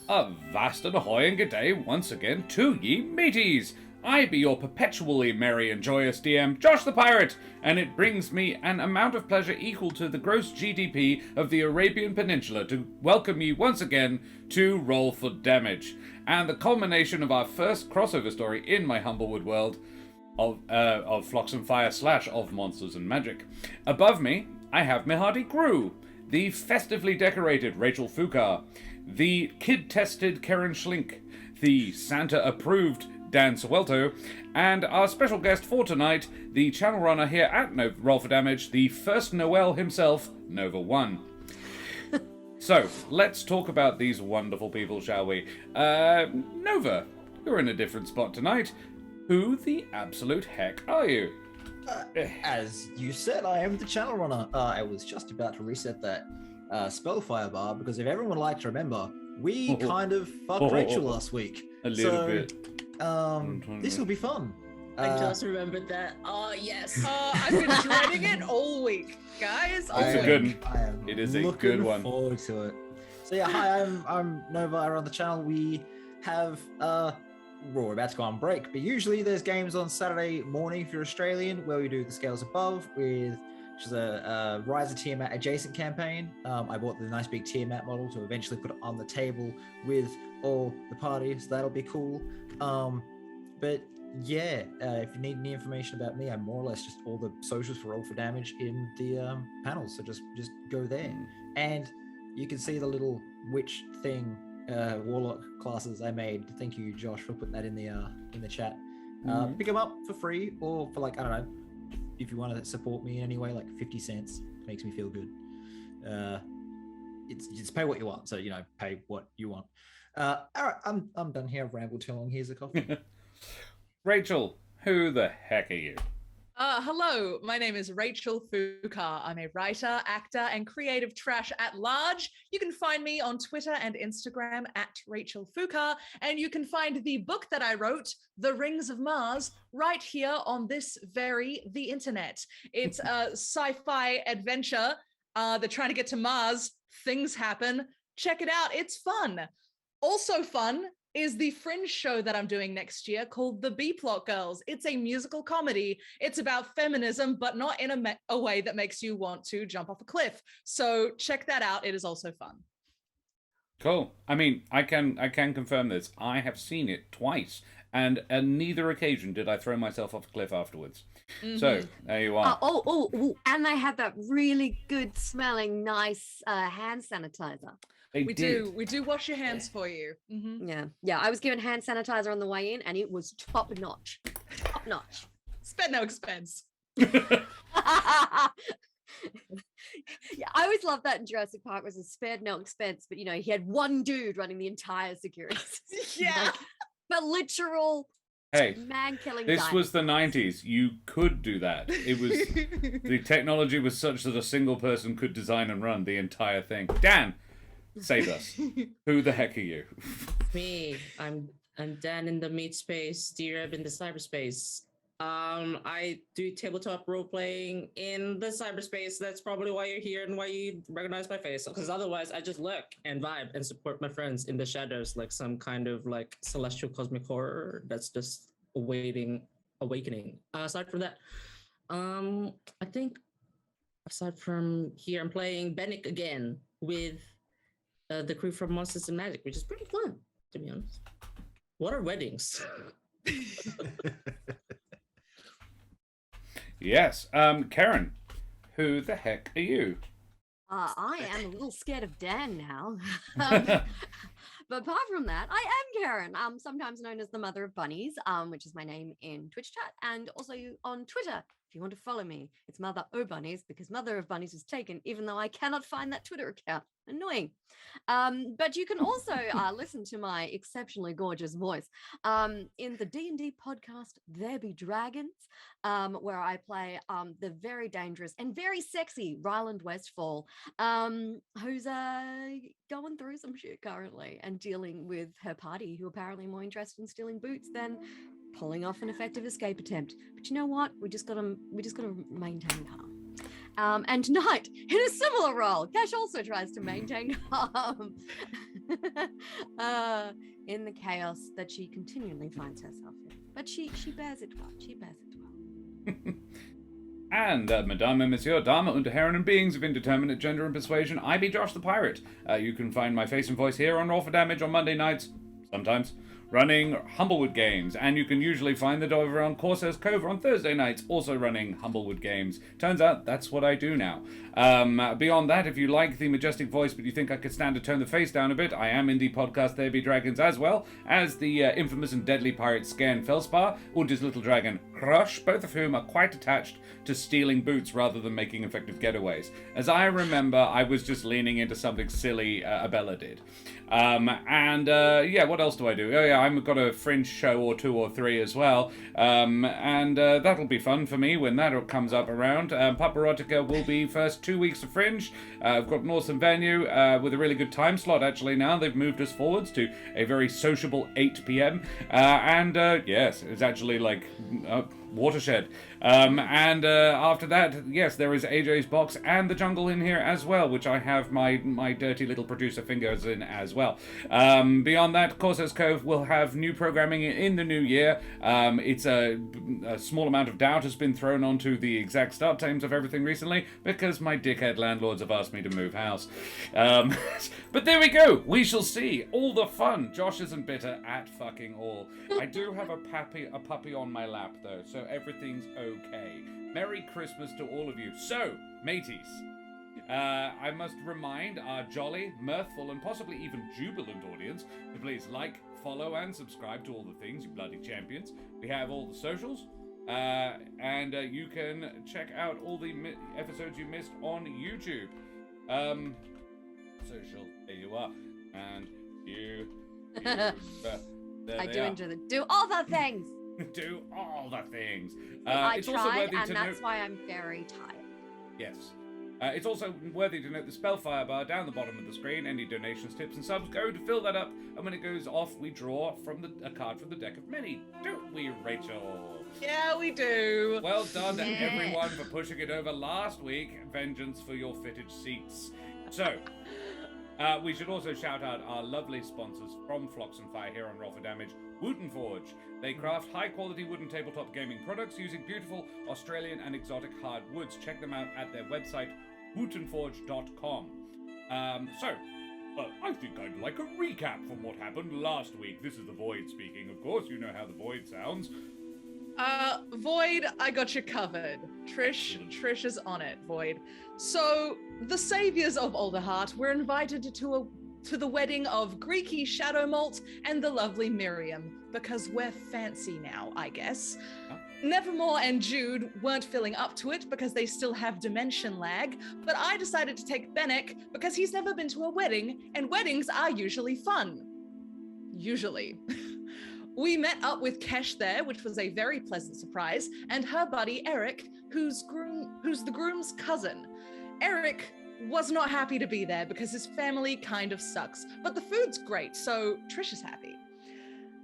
Avast and ahoy and good day once again to ye mateys! I be your perpetually merry and joyous DM, Josh the Pirate, and it brings me an amount of pleasure equal to the gross GDP of the Arabian Peninsula to welcome you once again to Roll for Damage, and the culmination of our first crossover story in my Humblewood world of Flocks and Fire / of Monsters and Magic. Above me, I have my hardy crew, the festively decorated Rachel Fukar, the kid-tested Karen Schlink, the Santa-approved Dan Suelto, and our special guest for tonight, the channel runner here at Roll for Damage, the first Noel himself, Nova 1. So, let's talk about these wonderful people, shall we? Nova, you're in a different spot tonight. Who the absolute heck are you? As you said, I am the channel runner. I was just about to reset that Spellfire bar because if everyone would like to remember, we kind of fucked Rachel last week. A little bit. This will be fun. I just remembered that. Oh, yes. I've been dreading it all week, guys. It's a good one. It is a good one. Looking forward to it. So yeah, hi, I'm Nova. I run the channel. We have we're about to go on break, but usually there's games on Saturday morning if you're Australian where we do the Scales Above which is a Rise of Tiamat adjacent campaign. I bought the nice big Tiamat model to eventually put it on the table with all the parties. So that'll be cool. But yeah, if you need any information about me, I'm more or less just all the socials for Roll for Damage in the panels. So just go there, and you can see the little witch thing, warlock classes I made. Thank you, Josh, for putting that in the chat. Pick them up for free, or for like, I don't know, if you want to support me in any way, like 50 cents makes me feel good. It's just pay what you want, so pay what you want. All right, I'm done here. I've rambled too long. Here's a coffee. Rachel, who the heck are you? Hello, my name is Rachel Fukar. I'm a writer, actor, and creative trash at large. You can find me on Twitter and Instagram at Rachel Fukar, and you can find the book that I wrote, The Rings of Mars, right here on the internet. It's a sci-fi adventure. They're trying to get to Mars. Things happen. Check it out. It's fun. Also fun is the Fringe show that I'm doing next year called The B-Plot Girls. It's a musical comedy. It's about feminism, but not in a way that makes you want to jump off a cliff. So check that out. It is also fun. Cool. I mean, I can confirm this. I have seen it twice, and on neither occasion did I throw myself off a cliff afterwards. Mm-hmm. So there you are. And they have that really good smelling, nice hand sanitizer. We do wash your hands for you. Mm-hmm. Yeah. I was given hand sanitizer on the way in, and it was top notch. Spend no expense. Yeah, I always loved that in Jurassic Park was a spared no expense, but he had one dude running the entire security system. Yeah, but literal. Hey, man-killing. This was the 90s. You could do that. It was the technology was such that a single person could design and run the entire thing. Dan, save us. Who the heck are you? Me. I'm Dan in the meat space, D-Reb in the cyberspace. I do tabletop role playing in the cyberspace. That's probably why you're here and why you recognize my face. Because otherwise, I just look and vibe and support my friends in the shadows, like some kind of like celestial cosmic horror that's just awakening. Aside from that, I think aside from here, I'm playing Benneck again with the crew from Monsters and Magic, which is pretty fun, to be honest. What are weddings? Yes. Karen, who the heck are you? I am a little scared of Dan now. But apart from that, I am Karen, sometimes known as the Mother of Bunnies, which is my name in Twitch chat, and also on Twitter. If you want to follow me, it's Mother O Bunnies, because Mother of Bunnies was taken, even though I cannot find that Twitter account. Annoying. But you can also listen to my exceptionally gorgeous voice in the D&D podcast, There Be Dragons, where I play the very dangerous and very sexy Ryland Westfall, who's going through some shit currently and dealing with her party, who apparently are more interested in stealing boots than pulling off an effective escape attempt. But you know what? We just gotta maintain calm. And tonight, in a similar role, Cash also tries to maintain calm. in the chaos that she continually finds herself in. But she bears it well. She bears it well. And, Madame and Monsieur, Dame und Herren and beings of indeterminate gender and persuasion, I be Josh the Pirate. You can find my face and voice here on Roll for Damage on Monday nights, sometimes, running Humblewood games. And you can usually find the over on Corsair's Cove on Thursday nights, also running Humblewood games. Turns out that's what I do now. Beyond that, if you like the majestic voice but you think I could stand to turn the face down a bit, I am in the podcast There Be Dragons as well as the infamous and deadly pirate Scan Felspar and his little dragon Crush, both of whom are quite attached to stealing boots rather than making effective getaways. As I remember, I was just leaning into something silly Abella did. What else do I do? Oh yeah, I've got a Fringe show or 2 or 3 as well. That'll be fun for me when that comes up around. Paparotica will be first 2 weeks of Fringe. I've got an awesome venue with a really good time slot actually now. They've moved us forwards to a very sociable 8 p.m. Yes, it's actually like watershed. After that, yes, there is AJ's Box and The Jungle in here as well, which I have my dirty little producer fingers in as well. Beyond that, Corsair's Cove will have new programming in the new year. It's a small amount of doubt has been thrown onto the exact start times of everything recently because my dickhead landlords have asked me to move house. But there we go. We shall see. All the fun. Josh isn't bitter at fucking all. I do have a puppy on my lap though, so everything's okay. Merry Christmas to all of you. So, mateys, I must remind our jolly, mirthful, and possibly even jubilant audience to please like, follow, and subscribe to all the things, you bloody champions. We have all the socials, and you can check out all the episodes you missed on YouTube. Social, there you are. And you I do enjoy do all the things. Do all the things. I it's tried, also worthy and to that's note... why I'm very tired. Yes. It's also worthy to note the Spellfire bar down the bottom of the screen. Any donations, tips, and subs go to fill that up, and when it goes off, we draw from a card from the deck of many. Don't we, Rachel? Yeah, we do. Well done to everyone for pushing it over last week. Vengeance for your fitted seats. So... we should also shout out our lovely sponsors from Flocks and Fire here on Roll for Damage, Wooten Forge. They craft high-quality wooden tabletop gaming products using beautiful Australian and exotic hard woods. Check them out at their website, wootenforge.com. I think I'd like a recap from what happened last week. This is the Void speaking, of course. You know how the Void sounds. Void, I got you covered. Trish is on it, Void. So, the saviors of Alderheart were invited to the wedding of Greeky Shadowmolt and the lovely Miriam, because we're fancy now, I guess. Huh? Nevermore and Jude weren't feeling up to it because they still have dimension lag, but I decided to take Benneck because he's never been to a wedding, and weddings are usually fun. Usually. We met up with Kesh there, which was a very pleasant surprise, and her buddy Ereq, who's the groom's cousin. Ereq was not happy to be there because his family kind of sucks, but the food's great, so Trish is happy.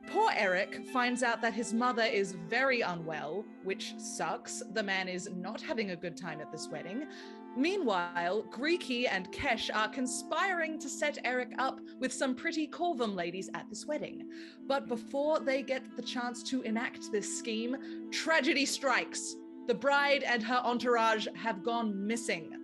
Poor Ereq finds out that his mother is very unwell, which sucks. The man is not having a good time at this wedding. Meanwhile, Greeky and Kesh are conspiring to set Ereq up with some pretty Corvum ladies at this wedding. But before they get the chance to enact this scheme, tragedy strikes. The bride and her entourage have gone missing.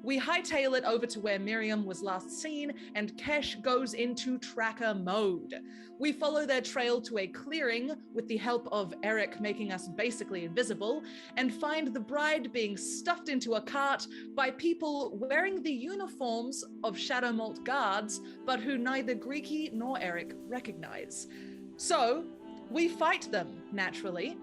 We hightail it over to where Miriam was last seen, and Kesh goes into tracker mode. We follow their trail to a clearing with the help of Ereq making us basically invisible, and find the bride being stuffed into a cart by people wearing the uniforms of Shadowmolt guards, but who neither Greeky nor Ereq recognize. So, we fight them, naturally.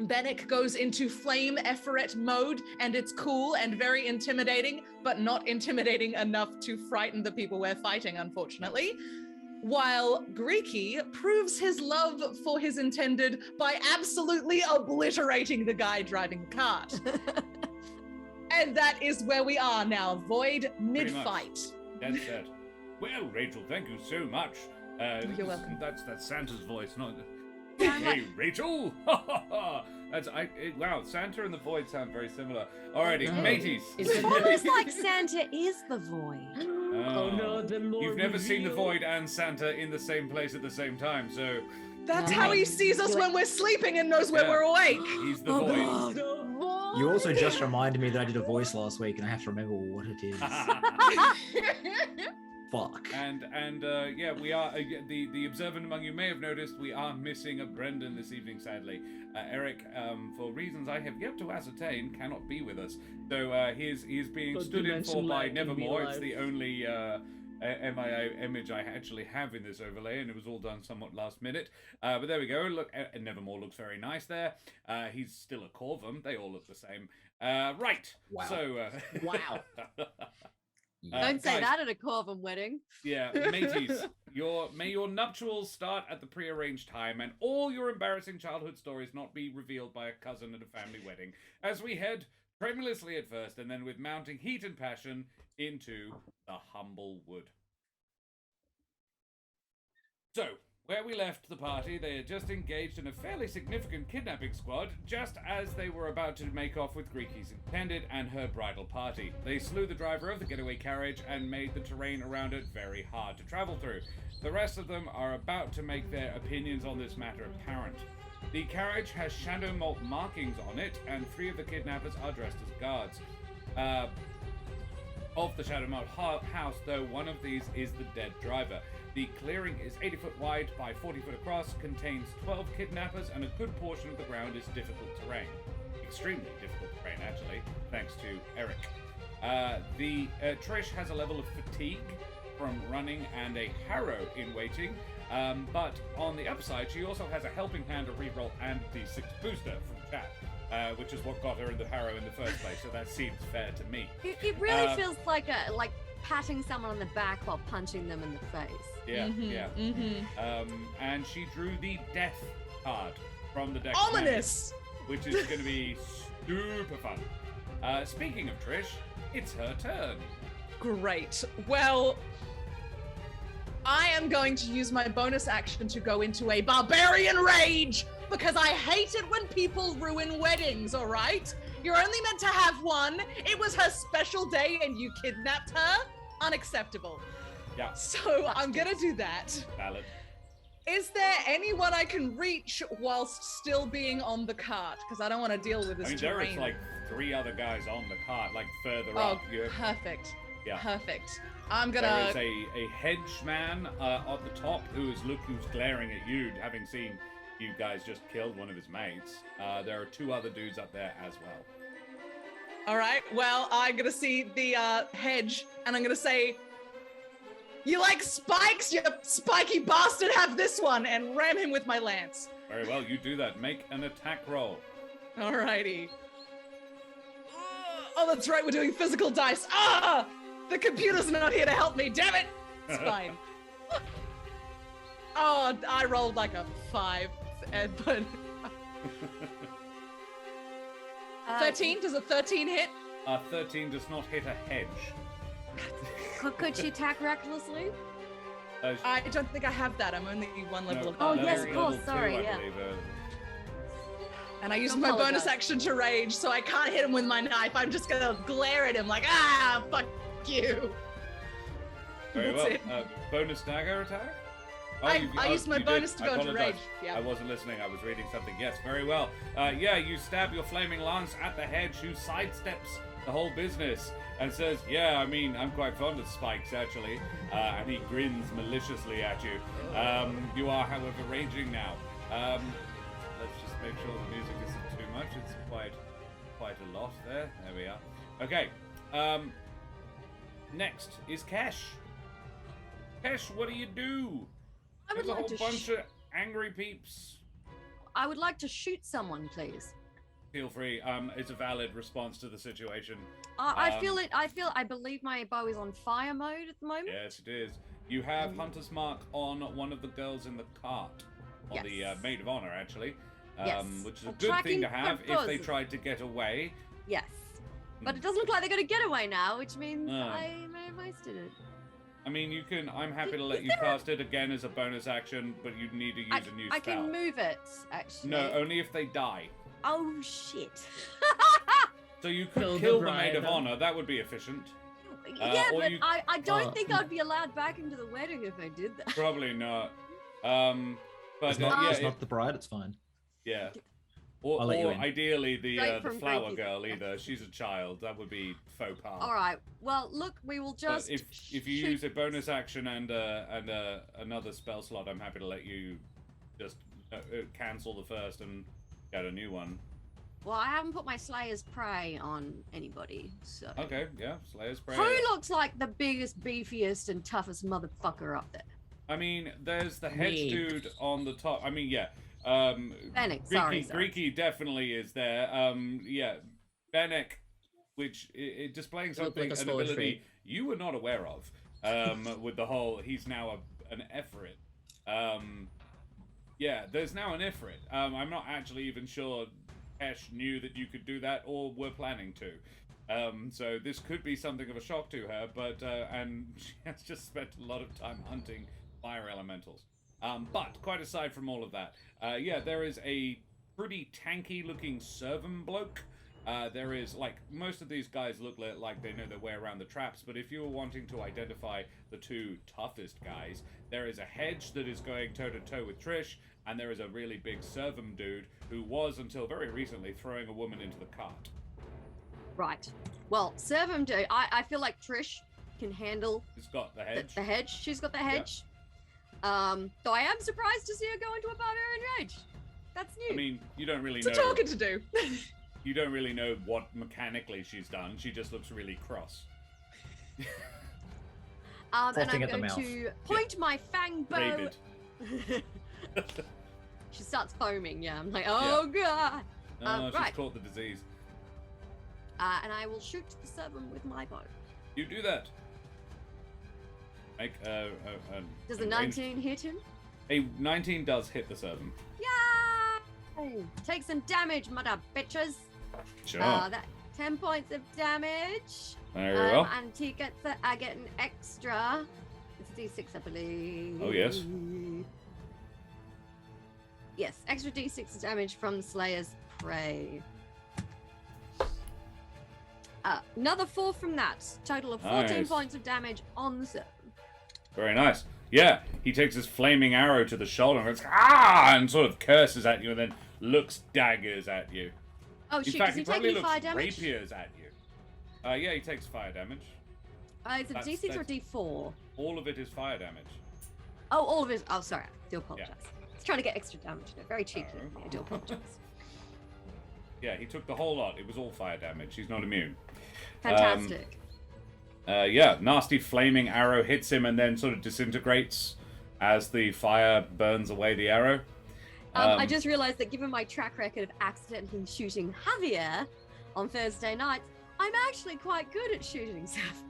Benneck goes into flame Eferet mode, and it's cool and very intimidating, but not intimidating enough to frighten the people we're fighting, unfortunately. While Greeky proves his love for his intended by absolutely obliterating the guy driving the cart. And that is where we are now, Void, mid-fight. That's it. Well, Rachel, thank you so much. You're welcome. That's Santa's voice, not... Yeah, Hey, Rachel! Wow, Santa and the Void sound very similar. Alrighty, mateys. It's almost like Santa is the void. Oh no, the Lord You've never seen the revealed. Void and Santa in the same place at the same time, so That's how he sees us when we're sleeping and knows when Yeah. we're awake. he's the Oh, Void. God. The Void. You also just reminded me that I did a voice last week, and I have to remember what it is. Fuck. And yeah, we are the observant among you may have noticed we are missing a Brendan this evening. Sadly, Ereq, for reasons I have yet to ascertain, cannot be with us. So he is being But stood in for dimension by lag in real Nevermore. It's life. the only MIA image I actually have in this overlay, and it was all done somewhat last minute. But there we go. Look, Nevermore looks very nice there. He's still a Corvum. They all look the same. Right. Wow. So. Wow. Don't say guys, that at a Corvum wedding. Yeah, mateys, may your nuptials start at the prearranged time, and all your embarrassing childhood stories not be revealed by a cousin at a family wedding, as we head tremulously at first, and then with mounting heat and passion into the Humblewood. So, where we left the party, they had just engaged in a fairly significant kidnapping squad, just as they were about to make off with Greeky's intended and her bridal party. They slew the driver of the getaway carriage and made the terrain around it very hard to travel through. The rest of them are about to make their opinions on this matter apparent. The carriage has Shadowmolt markings on it, and 3 of the kidnappers are dressed as guards. Of the Shadowmolt house, though, one of these is the dead driver. The clearing is 80 foot wide by 40 foot across, contains 12 kidnappers, and a good portion of the ground is difficult terrain. Extremely difficult terrain, actually, thanks to Ereq. Trish has a level of fatigue from running and a harrow in waiting, but on the upside, she also has a helping hand, a reroll, and a D6 booster from chat, which is what got her in the harrow in the first place, so that seems fair to me. It really feels like patting someone on the back while punching them in the face. Yeah, yeah. And she drew the death card from the deck. Ominous. Which is going to be super fun. Speaking of Trish, it's her turn. Great. Well, I am going to use my bonus action to go into a barbarian rage because I hate it when people ruin weddings, all right? You're only meant to have one. It was her special day and you kidnapped her. Unacceptable. Yeah. So I'm gonna do that. Valid. Is there anyone I can reach whilst still being on the cart? Because I don't want to deal with this There terrain. is like 3 other guys on the cart, like further Oh, up. perfect. Yeah. Perfect. I'm There gonna. is a henchman at the top who's glaring at you, having seen you guys just killed one of his mates. There are 2 other dudes up there as well. All right. Well, I'm gonna see the hedge, and I'm gonna say, "You like spikes, you spiky bastard? Have this one," and ram him with my lance. Very well, you do that. Make an attack roll. Alrighty. Oh, that's right. We're doing physical dice. Ah! The computer's not here to help me. Damn it! It's fine. Oh, I rolled like a 5, but 13. Does a 13 hit? 13 does not hit a hedge. Could she attack recklessly? I don't think I have that. I'm only 1 level above. Oh, level- yes, of course, level 2, sorry, I yeah. believe, And I used Don't my bonus apologize. action to rage, so I can't hit him with my knife. I'm just gonna glare at him like, ah, fuck you. Very That's well. it. Bonus dagger attack? I used my you did. bonus to I go into apologize. rage. Yeah. I wasn't listening. I was reading something. Yes, very well. Yeah, you stab your flaming lance at the hedge, who sidesteps the whole business and says, "Yeah, I mean, I'm quite fond of spikes, actually." And he grins maliciously at you. You are, however, raging now. Let's just make sure the music isn't too much. It's quite a lot there. There we are. Okay. Next is Kesh. Kesh, what do you do? I would There's a like whole to. bunch of angry peeps. I would like to shoot someone, please. Feel free. It's a valid response to the situation. I feel it. I believe my bow is on fire mode at the moment. Yes, it is. You have Hunter's Mark on one of the girls in the cart. On the Yes. maid of honor, actually. Yes. Which is a I'm good thing tracking to have if they purposes. tried to get away. Yes. But it doesn't look like they're going to get away now, which means No. I may have wasted it. I mean, you can. I'm happy to let you cast it again as a bonus action, but you need to use a new spell. I can move it, actually. No, only if they die. Oh, shit. So you could Kill the kill the maid of bride. honor. That would be efficient. Yeah, or but you- I don't think I'd be allowed back into the wedding if I did that. Probably not. But It's not, yeah, it's not the bride. It's fine. yeah. Or, I'll let you or in. ideally Straight the from flower Frankie's girl mouth. either. She's a child. That would be faux pas. All right. Well, look, we will But just. if you shoot- use a bonus action and another spell slot, I'm happy to let you just cancel the first and get a new one. Well, I haven't put my Slayer's Prey on anybody, so. Okay, yeah, Slayer's Prayer. Who looks like the biggest, beefiest, and toughest motherfucker up there? I mean, there's the hedge Me. dude on the top. I mean, yeah. Benneck, sorry. Greeky definitely is there. Yeah, Benneck, which it displaying Look something, like a an spoiler ability tree. you were not aware of. With the whole, he's now an Ifrit. Yeah, there's now an Ifrit. I'm not actually even sure Hesh knew that you could do that or were planning to. So this could be something of a shock to her, but and she has just spent a lot of time hunting fire elementals. But quite aside from all of that, yeah, there is a pretty tanky looking servant bloke. There is, like, most of these guys look like they know their way around the traps, but if you were wanting to identify the two toughest guys, there is a hedge that is going toe-to-toe with Trish, and there is a really big servant dude who was, until very recently, throwing a woman into the cart. Right. Well, Servum do. I feel like Trish can handle It's got the the, hedge. the hedge. She's got the hedge. Though I am surprised to see her go into a barbarian rage. That's new. I mean, you don't really It's a know. target to do. You don't really know what mechanically she's done. She just looks really cross. and I'm Frothing at the going mouth. to point my fang bow. Rabid. She starts foaming. Yeah, I'm like, oh god. Oh, she's right. caught the disease. And I will shoot the Servum with my bow. You do that. Make Does a 19 hit him? A 19 does hit the servant. Yay! Take some damage, mother bitches. Sure. That 10 points of damage. Very well. And he gets I get an extra. It's a D6, I believe. Oh, yes. Yes, extra D6 damage from the Slayer's Prey. Another 4 from that. Total of 14 Nice. points of damage on the servant. Very nice. Yeah, he takes his flaming arrow to the shoulder and goes, ah, and sort of curses at you and then looks daggers at you. Oh In shit, fact, does he take probably any looks fire damage? rapiers at you. Yeah, he takes fire damage. Is it That's- D6 or that's- D4? All of it is fire damage. Oh, all of it. Oh, sorry. I do apologize. It's trying to get extra damage. Very cheeky. Oh. of me, I do apologize. Yeah, he took the whole lot. It was all fire damage. He's not immune. Fantastic. Yeah, nasty flaming arrow hits him and then sort of disintegrates as the fire burns away the arrow. I just realized that given my track record of accidentally shooting Javier on Thursday nights, I'm actually quite good at shooting stuff.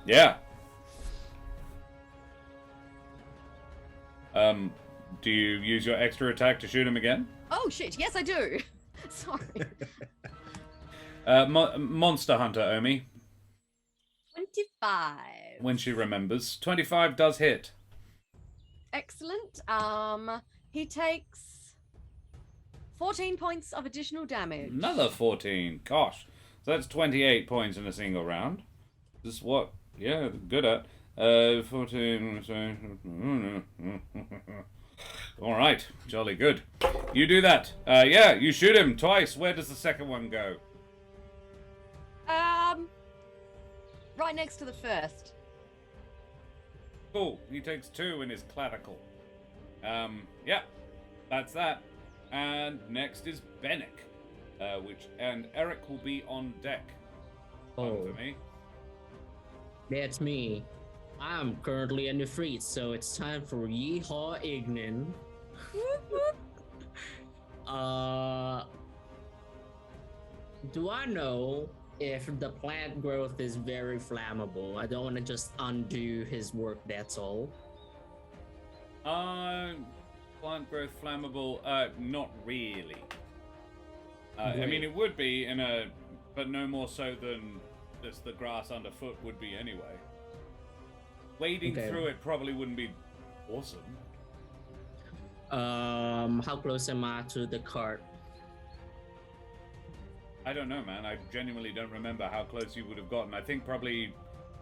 Yeah. Do you use your extra attack to shoot him again? Oh shit! Yes, I do. Sorry. Monster Hunter Omi, 25. when she remembers. 25 does hit. Excellent. He takes 14 points of additional damage. Another 14. Gosh. So that's 28 points in a single round. This is what, yeah, good at. 14. All right. Jolly good. You do that. Yeah, you shoot him twice. Where does the second one go? Right next to the first. Cool. He takes 2 in his clavicle. Yeah, that's that. And next is Benneck, and Ereq will be on deck. Fun Oh, for me. that's me. I'm currently in the fleet, so it's time for Yeehaw Ignin. Do I know if the plant growth is very flammable? I don't want to just undo his work, that's all. Plant growth flammable? Not really. I mean, it would be but no more so than just the grass underfoot would be anyway. Wading Okay. through it probably wouldn't be awesome. How close am I to the cart? I don't know, man. I genuinely don't remember how close you would have gotten. I think probably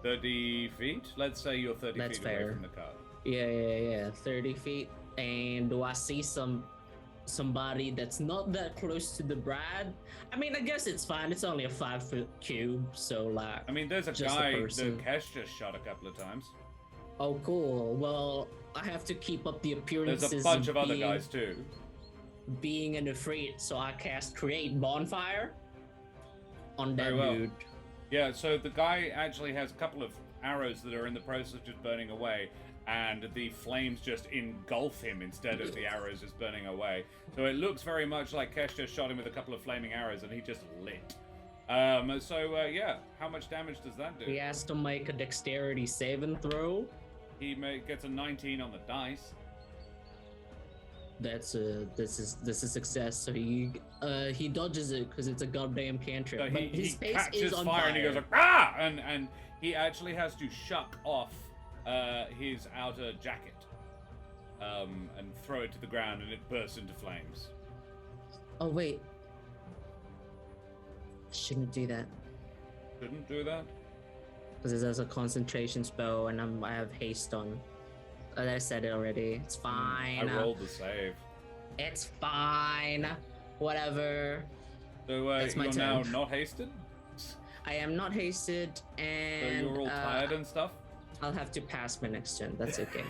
30 feet? Let's say you're 30 That's feet away fair. from the car. Yeah. 30 feet. And do I see somebody that's not that close to the Brad? I mean, I guess it's fine. It's only a 5-foot cube, so like. I mean, there's a just guy person. that Kesh just shot a couple of times. Oh, cool. Well, I have to keep up the appearances. There's a bunch of other guys too. Being an Efreet, so I cast Create Bonfire on that Very well. dude. Yeah, so the guy actually has a couple of arrows that are in the process of just burning away, and the flames just engulf him instead of the arrows just burning away. So it looks very much like Kesh just shot him with a couple of flaming arrows, and he just lit. Yeah, how much damage does that do? He has to make a dexterity saving throw. He gets a 19 on the dice. This is success. So he dodges it because it's a goddamn cantrip. So but he his face catches is on fire and he goes like, ah! And he actually has to shuck off his outer jacket and throw it to the ground, and it bursts into flames. Oh wait, shouldn't do that Shouldn't do that. because it has a concentration spell, and I have haste on. I said it already. It's fine. I rolled the save. It's fine. Whatever. So That's my you're turn. now not hasted? I am not hasted, So and you're all tired and stuff? I'll have to pass my next turn. That's okay.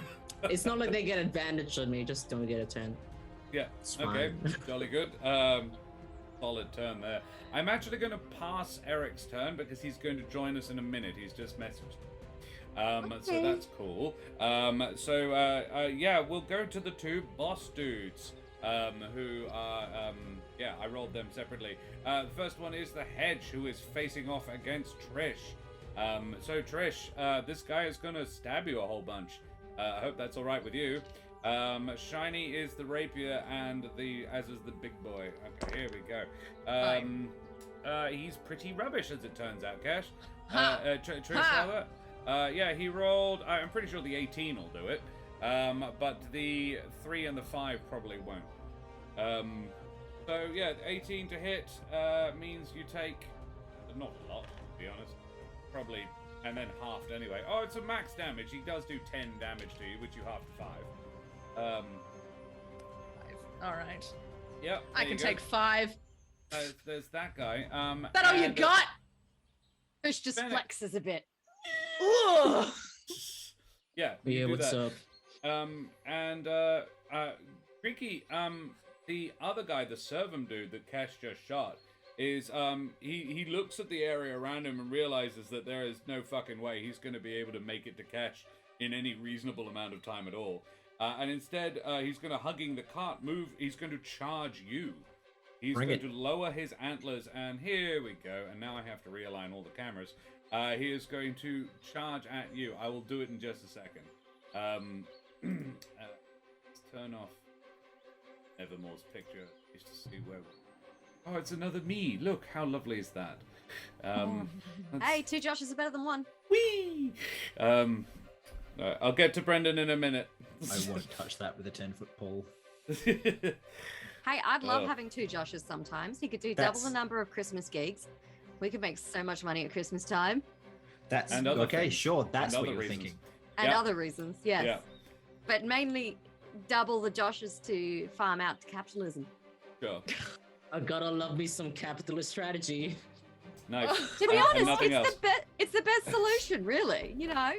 It's not like they get advantage on me. Just don't get a turn. Yeah, It's okay. fine. Jolly good. Solid turn there. I'm actually going to pass Erek's turn because he's going to join us in a minute. He's just messaged. So that's cool. Yeah, we'll go to the two boss dudes, who are, I rolled them separately. The first one is the Hedge, who is facing off against Trish. So Trish, this guy is gonna stab you a whole bunch. I hope that's all right with you. Shiny is the rapier, and as is the big boy. Okay, here we go. He's pretty rubbish, as it turns out, Cash. Trish, rather. Yeah, he rolled. I'm pretty sure the 18 will do it, but the 3 and the 5 probably won't. So yeah, 18 to hit means you take not a lot, to be honest, probably, and then halved anyway. Oh, it's a max damage. He does do 10 damage to you, which you half to 5. All right. Yep. I can take 5. There's that guy. That all you and, got? Fish just Benneck. flexes a bit. Ugh. Yeah. you Yeah, do what's that. up? Creaky, the other guy, the Servum dude that Cash just shot, is he looks at the area around him and realizes that there is no fucking way he's going to be able to make it to Cash in any reasonable amount of time at all. And instead, he's going to, hugging the cart, move. He's going to charge you. He's going to lower his antlers, and here we go. And now I have to realign all the cameras. He is going to charge at you. I will do it in just a second. Let's turn off Evermore's picture just to see where. Oh, it's another me. Look, how lovely is that? Hey, 2 Joshes are better than 1. Whee! I'll get to Brendan in a minute. I won't touch that with a 10-foot pole. Hey, I'd love Oh. having 2 Joshes sometimes. He could do double the number of Christmas gigs. We could make so much money at Christmas time. That's And other okay. things. Sure, that's And what other you're reasons. thinking. And Yeah. other reasons, yes. Yeah, But mainly double the Joshes to farm out to capitalism. sure. I gotta love me some capitalist strategy. Nice. To be And honest, nothing else. it's the best solution, really. You know,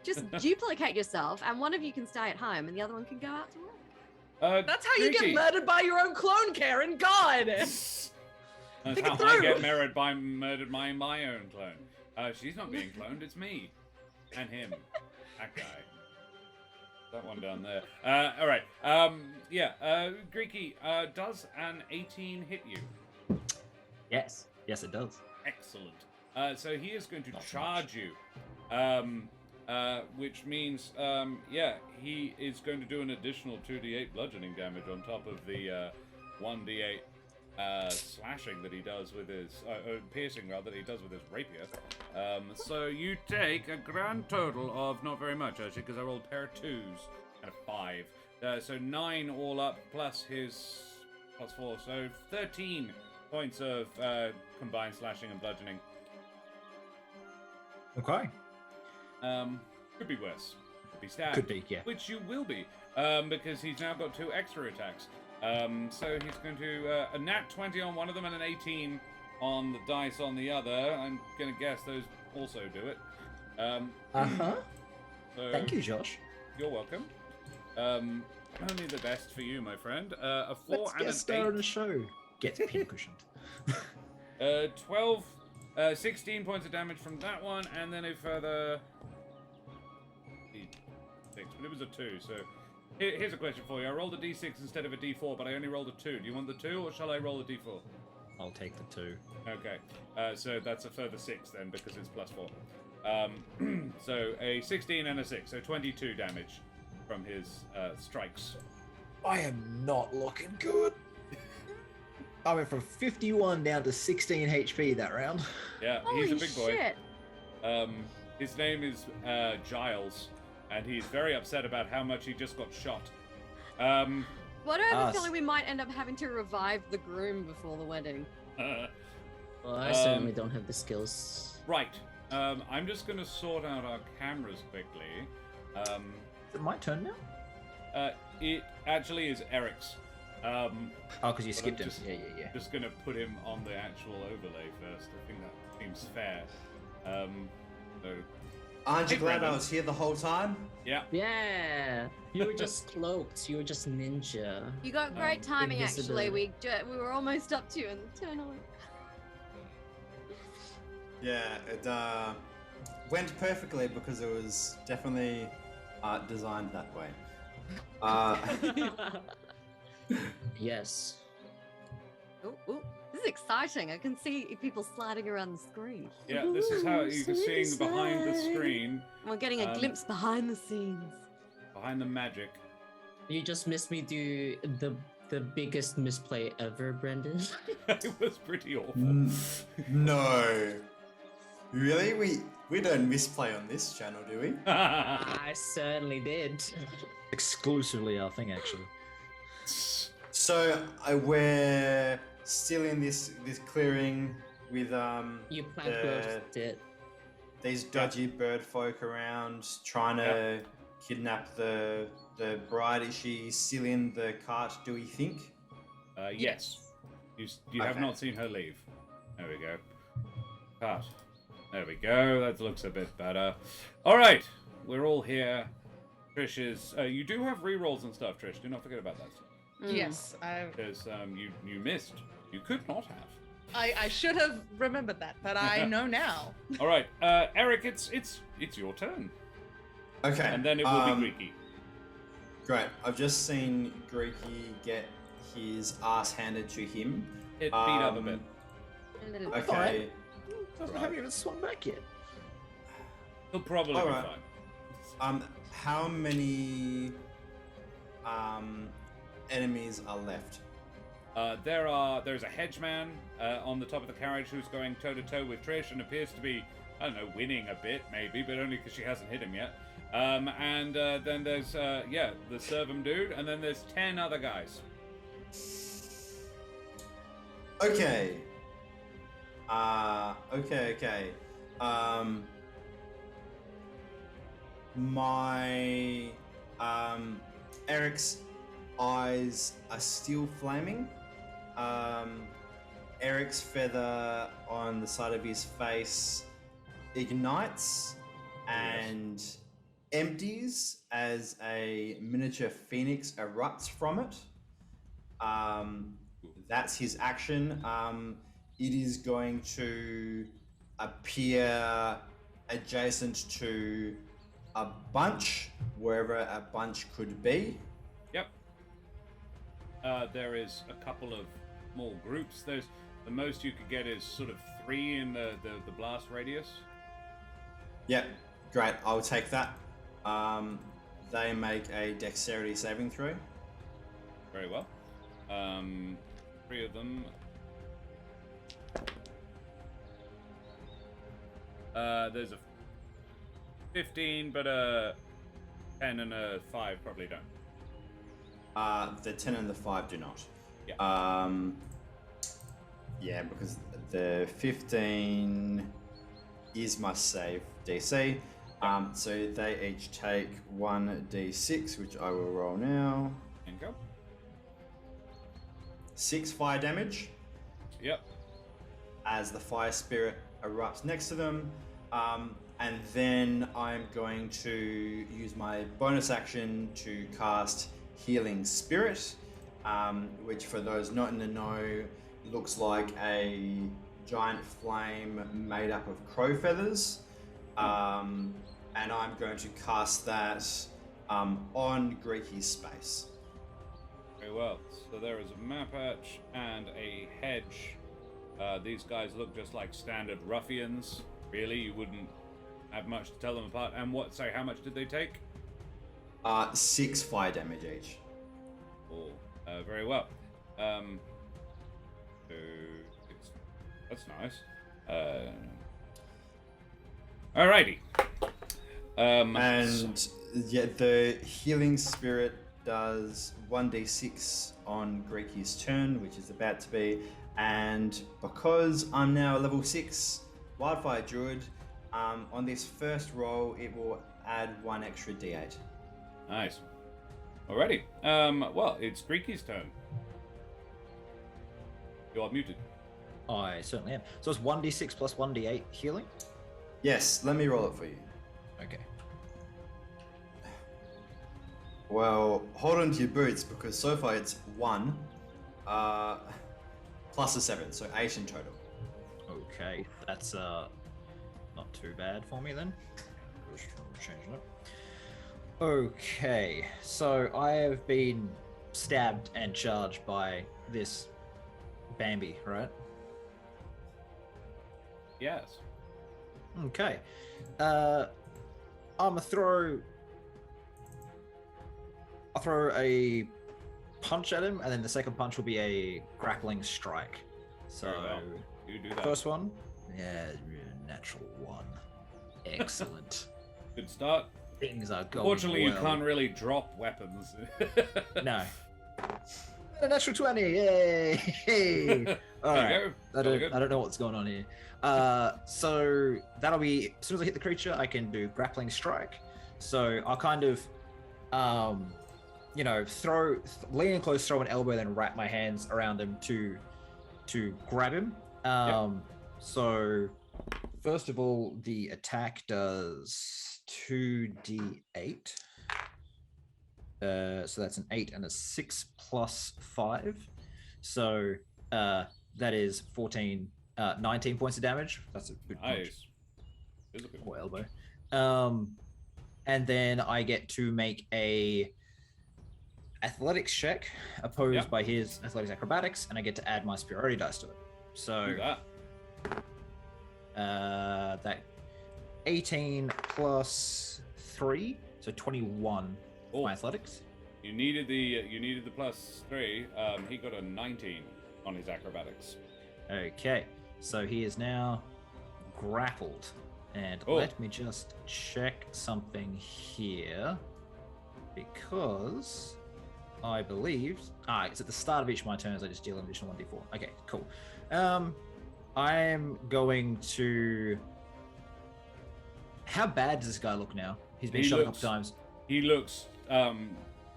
just duplicate yourself, and one of you can stay at home, and the other one can go out to work. That's how you get Creaky. murdered by your own clone, Karen. God. That's Think how it I through. get murdered by my own clone. She's not being cloned, it's me. And him. That guy. That one down there. Alright. Greeky, does an 18 hit you? Yes. Yes, it does. Excellent. So he is going to charge you. Which means, he is going to do an additional 2d8 bludgeoning damage on top of the 1d8 slashing that he does with his piercing rather that he does with his rapier. So you take a grand total of not very much actually, because I rolled a pair of 2s and a 5. So 9 all up plus his plus 4, so 13 points of combined slashing and bludgeoning. Okay. Could be worse. Could be stabbed. Could be, yeah. Which you will be, because he's now got 2 extra attacks. So he's going to a nat 20 on one of them and an 18 on the dice on the other. I'm going to guess those also do it. So Thank you, Josh. You're welcome. Only the best for you, my friend. A 4 Let's and get an started 8. on the show. Gets pincushioned. 12, 16 points of damage from that one, and then a further 6, but it was a 2, so here's a question for you. I rolled a d6 instead of a d4, but I only rolled a 2. Do you want the 2, or shall I roll a d4? I'll take the 2. Okay, so that's a further 6 then, because it's plus 4. So a 16 and a 6, so 22 damage from his strikes. I am not looking good. I went from 51 down to 16 HP that round. Yeah, Holy he's a big boy. shit. His name is Giles, and he's very upset about how much he just got shot. What I have a Us. feeling we might end up having to revive the groom before the wedding. Well, I certainly don't have the skills. Right. I'm just going to sort out our cameras quickly. Is it my turn now? It actually is Ereq's. Oh, because you But skipped I'm him. just- Yeah. Just going to put him on the actual overlay first. I think that seems fair. So, Aren't you Hey, glad I Brendan. was here the whole time? yeah. Yeah, you were just cloaked. You were just ninja. You got great timing, actually. invisibility. We were almost up to you in the tournament. Yeah, it went perfectly because it was definitely designed that way. Yes. Ooh, this is exciting. I can see people sliding around the screen. Yeah, this is how you can see behind the screen, We're getting a glimpse behind the scenes. behind the magic. You just missed me do the biggest misplay ever, Brendan. It was pretty awful. No. Really? We don't misplay on this channel, do we? I certainly did. Exclusively our thing, actually. So we're still in this clearing with You plant both it. these dodgy bird folk around trying to kidnap the bride. Is she still in the cart, do we think? Yes. You have Okay. not seen her leave. There we go. Cut. There we go. That looks a bit better. All right. We're all here. Trish is... you do have rerolls and stuff, Trish. Do not forget about that. Yes, Because you missed. You could not have. I should have remembered that, but I know now. All right. Ereq, it's your turn. Okay. And then it will be Greeky. Great. I've just seen Greeky get his ass handed to him. It beat up a bit. A little Okay. I haven't even swung back yet. He'll probably All be right. fine. How many enemies are left? There's a hedgeman on the top of the carriage who's going toe to toe with Trish and appears to be, I don't know, winning a bit maybe, but only because she hasn't hit him yet. And then there's the Servum dude, and then there's 10 other guys. Okay. Okay. My Ereq's eyes are still flaming. Ereq's feather on the side of his face ignites and empties as a miniature phoenix erupts from it. That's his action. It is going to appear adjacent to a bunch, wherever a bunch could be. Yep. There is a couple of small groups. There's the most you could get is sort of 3 in the blast radius. Yep, great. I'll take that. They make a dexterity saving throw. Very well. 3 of them. There's a 15, but a 10 and a 5 probably don't. The 10 and the 5 do not. Yeah. Yeah, because the 15 is my save DC. So they each take 1d6, which I will roll now. And go. 6 fire damage Yep. as the fire spirit erupts next to them. And then I'm going to use my bonus action to cast Healing Spirit, which for those not in the know, looks like a giant flame made up of crow feathers. And I'm going to cast that on Greeky's space. Very well. So there is a map patch and a hedge. These guys look just like standard ruffians. Really, you wouldn't have much to tell them apart. And what? Sorry, how much did they take? 6 fire damage each. Oh, very well. So that's nice. Alrighty. And yeah, the Healing Spirit does 1d6 on Greeky's turn, which is about to be. And because I'm now level 6 Wildfire Druid, on this first roll, it will add 1 extra d8. Nice. Alrighty. Well, it's Greeky's turn. You are muted. I certainly am. So it's 1d6 plus 1d8 healing? Yes, let me roll it for you. Okay. Well, hold on to your boots because so far it's 1 plus a 7, so 8 in total. Okay, that's not too bad for me then. Just changing it. Okay, so I have been stabbed and charged by this Bambi, right? Yes. Okay. I'm gonna throw a punch at him, and then the second punch will be a grappling strike. So Very well. You do that. first one, yeah, natural 1. Excellent. Good start. Things are going Fortunately, well. you can't really drop weapons. No. A natural 20. Yay! All There right. you go. I don't know what's going on here. So that'll be as soon as I hit the creature, I can do grappling strike. So I'll kind of, lean in close, throw an elbow, then wrap my hands around him to grab him. So first of all, the attack does 2d8. So that's an 8 and a 6 plus 5. So that is 19 points of damage. That's a good punch. Nice. This is a good Or one. elbow. And then I get to make a athletics check opposed by his athletics acrobatics, and I get to add my superiority dice to it. So Do that. that 18 plus 3, so 21 Oh. my athletics. You needed the plus 3. He got a 19 on his acrobatics. Okay, so he is now grappled. And let me just check something here, because I believe it's at the start of each of my turns I just deal an additional 1d4. Okay, cool. I'm going to. How bad does this guy look now? He's been shot a couple times. He looks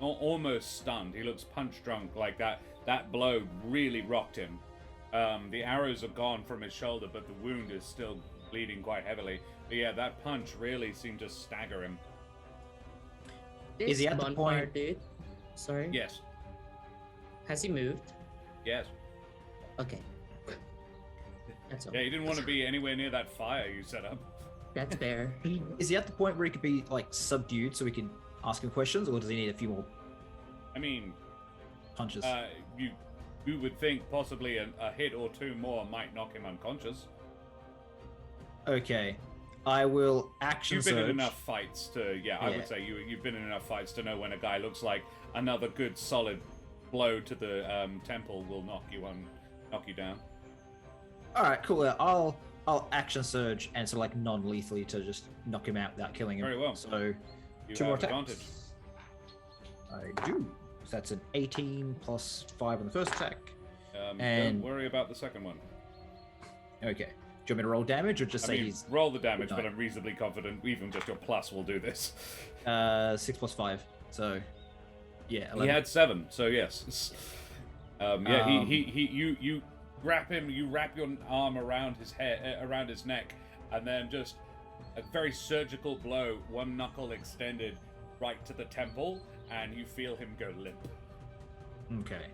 almost stunned. He looks punch drunk. Like that blow really rocked him. The arrows are gone from his shoulder, but the wound is still bleeding quite heavily. But yeah, that punch really seemed to stagger him. Is he at the bonfire point- dude? Sorry. Yes. Has he moved? Yes. Okay. That's all. Yeah, you didn't want to be anywhere near that fire you set up. That's fair. Is he at the point where he could be like subdued so we can ask him questions, or does he need a few more I mean, punches? you would think possibly a hit or two more might knock him unconscious. Okay, I will action You've been in surge. enough fights to, I would say you've been in enough fights to know when a guy looks like another good solid blow to the temple will knock you down. All right, cool. I'll action surge and sort of like non-lethally to just knock him out without killing him. Very well. So You 2 more have attacks. advantage. I do. So that's an 18 plus 5 on the first attack. Don't And- worry about the second one. Okay. Do you want me to roll damage or just I say mean, he's roll the damage, but nine. I'm reasonably confident even just your plus will do this. 6 plus 5? So, yeah, 11. He had 7, so yes. You wrap him. You wrap your arm around his head, around his neck, and then just a very surgical blow, one knuckle extended right to the temple, and you feel him go limp. Okay.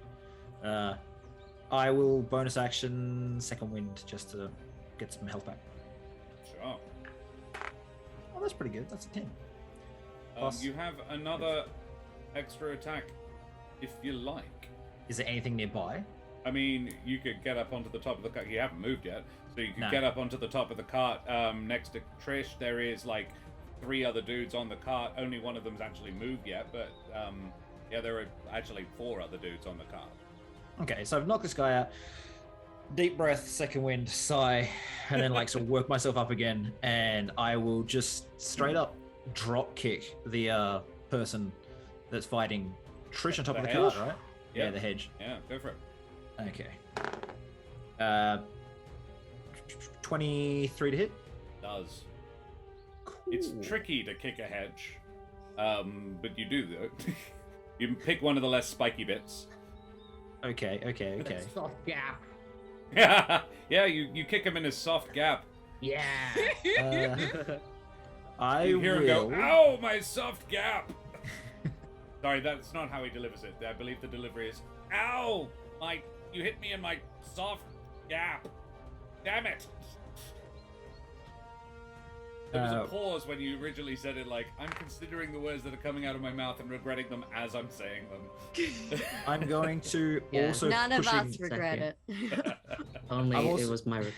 I will bonus action second wind just to get some health back. Sure. Oh, that's pretty good. That's a 10. Plus- You have another extra attack if you like. Is there anything nearby? I mean, you could get up onto the top of the cart. You haven't moved yet, so you could No. get up onto the top of the cart next to Trish. There is like 3 other dudes on the cart. Only one of them's actually moved yet, but yeah, there are actually 4 other dudes on the cart. Okay, so I've knocked this guy out. Deep breath, second wind, sigh, and then like sort of work myself up again, and I will just straight up drop kick the person that's fighting Trish on top The of the hedge? cart, right? Yeah, the hedge. Yeah, go for it. Okay. 23 to hit. Does. Cool. It's tricky to kick a hedge, but you do though. You pick one of the less spiky bits. Okay. Soft gap. Yeah, you kick him in his soft gap. Yeah. I You hear him will. go, "Ow, my soft gap!" Sorry, that's not how he delivers it. I believe the delivery is, "Ow, you hit me in my soft gap. Damn it!" There was a pause when you originally said it, like, I'm considering the words that are coming out of my mouth and regretting them as I'm saying them. I'm going to Yeah. also None of pushing. us regret it. Only I'm it also- was my regret.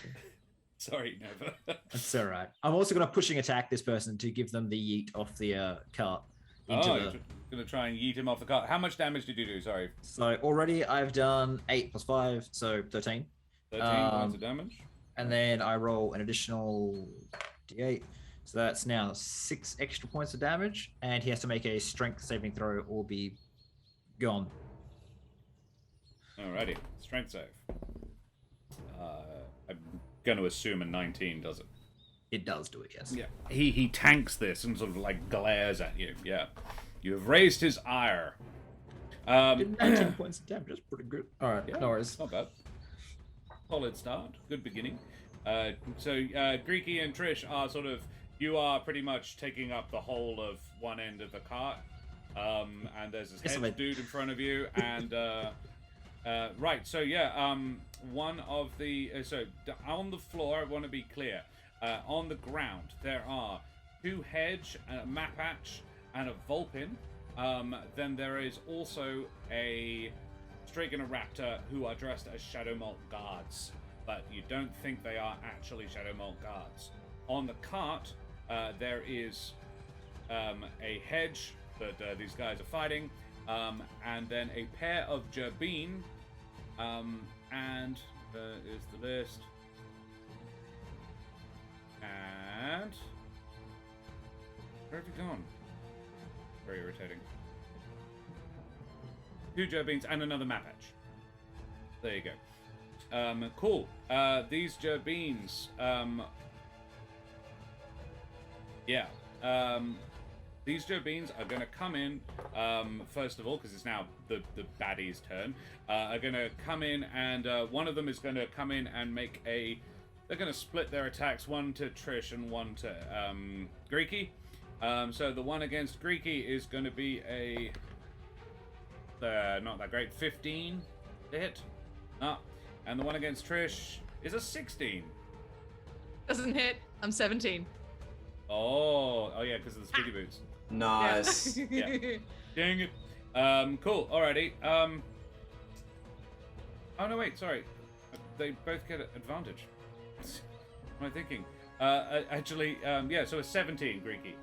Sorry, never. That's all right. I'm also going to pushing attack this person to give them the yeet off the cart into Oh, the. you're gonna try and yeet him off the cart. How much damage did you do? Sorry, So already I've done 8 plus 5, so 13. 13 points of damage. And then I roll an additional d8. So that's now 6 extra points of damage. And he has to make a strength saving throw or be gone. Alrighty, strength save. I'm gonna assume a 19 does it. It does do it, yes. Yeah. He tanks this and sort of like glares at you. Yeah. You have raised his ire. Did 19 points of damage. That's pretty good. All right, Yeah, no worries. Not bad. Solid start. Good beginning. Greeky and Trish are sort of, you are pretty much taking up the whole of one end of the cart. And there's this Yes, hedge mate. dude in front of you. And, right, so yeah, one of the, on the floor, I want to be clear. On the ground, there are 2 hedge, a mapatch, and a Vulpin. Then there is also a Stragonoraptor who are dressed as Shadowmolt guards, but you don't think they are actually Shadowmolt guards. On the cart, there is a hedge that these guys are fighting, and then a pair of Gerbine, and there is the list. And where have you gone? Very irritating. 2 Gerbines and another Mapatch. There you go. Cool. These Gerbines, these Gerbines are going to come in, first of all, because it's now the baddie's turn, are going to come in, and one of them is going to come in and make a... They're going to split their attacks, one to Trish and one to Greeky. So the one against Greeky is going to be a... not that great. 15 to hit. And the one against Trish is a 16. Doesn't hit. I'm 17. Oh yeah, because of the speedy boots. Nice. Yeah. Dang it. Cool. Alrighty. Oh no, wait. Sorry. They both get advantage. What am I thinking? Actually, yeah. So a 17, Greeky.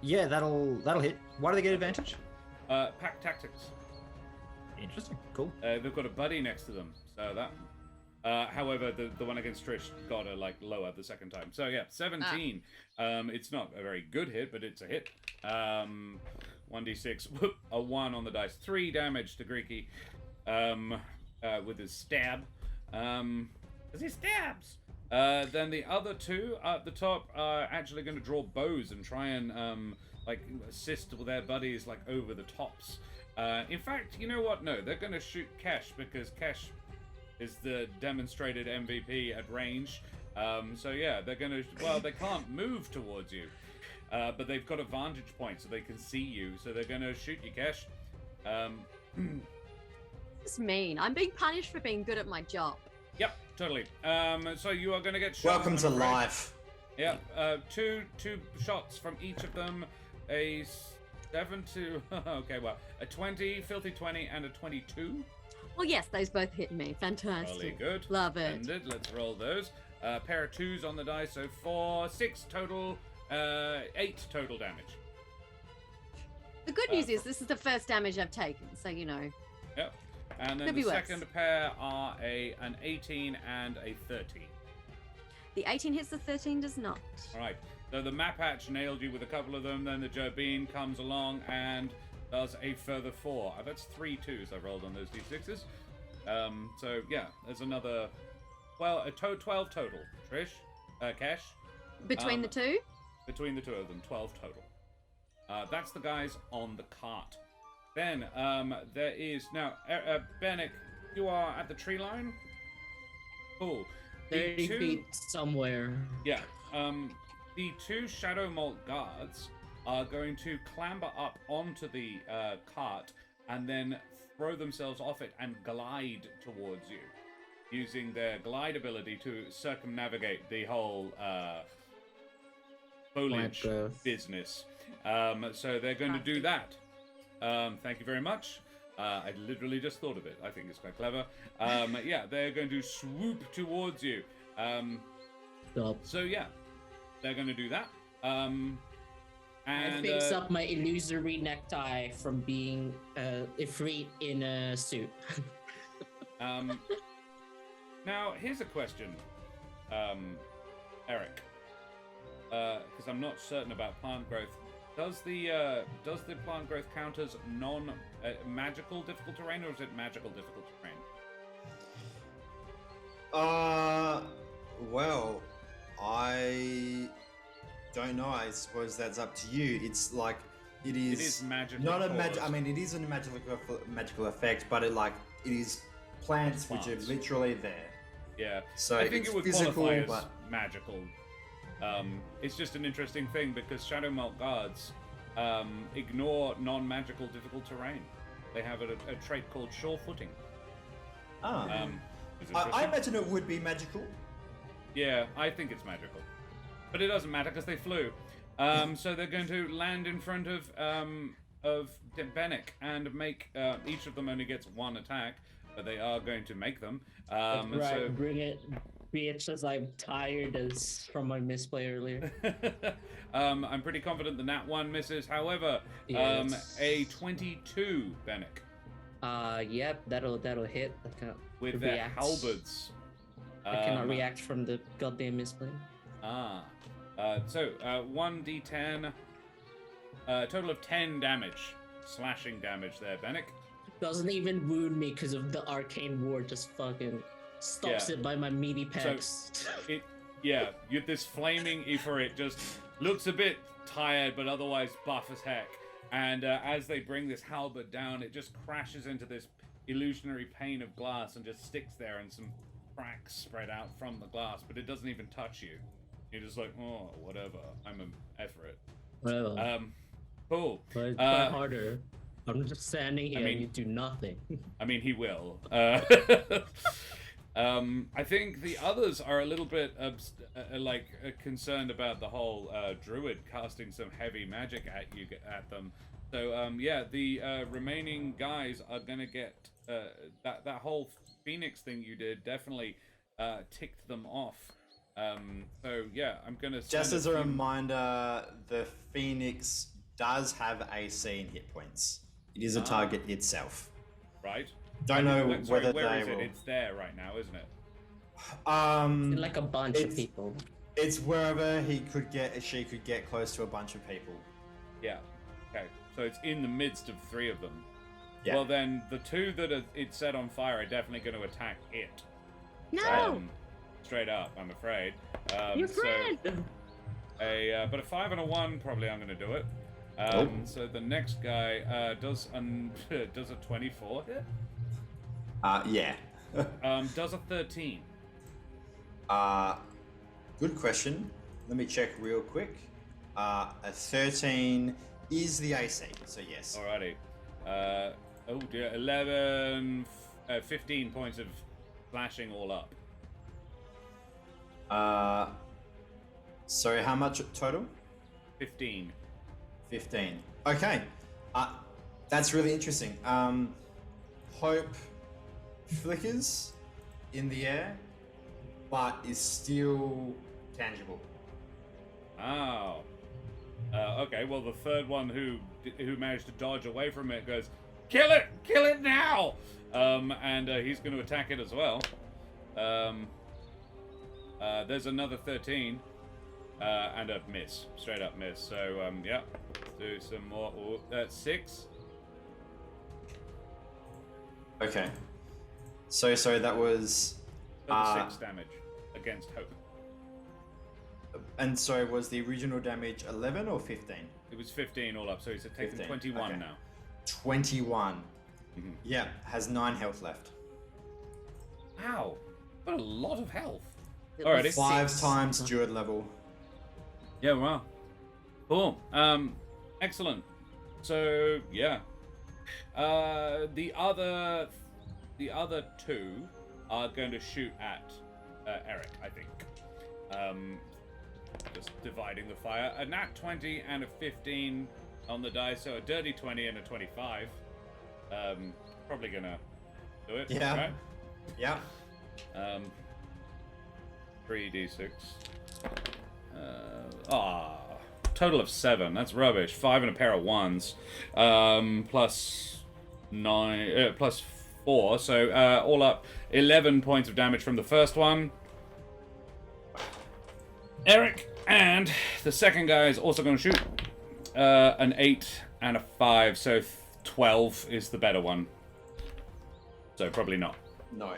Yeah, that'll hit. Why do they get advantage? Pack tactics. Interesting. Cool. They've got a buddy next to them, so that. However, the one against Trish got a lower the second time. So yeah, 17. It's not a very good hit, but it's a hit. 1d6, a 1 on the dice. 3 damage to Greeky with his stab. Because he stabs. Then the other two at the top are actually going to draw bows and try and like assist their buddies like over the tops. In fact, you know what? No, they're going to shoot Kesh because Kesh is the demonstrated MVP at range. So yeah, they're going to. Well, they can't move towards you, but they've got a vantage point so they can see you. So they're going to shoot you, Kesh. It's mean. I'm being punished for being good at my job. Yep, totally. So you are going to get shot. Welcome to life. Yep, two shots from each of them. A 7 to okay, well, a 20, filthy 20, and a 22. Well, yes, those both hit me. Fantastic. Really good. Love it. Splendid. Let's roll those. Pair of 2s on the die, so 4, 6 total, 8 total damage. The good news is this is the first damage I've taken, so you know. Yep. And then Could the be worse. second pair are an 18 and a 30. The 18 hits, the 13 does not. All right. So the map hatch nailed you with a couple of them. Then the Jobeen comes along and does a further 4. That's 3 2s I rolled on those d6s. So yeah, there's another. Well, a 12 total. Trish, Kesh. Between the two? Between the two of them, 12 total. That's the guys on the cart. Then there is now Benneck. You are at the tree line. Cool. 30 feet somewhere. Yeah. The 2 Shadowmolt guards are going to clamber up onto the cart and then throw themselves off it and glide towards you, using their glide ability to circumnavigate the whole foliage business. So they're going to do that. Thank you very much. I literally just thought of it. I think it's quite clever. Yeah, they're going to swoop towards you. So yeah, they're going to do that. And I fix up my illusory necktie from being Ifrit in a suit. Now here's a question, Ereq, because I'm not certain about plant growth. Does the plant growth count as non-magical difficult terrain, or is it magical difficult terrain? Well, I don't know. I suppose that's up to you. It's like it is magical. Not a magic. I mean, it is a magical effect, but it is plants which are literally there. Yeah. So I think it's it would physical, qualify as but magical. It's just an interesting thing because Shadowmolt guards ignore non-magical difficult terrain. They have a trait called sure footing. I imagine it would be magical. Yeah, I think it's magical, but it doesn't matter because they flew. So they're going to land in front of Benneck and make each of them only gets 1 attack, but they are going to make them. Right, so... bring it. Bitch, as I'm tired as from my misplay earlier. I'm pretty confident the nat 1 misses. However, Yes. a 22 Benneck. Yep, that'll hit. I cannot with their react. halberds. I cannot react from the goddamn misplay. So 1d10, total of 10 damage, slashing damage there, Benneck. Doesn't even wound me because of the arcane ward. Just fucking stops it by my meaty pecs. So, this flaming Ifrit just looks a bit tired, but otherwise buff as heck. And as they bring this halberd down, it just crashes into this illusionary pane of glass and just sticks there, and some cracks spread out from the glass, but it doesn't even touch you. You're just like, oh, whatever. I'm an Ifrit. Well, Cool. but try harder. I'm just standing here and you do nothing. I mean, he will. I think the others are a little bit concerned about the whole druid casting some heavy magic at them. So the remaining guys are gonna get that whole Phoenix thing you did definitely ticked them off. So yeah, I'm gonna just as a reminder, the Phoenix does have AC in hit points. It is a target itself. Right. Don't know whether where they is it? will. It's there right now, isn't it? Like a bunch of people. It's wherever she could get close to a bunch of people. Yeah. Okay. So it's in the midst of 3 of them. Yeah. Well, then the 2 that it's set on fire are definitely going to attack it. No. Straight up, I'm afraid. Your so friend. but a 5 and a 1, probably I'm going to do it. So the next guy does a 24 hit? Yeah. Does a 13. Good question. Let me check real quick. A 13 is the AC, so yes. Alrighty. Oh dear, 11, 15 points of flashing all up. Sorry, how much total? 15. 15. Okay. That's really interesting. Hope flickers in the air, but is still tangible. Oh. Okay, well the third one who managed to dodge away from it goes, kill it now! And he's going to attack it as well. There's another 13, and a miss, straight up miss. So yeah, do some more. Oh, that's 6. Okay. So that was. 6 damage against Hope. And so was the original damage 11 or 15? It was 15 all up, so he's taken 15, 21 okay. now. 21. Yeah, has 9 health left. Ow! But a lot of health. It Alrighty. was 5 6. times Druid level. Yeah, wow. Cool. Excellent. So yeah, the other 2 are going to shoot at Ereq, I think. Just dividing the fire. A nat 20 and a 15 on the die, so a dirty 20 and a 25. Probably gonna do it. Yeah. Right? Yeah. 3d6. Total of 7. That's rubbish. 5 and a pair of 1s. Plus 9. Plus 4. So all up, 11 points of damage from the first one. Ereq, and the second guy is also going to shoot. An 8 and a 5. So 12 is the better one. So probably not. No.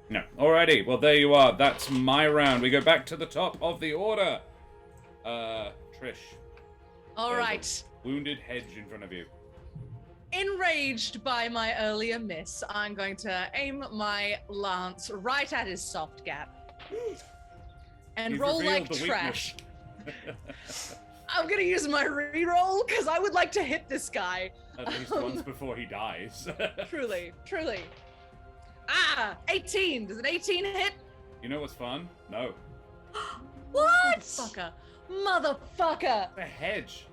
No. Alrighty, well there you are. That's my round. We go back to the top of the order. Trish. All there's a right. Wounded hedge in front of you. Enraged by my earlier miss, I'm going to aim my lance right at his soft gap. And You've roll revealed like the trash. I'm gonna use my reroll because I would like to hit this guy. At least once before he dies. Truly. 18. Does an 18 hit? You know what's fun? No. What? Motherfucker. The hedge.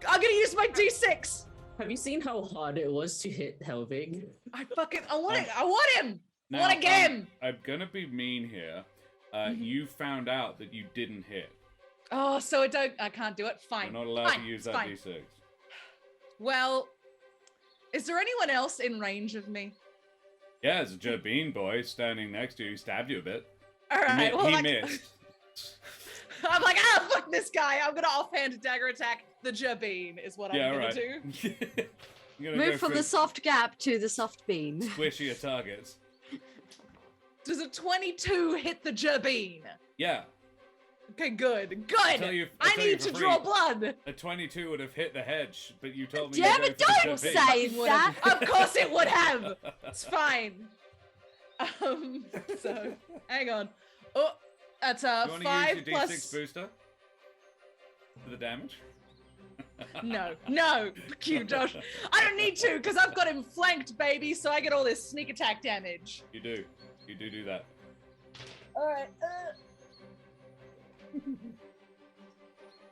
I'm gonna use my D6. Have you seen how hard it was to hit Helvig? I want it. I want him. Now, Want a game. I'm gonna be mean here. You found out that you didn't hit. Oh, so I can't do it. Fine. You're not allowed Fine, to use it's that fine. d6. Well, is there anyone else in range of me? Yeah, there's a Jabin boy standing next to you. He stabbed you a bit. All right. He missed. I'm like, fuck this guy. I'm gonna offhand dagger attack the Jabin is what I'm gonna do. You're gonna Move go from for the soft gap to the soft bean. squishier targets. Does a 22 hit the Jabin? Yeah. Okay, good. I'll Good. tell you I for need to free. draw blood. A 22 would have hit the hedge, but you told me Damn to it, go for the don't Jabin. say that. Of course it would have. It's fine. So hang on. Oh, that's a You want to 5 use your plus. D6 booster for the damage? No, fuck you, Josh. I don't need to because I've got him flanked, baby. So I get all this sneak attack damage. You do that. All right.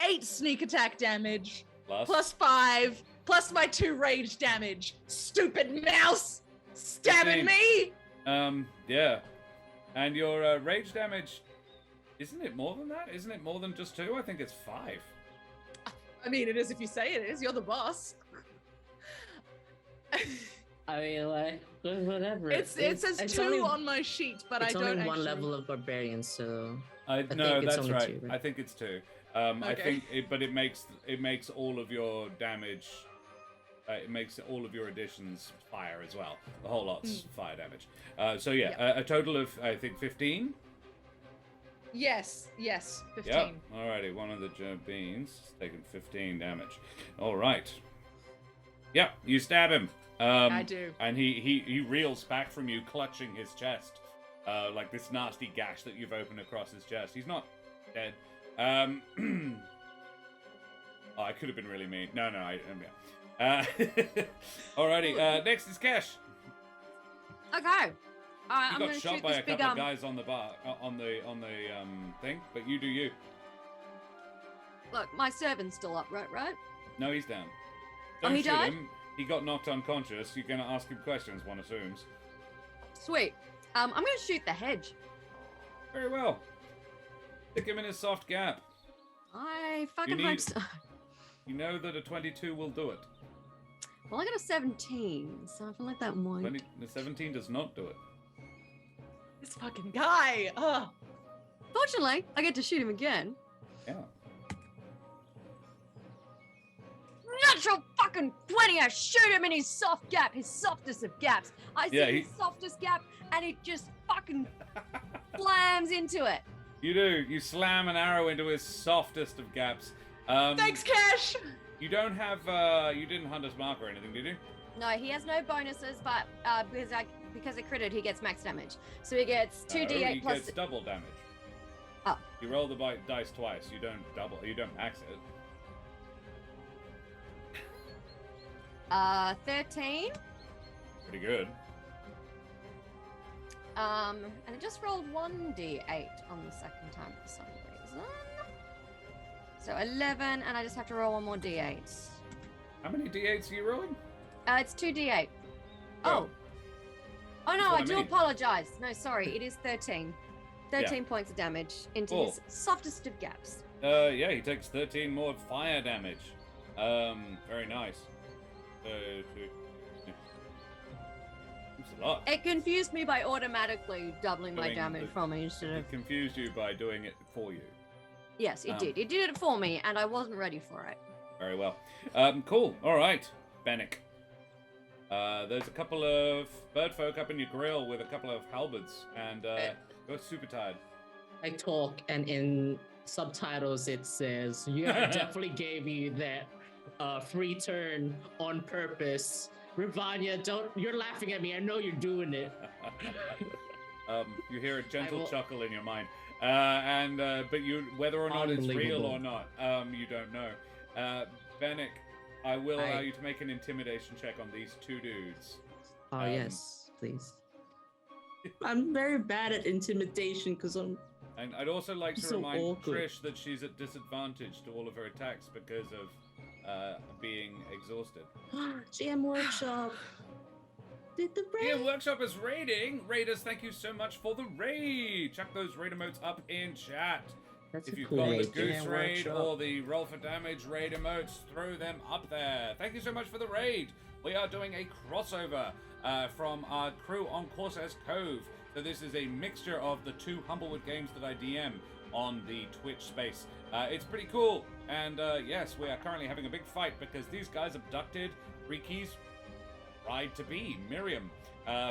8 sneak attack damage plus 5 plus my 2 rage damage. Stupid mouse, stabbing 15. me. Yeah. And your rage damage, isn't it more than that? Isn't it more than just 2? I think it's 5. I mean, it is if you say it is. You're the boss. I mean, like, whatever. It says 2 only, on my sheet, but I it's don't only one actually... level of barbarian, so No, think it's that's only right. 2, right? I think it's 2. I Okay. think it, but it makes all of your damage it makes all of your additions fire as well. The whole lot's fire damage. So yeah, a total of, I think, 15? Yes, 15. Yep. Alrighty, one of the beans is taking 15 damage. Alright. Yep, you stab him. I do. And he reels back from you, clutching his chest. Like this nasty gash that you've opened across his chest. He's not dead. Oh, I could have been really mean. No, alrighty, next is Kesh. Okay. You I'm got gonna shot shoot by this a big couple of guys on the bar, on the thing, but you do you. Look, my servant's still up, right? No, he's down. Oh, Don't he shoot died? him. He got knocked unconscious. You're gonna ask him questions, one assumes. Sweet. I'm gonna shoot the hedge. Very well. Stick him in his soft gap. I fucking hope need- so. You know that a 22 will do it. Well, I got a 17, so I feel like that might. The 17 does not do it. This fucking guy. Ugh. Fortunately, I get to shoot him again. Yeah. Natural fucking 20! I shoot him in his soft gap, his softest of gaps. I see Yeah, his softest gap, and it just fucking slams into it. You do. You slam an arrow into his softest of gaps. Thanks, Cash. You don't have. You didn't hunt his mark or anything, did you? No, he has no bonuses, but because it critted, he gets max damage. So he gets 2d8 he plus. gets double damage. Oh. You roll the dice twice. You don't double. You don't max it. 13. Pretty good. And it just rolled 1d8 on the second time for some reason. So 11, and I just have to roll one more d8. How many d8s are you rolling? It's 2d8. Oh. Oh no, what I I do mean. apologize. No, sorry, it is 13. 13 points of damage into Cool. his softest of gaps. Yeah, he takes 13 more fire damage. Very nice. That's a lot. It confused me by automatically doubling my Doing damage the- from me instead of. It confused you by doing it for you. Yes, it did. It did it for me, and I wasn't ready for it. Very well. Cool. All right, Benneck. There's a couple of bird folk up in your grill with a couple of halberds, and you're super tired. I talk, and in subtitles it says, "Yeah, I definitely gave you that free turn on purpose." Ravanya, you're laughing at me. I know you're doing it. You hear a gentle will- chuckle in your mind, but whether or not it's real or not, you don't know. Benneck, I will allow you to make an intimidation check on these two dudes. Oh, yes, please. I'm very bad at intimidation because I'm... And I'd also like to So remind awkward. Trish that she's at disadvantage to all of her attacks because of being exhausted. GM Workshop. Did the Yeah, raid? Workshop is raiding. Raiders, thank you so much for the raid. Chuck those raid emotes up in chat. That's If a you've cool got the raid. Goose Yeah, raid Workshop. or the Roll for Damage raid emotes, throw them up there. Thank you so much for the raid. We are doing a crossover from our crew on Corsair's Cove. So this is a mixture of the two Humblewood games that I DM on the Twitch space. It's pretty cool. And yes, we are currently having a big fight because these guys abducted Riki's bride-to-be, Miriam. So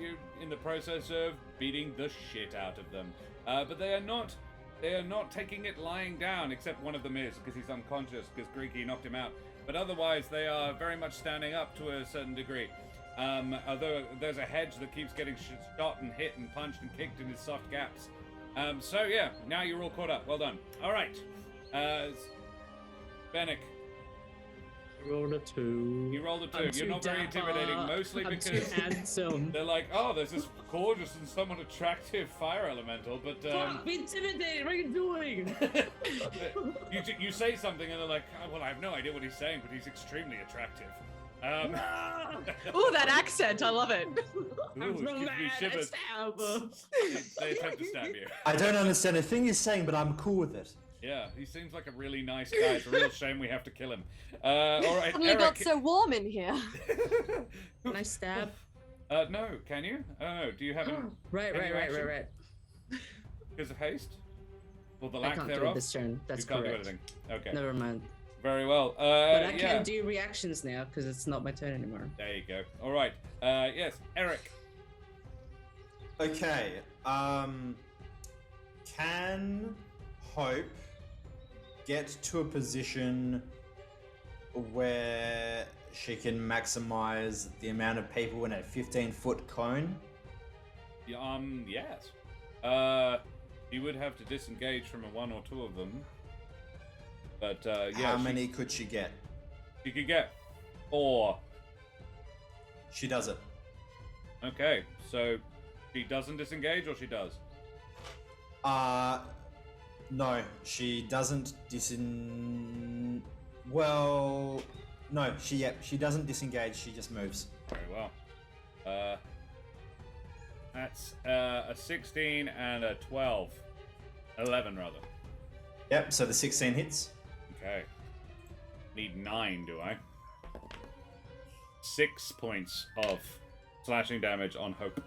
you're in the process of beating the shit out of them. But they are not taking it lying down, except one of them is, because he's unconscious, because Greeky knocked him out. But otherwise, they are very much standing up to a certain degree. Although there's a hedge that keeps getting shot and hit and punched and kicked in his soft gaps. So yeah, now you're all caught up. Well done. All right. Benneck, Rolled a 2. you rolled a 2. I'm You're too not very dapper. intimidating, mostly I'm because too handsome. they're like, oh, there's this gorgeous and somewhat attractive fire elemental, but Fuck, be intimidated. What are you doing? you say something and they're like, oh, well, I have no idea what he's saying, but he's extremely attractive. Ooh, that accent. I love it. Ooh, I'm it so gives me mad. I shivers. stab. They attempt to stab you. I don't understand a thing he's saying, but I'm cool with it. Yeah, he seems like a really nice guy. It's a real shame we have to kill him. All right, Suddenly got Ereq. so warm in here. Can I stab? No, can you? Oh, do you have an Right. because of haste? Or the I lack can't do it thereof? this turn. That's you can't correct. do anything. Okay. Never mind. Very well. But I yeah. can't do reactions now because it's not my turn anymore. There you go. All right. Yes, Ereq. Okay. Can Hope get to a position where she can maximize the amount of people in a 15-foot cone? Yes. You would have to disengage from one or two of them. But yeah. How many could she get? She could get 4. She does it. Okay, so she doesn't disengage, or she does? No, she doesn't Well, no, she doesn't disengage. She just moves. Very well. That's a 16 and a 12. 11, rather. Yep. So the 16 hits. Okay. Need 9, do I? 6 points of slashing damage on Hope.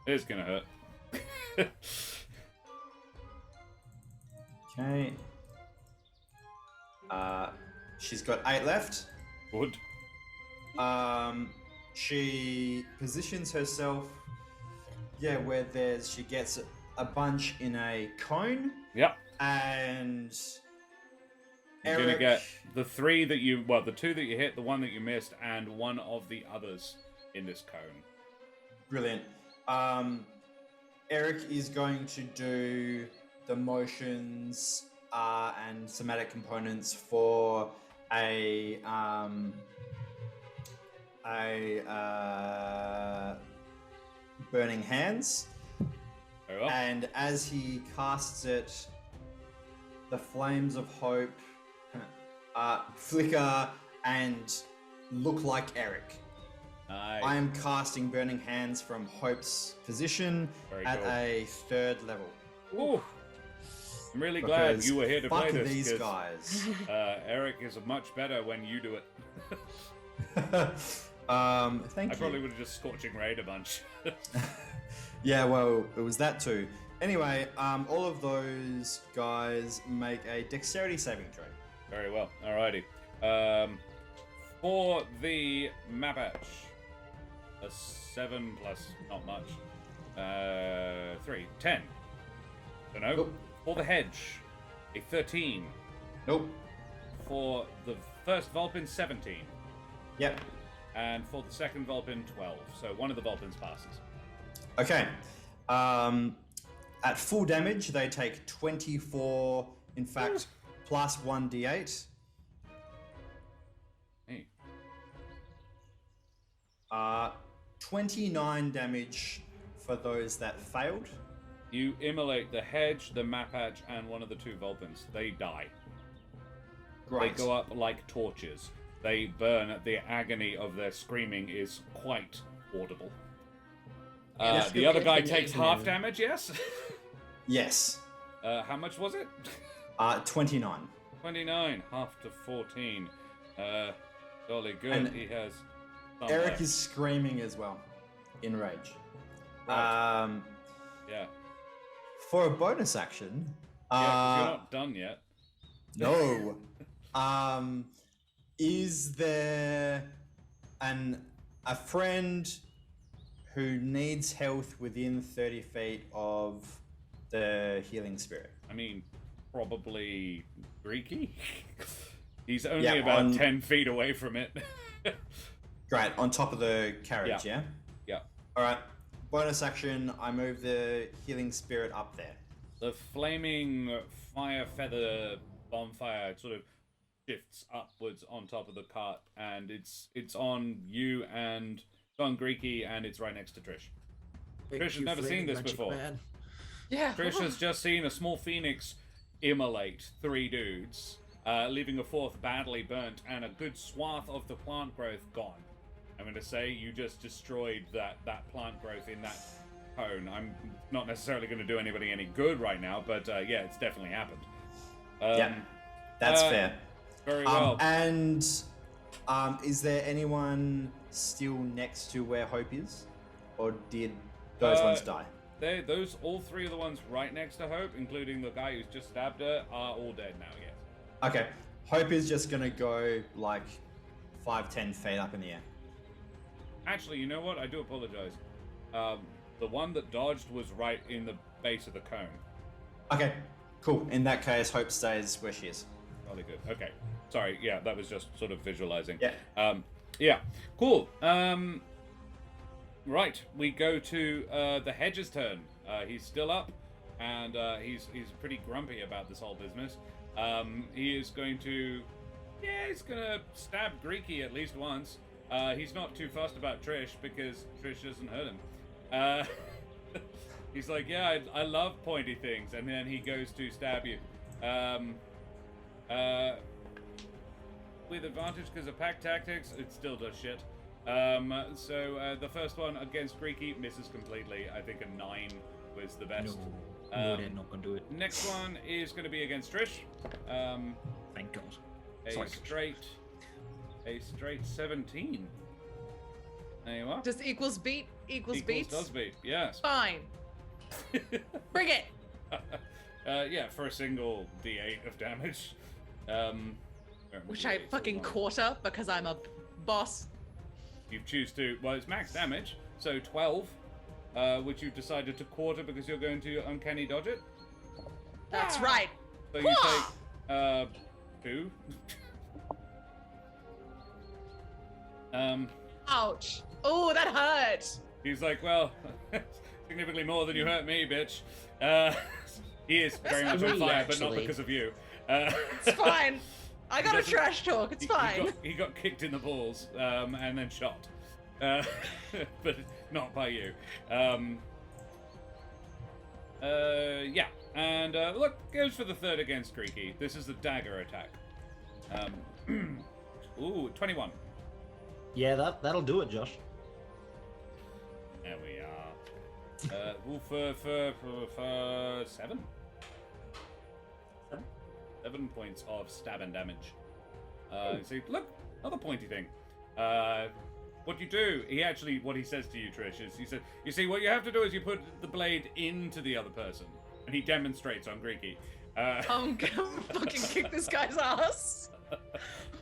It's gonna hurt. Okay. She's got 8 left. Good. She positions herself, where she gets a bunch in a cone. Yep. And You're gonna get the 3 that you, the 2 that you hit, the 1 that you missed, and 1 of the others in this cone. Brilliant. Ereq is going to do the motions and somatic components for a burning hands. Very well. And as he casts it, the flames of hope flicker and look like Ereq. Nice. I am casting Burning Hands from Hope's position at a 3rd level. Ooh. I'm really glad Because you were here to play this. these 'cause, guys. Ereq is much better when you do it. Thank I you. probably would have just Scorching Raid a bunch. Yeah, well, it was that too. Anyway, all of those guys make a dexterity saving throw. Very well. Alrighty. For the Mapache, a 7 plus not much. 3, 10. So no. Nope. For the hedge, a 13. Nope. For the first Vulpin, 17. Yep. And for the second Vulpin, 12. So one of the Vulpins passes. Okay. At full damage, they take 24, in fact, plus 1d8. Hey. 29 damage for those that failed. You immolate the hedge, the Mapache, and one of the 2 Vulpins. They die. Great. They go up like torches. They burn. The agony of their screaming is quite audible. Yeah, the other guy it's takes amazing. half damage, yes? Yes. How much was it? 29. 29, half to 14. Jolly good, And he has some Ereq left. is screaming as well, in rage. Right. Yeah. For a bonus action, Yeah, 'cause you're not done yet. no. Is there a friend who needs health within 30 feet of the healing spirit? I mean, probably Greeky? He's only Yeah, about 10 feet away from it. Great, on top of the carriage, yeah? Yeah. Alright, bonus action, I move the healing spirit up there. The flaming fire feather bonfire sort of shifts upwards on top of the cart, and it's on you and it's on Greeky, and it's right next to Trish. Trish has never seen this before. Yeah. Trish has just seen a small phoenix immolate 3 dudes, leaving a 4th badly burnt, and a good swath of the plant growth gone. I'm going to say you just destroyed that plant growth in that cone. I'm not necessarily going to do anybody any good right now, but yeah, it's definitely happened. Yeah, that's fair. Very well. And is there anyone still next to where Hope is? Or did those ones die? All 3 of the ones right next to Hope, including the guy who's just stabbed her, are all dead now, yes. Okay. Hope is just gonna go like 5-10 feet up in the air. Actually, you know what? I do apologize. The one that dodged was right in the base of the cone. Okay, cool. In that case, Hope stays where she is. Really good. Okay. Sorry, yeah, that was just sort of visualizing. Yeah. Yeah, cool. Right, we go to the Hedge's turn. He's still up, and he's pretty grumpy about this whole business. He is going to... Yeah, he's going to stab Greeky at least once. He's not too fussed about Trish, because Trish doesn't hurt him. He's like, yeah, I love pointy things, and then he goes to stab you. With advantage because of pack tactics, it still does shit. So the first one against Greeky misses completely. I think a 9 was the best. No, they're not gonna do it. Next one is going to be against Trish. Thank God. A Sorry, straight 17. There you are. Just equals beat equals beats. Does beat, yes. Fine. Bring it. Yeah, for a single D8 of damage. Which I fucking quarter because I'm a boss. You choose to, well, it's max damage, so 12, which you've decided to quarter because you're going to uncanny dodge it. That's right. So you take 2. Ouch. Oh, that hurt. He's like, well, significantly more than you hurt me, bitch. He is very much on fire, but not actually. because of you. It's fine. I got a trash talk. It's fine. He got kicked in the balls and then shot, but not by you. Yeah, and look, goes for the third against Greeky. This is the Dagger Attack. Ooh, 21. Yeah, that'll do it, Josh. There we are. Ooh, for 7. 7 points of stabbing damage. See, look, another pointy thing. What you do, what he says to you, Trish, is he said, you see, what you have to do is you put the blade into the other person. And he demonstrates on Greeky. I'm gonna fucking kick this guy's ass.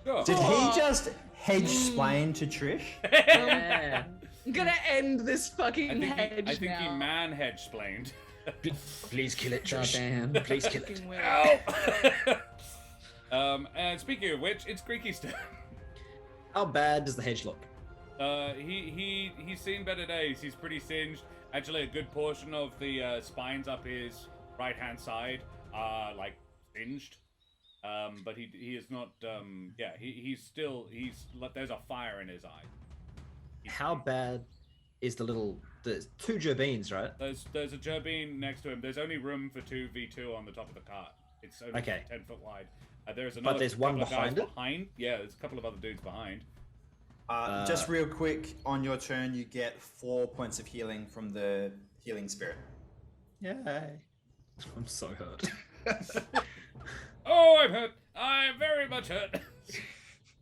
Sure. Did he just hedge-splain to Trish? Yeah. I'm gonna end this fucking hedge I think he now. man hedge-splaned. Please kill it, God Josh. damn. Please kill it. Fucking will. And speaking of which, it's Greeky's turn. How bad does the hedge look? He's seen better days. He's pretty singed. Actually, a good portion of the spines up his right-hand side are like singed. But he is not. Yeah, he's there's a fire in his eye. How bad is there's 2 gerbines, right? There's a gerbine next to him. There's only room for 2v2 on the top of the cart. It's only 10 foot wide. There's another. But there's one couple of guys behind it? behind. Yeah, there's a couple of other dudes behind. Just real quick, on your turn, you get 4 points of healing from the healing spirit. Yay. I'm so hurt. Oh, I'm hurt. I'm very much hurt.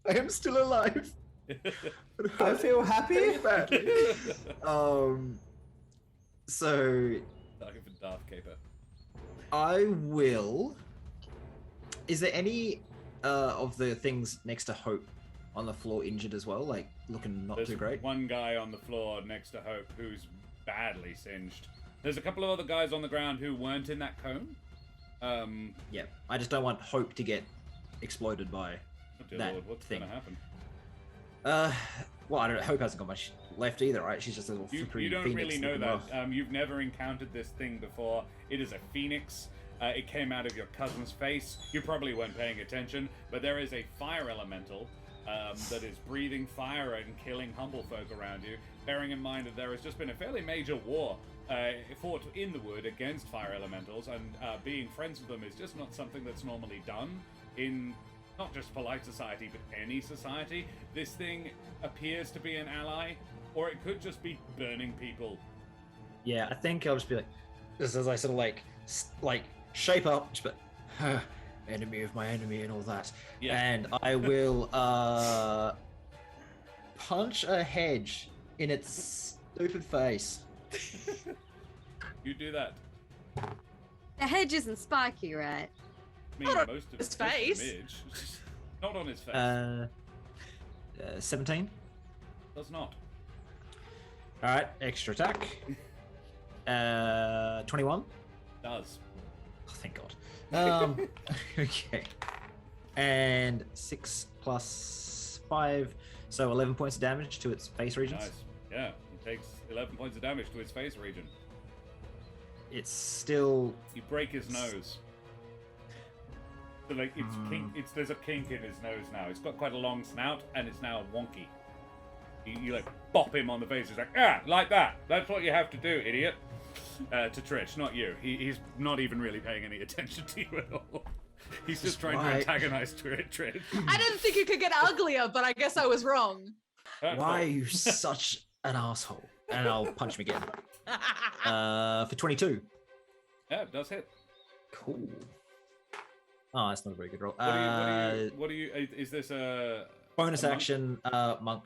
I am still alive. I feel happy. Badly. So Talking for Darth Caper. I will. Is there any of the things next to Hope on the floor injured as well? Like looking not There's too great. one guy on the floor next to Hope who's badly singed. There's a couple of other guys on the ground who weren't in that cone. Yeah, I just don't want Hope to get exploded by Oh dear that Lord, what's thing. gonna happen? Well, I don't know. Hope hasn't got much left either, right? She's just a little You flickery don't phoenix really know looking that. rough. You've never encountered this thing before. It is a phoenix. It came out of your cousin's face. You probably weren't paying attention, but there is a fire elemental that is breathing fire and killing humble folk around you. Bearing in mind that there has just been a fairly major war fought in the wood against fire elementals, and being friends with them is just not something that's normally done in not just polite society, but any society. This thing appears to be an ally, or it could just be burning people. Yeah, I think I'll just be like, just as I sort of like shape up, just but enemy of my enemy and all that. Yeah. And I will punch a hedge in its stupid face. You do that. The hedge isn't spiky, right? I mean, Not on most of his most of face. Midge. Not on his face. 17. Does not. All right, extra attack. 21. Does. Oh, thank God. Okay. And 6 plus 5, so 11 points of damage to its face regions. Nice. Yeah, he takes 11 points of damage to his face region. It's still. You break his nose. So like it's there's a kink in his nose now. It's got quite a long snout and it's now wonky. You like bop him on the face. He's like, like that. That's what you have to do, idiot. To Trish, not you. He's not even really paying any attention to you at all. He's just trying to antagonize Trish. I didn't think it could get uglier, but I guess I was wrong. Why are you such an asshole? And I'll punch him again. For 22. Yeah, it does hit. Cool. Oh, that's not a very good roll. What do you? Is this a bonus a monk? action? Monk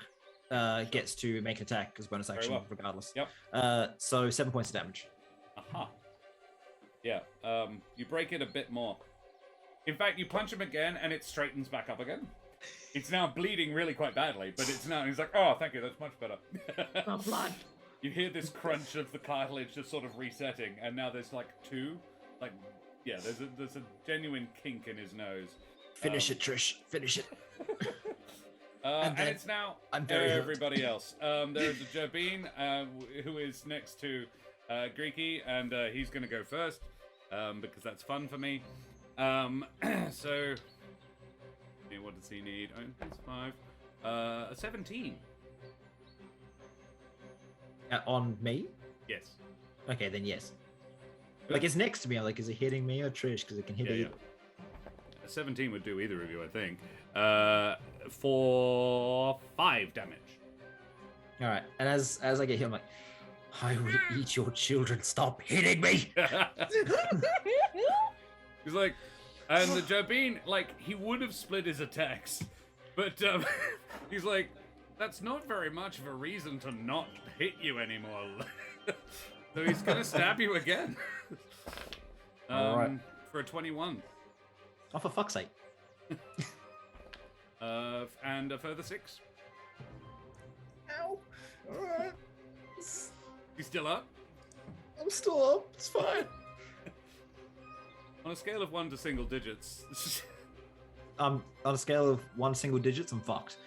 gets to make an attack as bonus action, well. regardless. Yep. So 7 points of damage. Aha. Yeah. You break it a bit more. In fact, you punch him again, and it straightens back up again. It's now bleeding really quite badly, but it's now. He's like, oh, thank you, that's much better. Oh, blood. You hear this crunch of the cartilage just sort of resetting, and now there's like two, like, yeah, there's a genuine kink in his nose. Finish it, Trish. Finish it. And it's now everybody else. There's a Jabin who is next to Greeky, and he's going to go first because that's fun for me. So, what does he need? Oh, that's 5. A 17. On me? Yes. Okay, then yes. Like, it's next to me. I'm like, is it hitting me or Trish? Because it can hit either. A 17 would do either of you, I think. For 5 damage. All right. And as I get hit, I'm like, I will eat your children. Stop hitting me. He's like, and the Jabin, like, he would have split his attacks, but he's like, that's not very much of a reason to not hit you anymore. So he's gonna stab you again. All right. For a 21. Oh, for fuck's sake. And a further 6. Ow. All right. You still up? I'm still up. It's fine. On a scale of 1 to single digits. On a scale of 1 single digits, I'm fucked.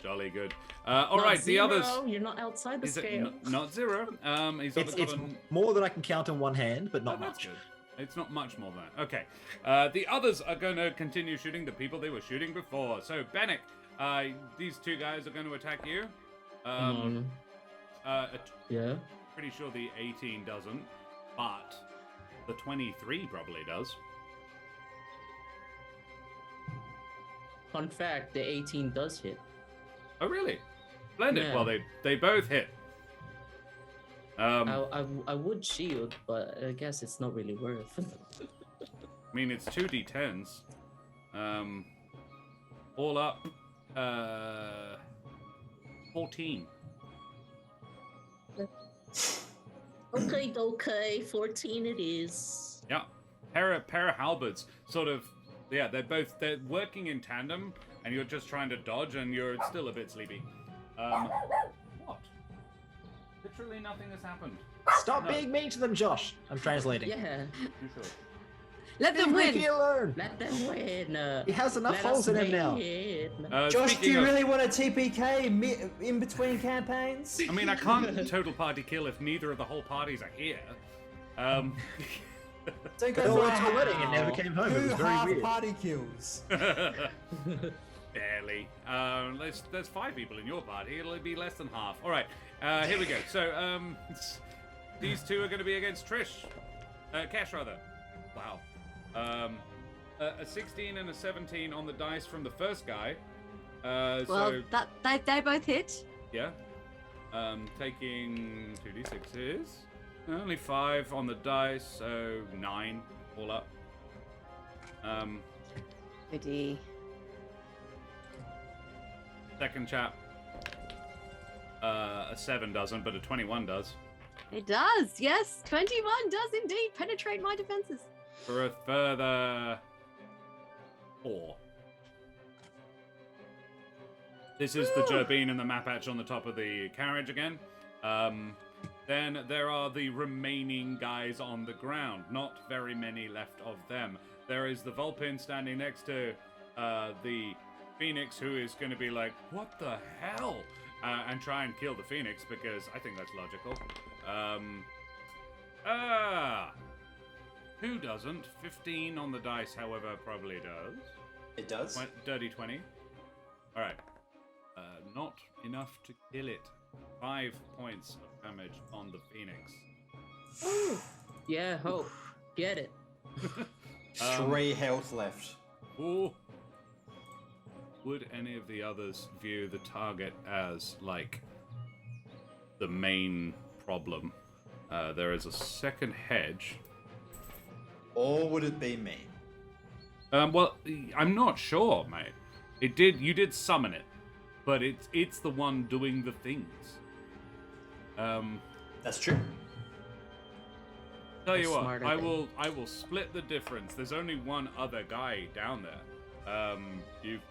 Jolly good. All Not right, zero. the others. You're not outside the Is it scale. not 0? He's It's more than I can count in one hand, but not that's much. good. It's not much more than that. Okay. The others are going to continue shooting the people they were shooting before. So, Benneck, these two guys are going to attack you. Yeah. Pretty sure the 18 doesn't, but the 23 probably does. Fun fact, the 18 does hit. Oh, really? Splendid. Yeah. Well, they both hit. I would shield, but I guess it's not really worth. I mean, it's 2d10s. All up, 14. Okay, 14 it is. Yeah. Pair of halberds, sort of. Yeah, they're working in tandem, and you're just trying to dodge, and you're still a bit sleepy. What? Literally nothing has happened. Stop being mean to them, Josh. I'm translating. Yeah. You sure? Let them Leave win. me alone. Let them win. He has enough Let holes us in him now. win. Josh, do Speaking you of- really want a TPK in between campaigns? I mean, I can't total party kill if neither of the whole parties are here. Don't They go all for went to a wedding and never came home. It Two was very half weird. party kills. Barely. There's 5 people in your party. It'll be less than half. All right. Here we go. So these two are going to be against Trish. Cash rather. Wow. A 16 and a 17 on the dice from the first guy. Well, So they both hit. yeah. Taking 2d6s. Only 5 on the dice, so 9 all up. Goody. Second chap. A 7 doesn't, but a 21 does. It does. Yes, 21 does indeed penetrate my defenses. For a further 4. This is the gerbine and the map patch on the top of the carriage again. Then there are the remaining guys on the ground. Not very many left of them. There is the Vulpin standing next to the Phoenix, who is going to be like, what the hell? And try and kill the Phoenix, because I think that's logical. Who doesn't? 15 on the dice, however, probably does. It does. Dirty 20. All right. Not enough to kill it. 5 points of damage on the Phoenix. Yeah, hope. Get it. 3 health left. Ooh. Would any of the others view the target as, like, the main problem? There is a second hedge. Or would it be me? Well, I'm not sure, mate. You did summon it, but it's the one doing the things. That's true. Tell you what, Smarter I than- will split the difference. There's only one other guy down there. You've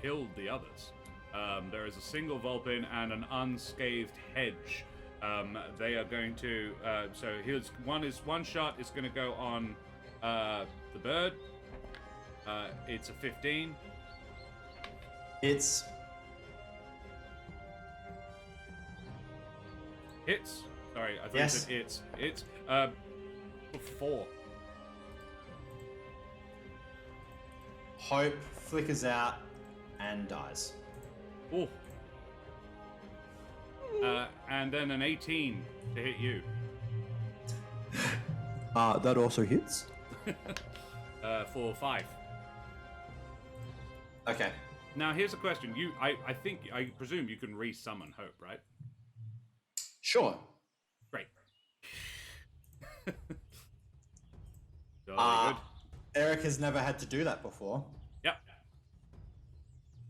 killed the others. There is a single Vulpin and an unscathed hedge. They are going to. So here's one shot is going to go on the bird. It's a 15. It's Hits. Sorry, I thought Yes. you said it's. It's 4. Hope flickers out and dies. Oh. And then an 18 to hit you. That also hits. For 5. Okay. Now here's a question. I presume you can re-summon Hope, right? Sure. Great. Jolly good. Ereq has never had to do that before. Yep.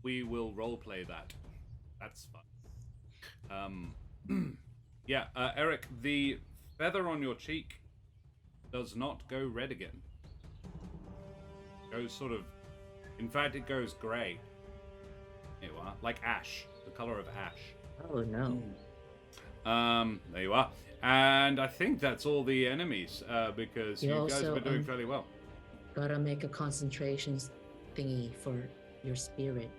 We will roleplay that. That's fun. Yeah, Ereq, the feather on your cheek does not go red again. It goes sort of... In fact, it goes grey. Here you are. Like ash. The colour of ash. Oh no. There you are. And I think that's all the enemies, because You you guys also, have been doing fairly well. Gotta make a concentration thingy for your spirit.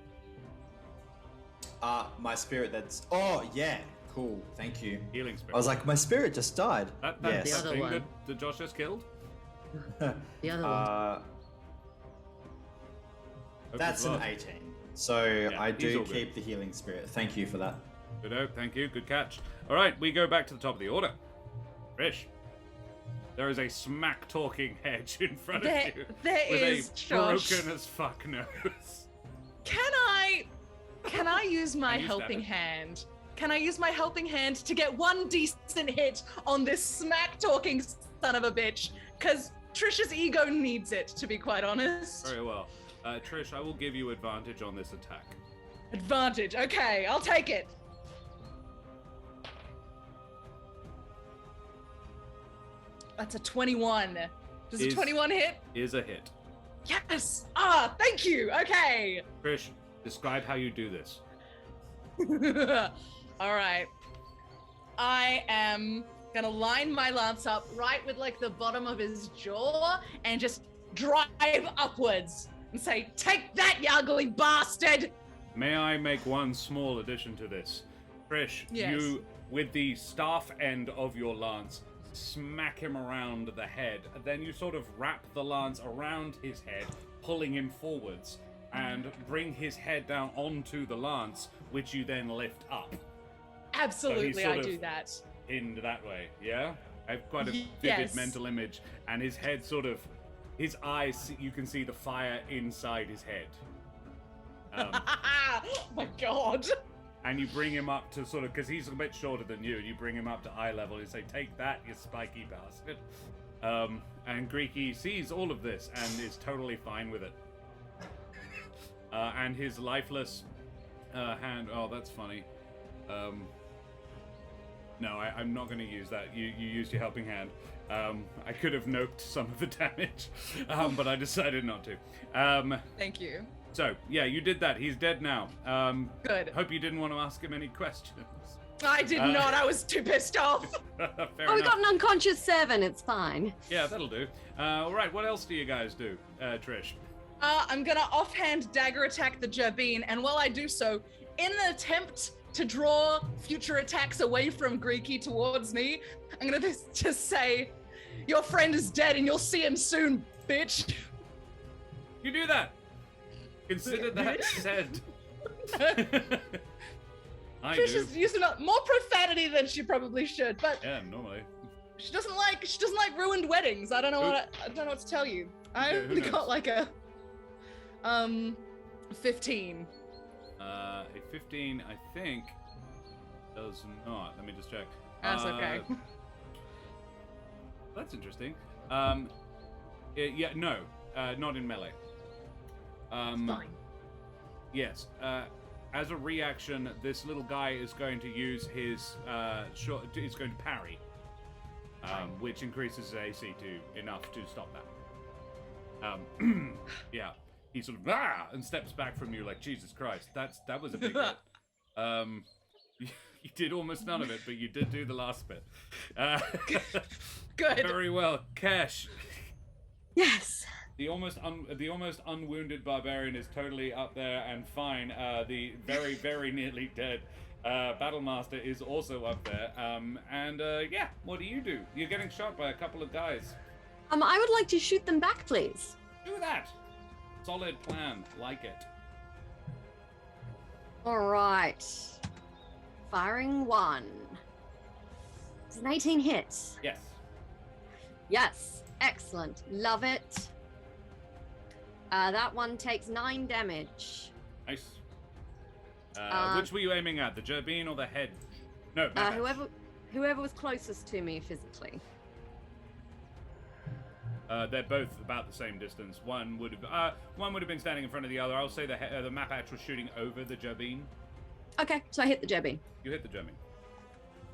My spirit that's... Oh, yeah. Cool. Thank you. Healing spirit. I was like, my spirit just died. That Yes. The other thing one. that Josh just killed? The other one. Hope That's as an well. 18. So I he's do all good. keep the healing spirit. Thank you for that. Good hope, thank you, good catch. Alright, we go back to the top of the order. Rish. There is a smack-talking hedge in front of you. There with is, a Josh. broken as fuck nose. Can I use my Can you stab helping it? hand? Can I use my helping hand to get one decent hit on this smack-talking son of a bitch? Because Trisha's ego needs it, to be quite honest. Very well. Trish, I will give you advantage on this attack. Advantage. Okay, I'll take it. That's a 21. Does a Is- 21 hit? Is a hit. Yes! Ah, thank you! Okay! Trish, describe how you do this. Alright. I am gonna line my lance up right with like the bottom of his jaw and just drive upwards and say, "Take that, you ugly bastard!" May I make one small addition to this? Trish, Yes. you, with the staff end of your lance, smack him around the head. Then you sort of wrap the lance around his head, pulling him forwards, and bring his head down onto the lance, which you then lift up. Absolutely, sort I of- do that. Pinned that way, yeah? I have quite a vivid Yes. mental image, and his head sort of... His eyes, you can see the fire inside his head. Oh my god. And you bring him up to sort of, because he's a bit shorter than you, and you bring him up to eye level and say, "Take that, you spiky bastard." And Greeky sees all of this and is totally fine with it. And his lifeless hand, oh, that's funny. No, I'm not going to use that. You used your helping hand. I could have noped some of the damage, but I decided not to. Thank you. So, yeah, you did that. He's dead now. Good. Hope you didn't want to ask him any questions. I did not. I was too pissed off. Fair We enough. got an unconscious 7. It's fine. Yeah, that'll do. All right, what else do you guys do, Trish? I'm gonna offhand dagger attack the Jerbeen, and while I do so, in an attempt to draw future attacks away from Greeky towards me, I'm gonna just say, "Your friend is dead, and you'll see him soon, bitch." You do that. Consider that said. I Trish do. is using more profanity than she probably should, but Yeah, normally. she doesn't like ruined weddings. I don't know what to tell you. I Yeah, who only knows? got like a 15. A 15, I think, does not. Let me just check. That's okay. That's interesting. Yeah, no, not in melee. Fine. Yes. As a reaction, this little guy is going to use his is going to parry, which increases his AC to enough to stop that. Yeah. He sort of and steps back from you like, Jesus Christ, that was a big hit. You did almost none of it, but you did do the last bit. Good. Very well, Kesh. Yes. The almost unwounded barbarian is totally up there and fine. The very, very nearly dead Battlemaster is also up there. Yeah, what do? You're getting shot by a couple of guys. I would like to shoot them back, please. Do that. Solid plan. Like it. All right. Firing 1. It's an 18 hit. Yes. Yes. Excellent. Love it. That one takes 9 damage. Nice. Which were you aiming at? The Jerbeen or the head? No, Whoever was closest to me physically. they're both about the same distance. One would have been standing in front of the other. I'll say the Mapatch was shooting over the Jerbeen. Okay, so I hit the Jerbeen. You hit the Jerbeen.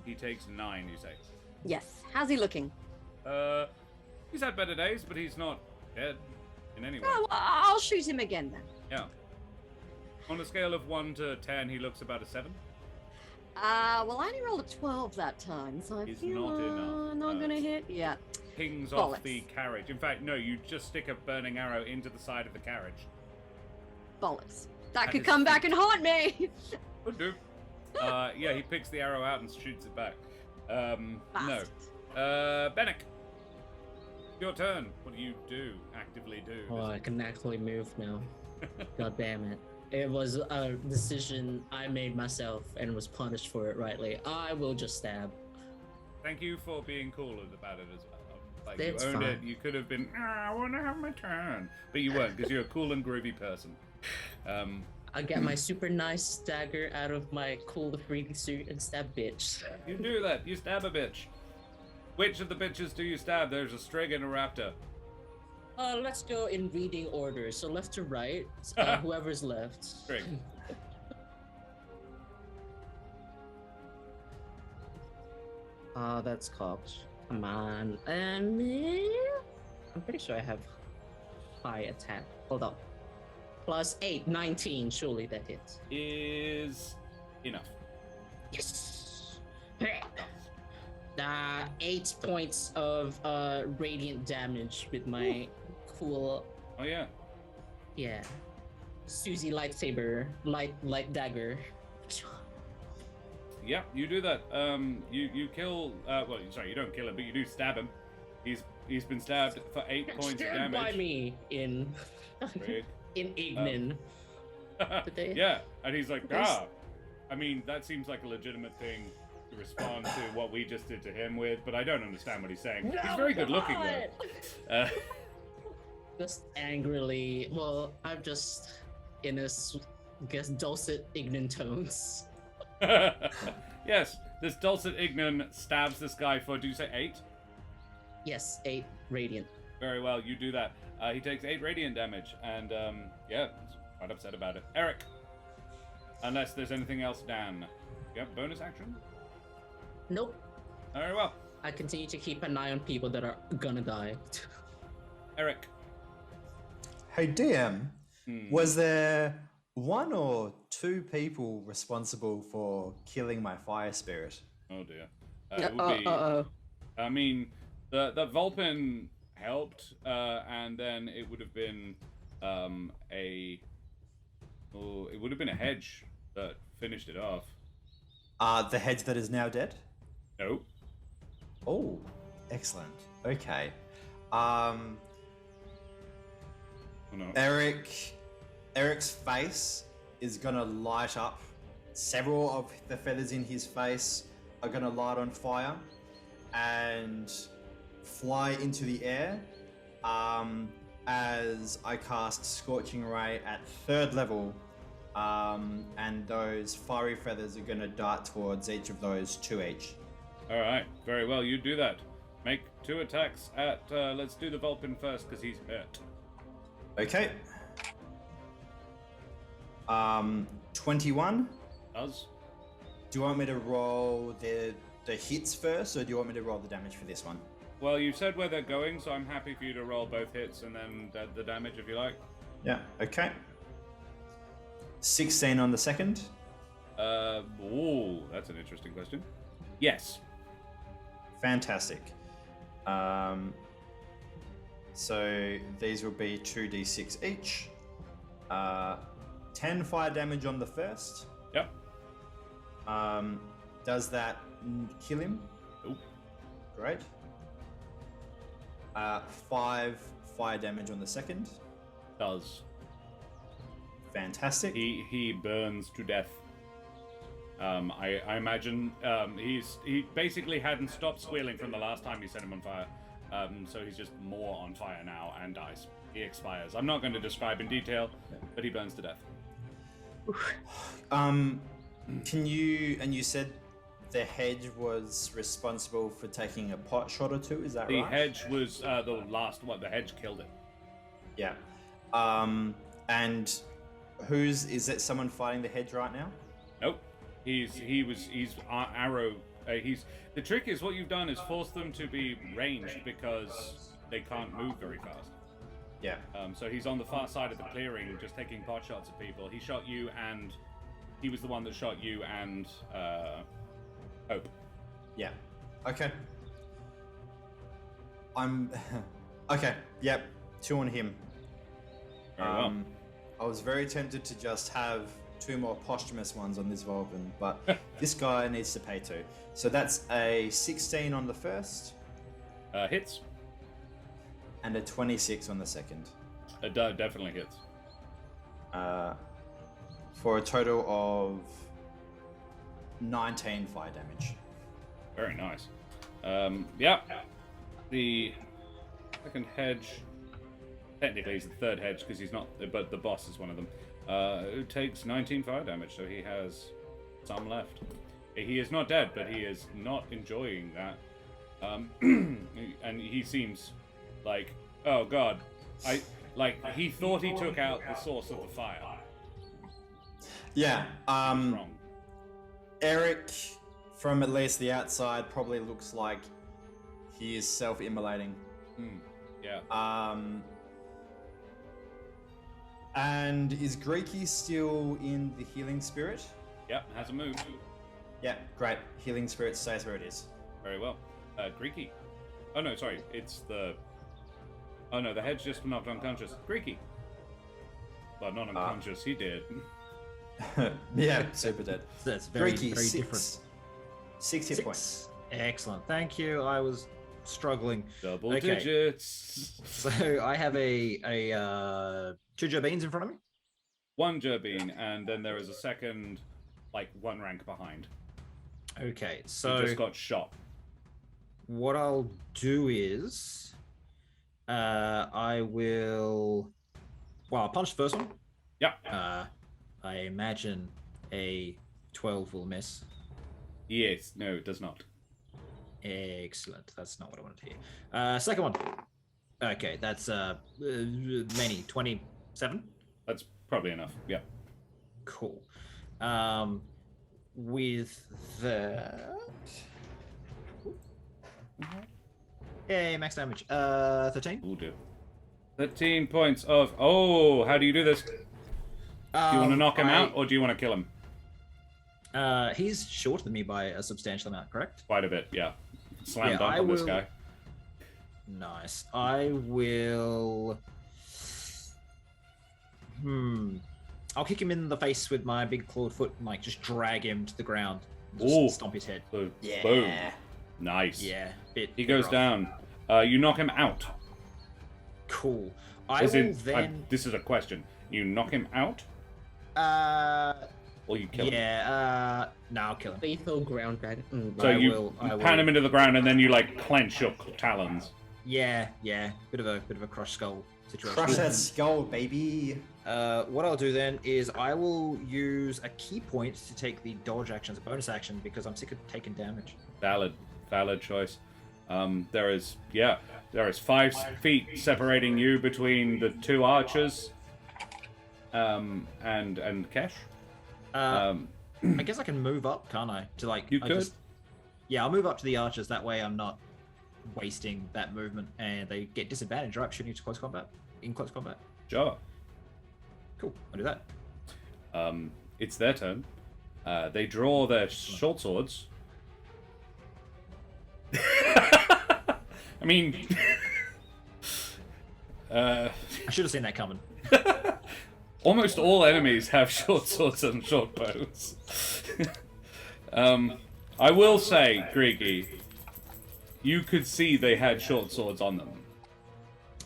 He takes 9, you say? Yes. How's he looking? He's had better days, but he's not dead in any way. Oh, well, I'll shoot him again then. Yeah. On a scale of 1 to 10, he looks about a 7. Well, I only rolled a 12 that time, so I It's feel not enough. not gonna hit. Yeah. Pings off Bollocks. the carriage. In fact, no, you just stick a burning arrow into the side of the carriage. Bollocks. That That could is come back sweet. and haunt me. Would do. Yeah, he picks the arrow out and shoots it back. No. Bastard. Benneck. Your turn. What do you do? Actively do? Oh, I can actually move now. God damn it. It was a decision I made myself and was punished for it rightly. I will just stab. Thank you for being cool about it as well. Like, That's you owned it. fine. You could have been, I want to have my turn. But you weren't, because you're a cool and groovy person. I get my super nice dagger out of my cool 3D suit and stab bitch. You do that. You stab a bitch. Which of the bitches do you stab? There's a Strig and a Raptor. Let's go in reading order. So left to right, whoever's left. Strig. That's cocked. Come on. And I'm pretty sure I have high attack. Hold up. Plus 8, 19. Surely that hits. Is enough. Yes. 8 points of radiant damage with my cool, Oh, yeah. yeah, Susie lightsaber, light dagger. Yep, you do that. You kill. Well, sorry, you don't kill him, but you do stab him. He's been stabbed for 8 points of Stabbed damage. by me in Strig. in Ignin. Did they- Yeah, and he's like, There's- I mean, that seems like a legitimate thing to respond to what we just did to him with, but I don't understand what he's saying. He's No, very good looking God! though. Just angrily. Well, I'm just in a, guess, dulcet Ignin tones. Yes, this dulcet Ignan stabs this guy for, do you say 8? Yes, 8 radiant. Very well, you do that. He takes 8 radiant damage, and yeah, he's quite upset about it. Ereq, unless there's anything else, Dan. You have a bonus action? Nope. Very well. I continue to keep an eye on people that are gonna die. Ereq. Hey DM, Hmm. was there one or two people responsible for killing my fire spirit? Oh dear. It would be. Uh-oh. I mean, the Vulpin helped, and then it would have been a. Oh, it would have been a hedge that finished it off. The hedge that is now dead? Nope. Oh, excellent. Okay. Oh, no. Eric's face is gonna light up. Several of the feathers in his face are gonna light on fire and fly into the air as I cast Scorching Ray at 3rd level, and those fiery feathers are gonna dart towards each of those 2 each. All right. Very well. You do that. Make 2 attacks at. Let's do the Vulpin first because he's hurt. Okay. 21. Does. Do you want me to roll the hits first, or do you want me to roll the damage for this one? Well, you said where they're going, so I'm happy for you to roll both hits and then the damage if you like. Yeah, okay. 16 on the second. Ooh, that's an interesting question. Yes. Fantastic. So these will be 2d6 each. 10 fire damage on the first. Yep. Does that kill him? Nope. Great. 5 fire damage on the second. Does. Fantastic. He burns to death. I imagine he basically hadn't stopped squealing from the last time you set him on fire. So he's just more on fire now and dies. He expires. I'm not going to describe in detail, but he burns to death. Can you, and you said the hedge was responsible for taking a pot shot or two, is that The right? hedge was the last one. The hedge killed it. Yeah. And is it someone fighting the hedge right now? Nope. He's arrow. The trick is what you've done is force them to be ranged because they can't move very fast. Yeah. So he's on the far side of the clearing, just taking pot shots at people. He shot you, and he was the one that shot you and Hope. Yeah. Okay. Okay. Yep. 2 on him. Very well. I was very tempted to just have 2 more posthumous ones on this Vulpin, but this guy needs to pay 2. So that's a 16 on the first. Hits. And a 26 on the second. It definitely hits. For a total of 19 fire damage. Very nice. Yeah. The second hedge. Technically, he's the third hedge because he's not, but the boss is one of them. Who takes 19 fire damage, so he has some left. He is not dead, but he is not enjoying that. And he seems like, oh god, he thought he took out the source of the fire. Yeah. Wrong. Ereq, from at least the outside, probably looks like he is self-immolating. Yeah. And is Greeky still in the healing spirit? Yep, hasn't moved. Yeah, great. Healing spirit stays where it is. Very well. Greeky. Oh no, sorry. It's the... Oh no, the head's just knocked unconscious. Greeky. Well, not unconscious. He did. Yeah, super dead. That's very, Greeky, very 6. different. 6 hit points. Excellent. Thank you. I was struggling. Double Okay. digits. So I have a 2 Jabines in front of me. 1 Gerbine, and then there is a second, 1 rank behind. Okay, He so just got shot. what I'll do is I will. Well, I'll punch the first one. Yep. I imagine a 12 will miss. Yes. No, it does not. Excellent. That's not what I wanted to hear. Second one. Okay, that's many 27. That's probably enough. Yeah. Cool. With that, Yay, max damage. 13. Will do. 13 points of... Oh, how do you do this? Do you want to knock him out, or do you want to kill him? He's shorter than me by a substantial amount, correct? Quite a bit, yeah. Slam Yeah, dunk I on this will- guy. Nice. I will... I'll kick him in the face with my big clawed foot and, like, just drag him to the ground. Just Ooh. stomp his head. Boom. Yeah. Boom. Nice. Yeah. He goes down. You knock him out. Cool. I As will in, then... this is a question. You knock him out, or you kill him? Yeah, no, I'll kill him. Lethal ground dragon. So I you will- I pan will. him into the ground, and then you, like, clench your talons. Yeah. Bit of a crushed skull situation. Crush that skull, baby. What I'll do then is I will use a key point to take the dodge action as a bonus action because I'm sick of taking damage. Valid choice. There is 5 feet separating you between the 2 archers, and Kesh. I guess I can move up, can't I? To like You I could. Yeah, I'll move up to the archers. That way, I'm not wasting that movement, and they get disadvantage, right? Shooting into close combat. In close combat. Sure. Cool. I'll do that. It's their turn. They draw their short swords. I mean, I should have seen that coming. almost all enemies have short swords and short bows. I will say, Griggy, you could see they had short swords on them.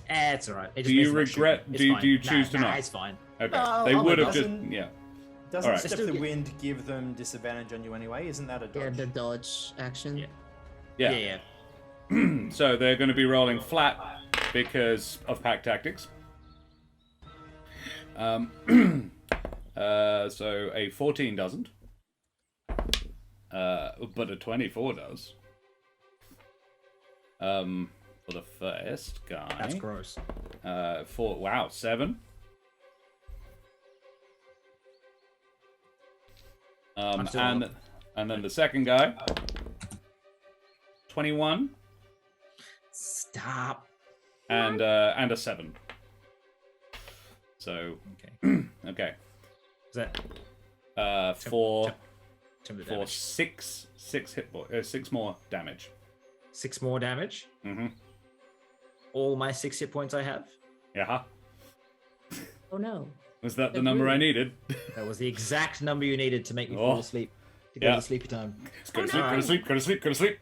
It's alright. Do you regret? Do you choose to not? It's fine. Okay, No, they I'll would make have it. just yeah. Doesn't Alright. Step Still the get- Wind give them disadvantage on you anyway? Isn't that a dodge? Yeah, the dodge action. Yeah. Yeah. So they're going to be rolling flat because of pack tactics. So a 14 doesn't, but a 24 does. For the first guy. That's gross. 7. I'm still And up. then the second guy. 21 Stop. and a 7. So Okay. okay. Is that For Timber for damage? 6 6 more damage. 6 more damage. Mm-hmm. All my 6 hit points I have. Yeah. Oh no. Was that the number I needed? That was the exact number you needed to make me Oh. fall asleep. To go Yeah. to sleepy time. Go to Oh, sleep, no. go to sleep, go to sleep, go to sleep.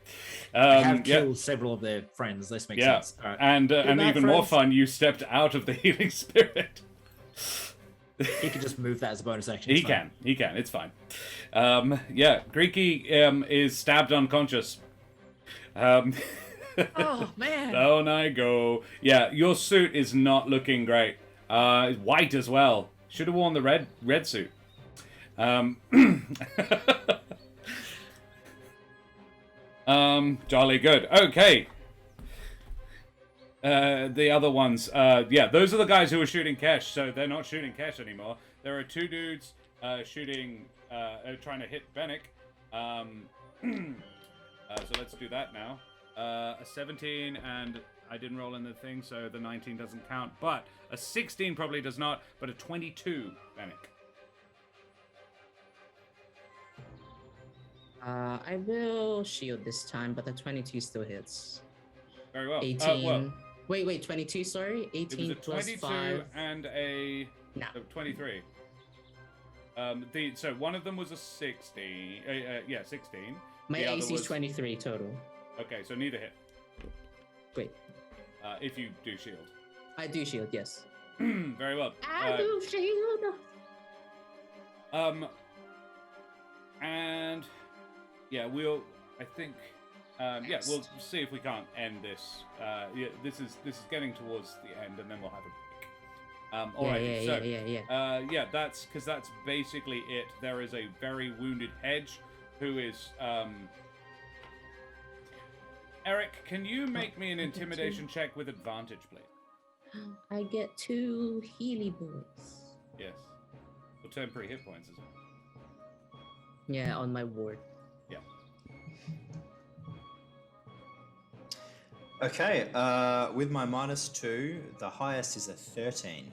I have Yeah. killed several of their friends. This makes Yeah. sense. All right. And night, even more friends. fun, you stepped out of the healing spirit. He could just move that as a bonus action. He it's fine. can. It's fine. Yeah, Greeky is stabbed unconscious. Oh man. Down I go. Yeah, your suit is not looking great. White as well. Should have worn the red suit. Jolly good. Okay. The other ones, yeah, those are the guys who were shooting Kesh, so they're not shooting Kesh anymore. There are 2 dudes shooting, trying to hit Benneck. So let's do that now. A 17, and I didn't roll in the thing, so the 19 doesn't count. But a 16 probably does not, but a 22, Benneck. I will shield this time, but the 22 still hits. Very well. 18. Well, Wait, 22, sorry? it was 18 a plus 22 5. and a No. 23. So one of them was a 16. 16. My The other AC is was- 23 total. Okay, so neither hit. Wait, If you do shield. I do shield, yes. Very well. I do shield! And yeah, I think, we'll see if we can't end this. Yeah, this is getting towards the end, and then we'll have a break. All right. Yeah. That's because that's basically it. There is a very wounded Hedge, who is Ereq, can you make me an intimidation check with advantage, please? I get 2 Healy bullets. Yes. Or temporary hit points, isn't it? Yeah, on my ward. Yeah. Okay, with my -2, the highest is a 13.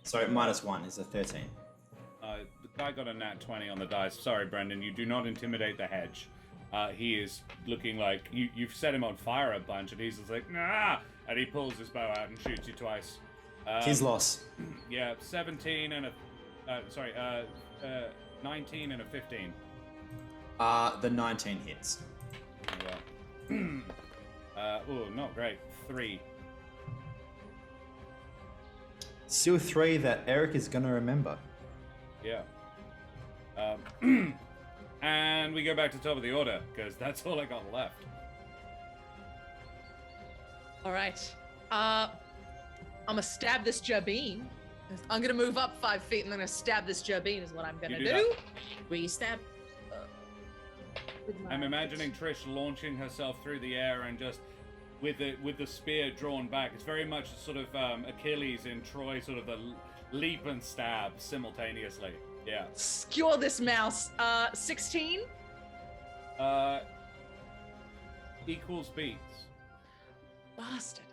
Sorry, -1 is a 13. The guy got a nat 20 on the dice. Sorry, Brendan, you do not intimidate the hedge. He is looking like you've set him on fire a bunch, and he's just like, nah! And he pulls his bow out and shoots you twice. His loss. Yeah, 17 and a... 19 and a 15. The 19 hits. Oh, well. Not great. 3. Still 3 that Ereq is gonna remember. Yeah. And we go back to top of the order, because that's all I got left. All right. I'm gonna stab this Jabin. I'm gonna move up 5 feet and I'm gonna stab this Jabin is what I'm gonna You do. do Where you stab. With my- I'm imagining Trish launching herself through the air and just with the spear drawn back. It's very much sort of Achilles in Troy, sort of a leap and stab simultaneously. Yeah. Skewer this mouse. 16. Equals beats. Bastard.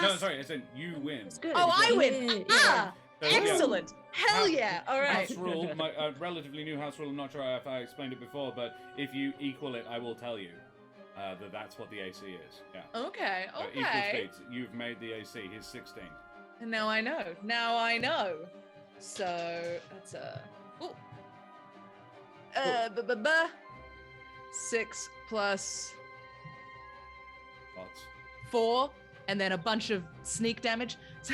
No, sorry, I said you win. It's good. Oh, I win. Yeah. Ah, So, yeah. excellent. Hell House- yeah. All right. House rule, my relatively new house rule. I'm not sure if I explained it before, but if you equal it, I will tell you that's what the AC is. Yeah. Okay. Equals Okay. beats. You've made the AC. He's 16. And now I know. Now I know. So that's a. Ooh. 6 plus Lots. 4, and then a bunch of sneak damage. So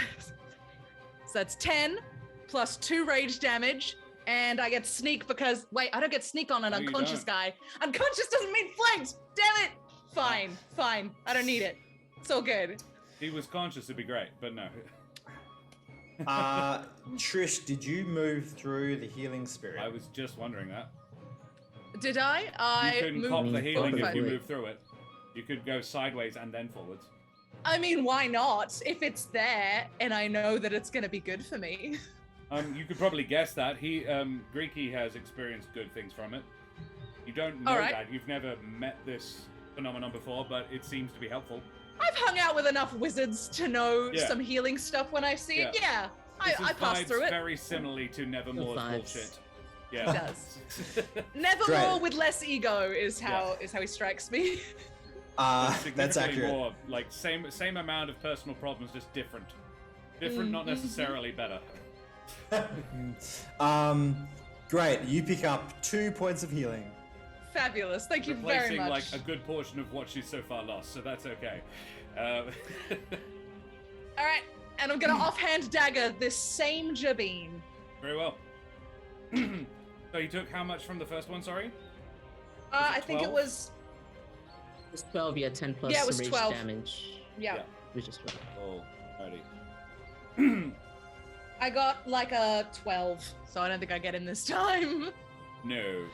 that's 10 plus 2 rage damage, and I get sneak because I don't get sneak on an No, you unconscious don't. guy. Unconscious doesn't mean flanked. Damn it! Fine. I don't need it. It's all good. If he was conscious, it'd be great, but no. Trish, did you move through the healing spirit? I was just wondering that. Did I? You I couldn't moved cop the healing if you forward. move through it. You could go sideways and then forwards. I mean, why not? If it's there and I know that it's gonna be good for me. You could probably guess that. Greeky has experienced good things from it. You don't know All right. that. You've never met this phenomenon before, but it seems to be helpful. I've hung out with enough wizards to know Yeah. some healing stuff when I see it. Yeah, This I pass vibes through it. very similarly to Nevermore's vibes. bullshit. Yeah. It does. Nevermore Great. with less ego is how he strikes me. That's Significantly accurate. more, like same amount of personal problems, just different. Different, not necessarily better. Great. You pick up 2 points of healing. Fabulous. Thank you very Replacing much. like a good portion of what she's so far lost, so that's okay. All right, and I'm gonna offhand dagger this same Jabin. Very well. So he took how much from the first one, sorry? I think it 12? was It was 12, yeah, 10 plus Yeah, it was rage 12. damage. yeah. Which is 12. Oh, righty. I got like a 12, so I don't think I get in this time. No.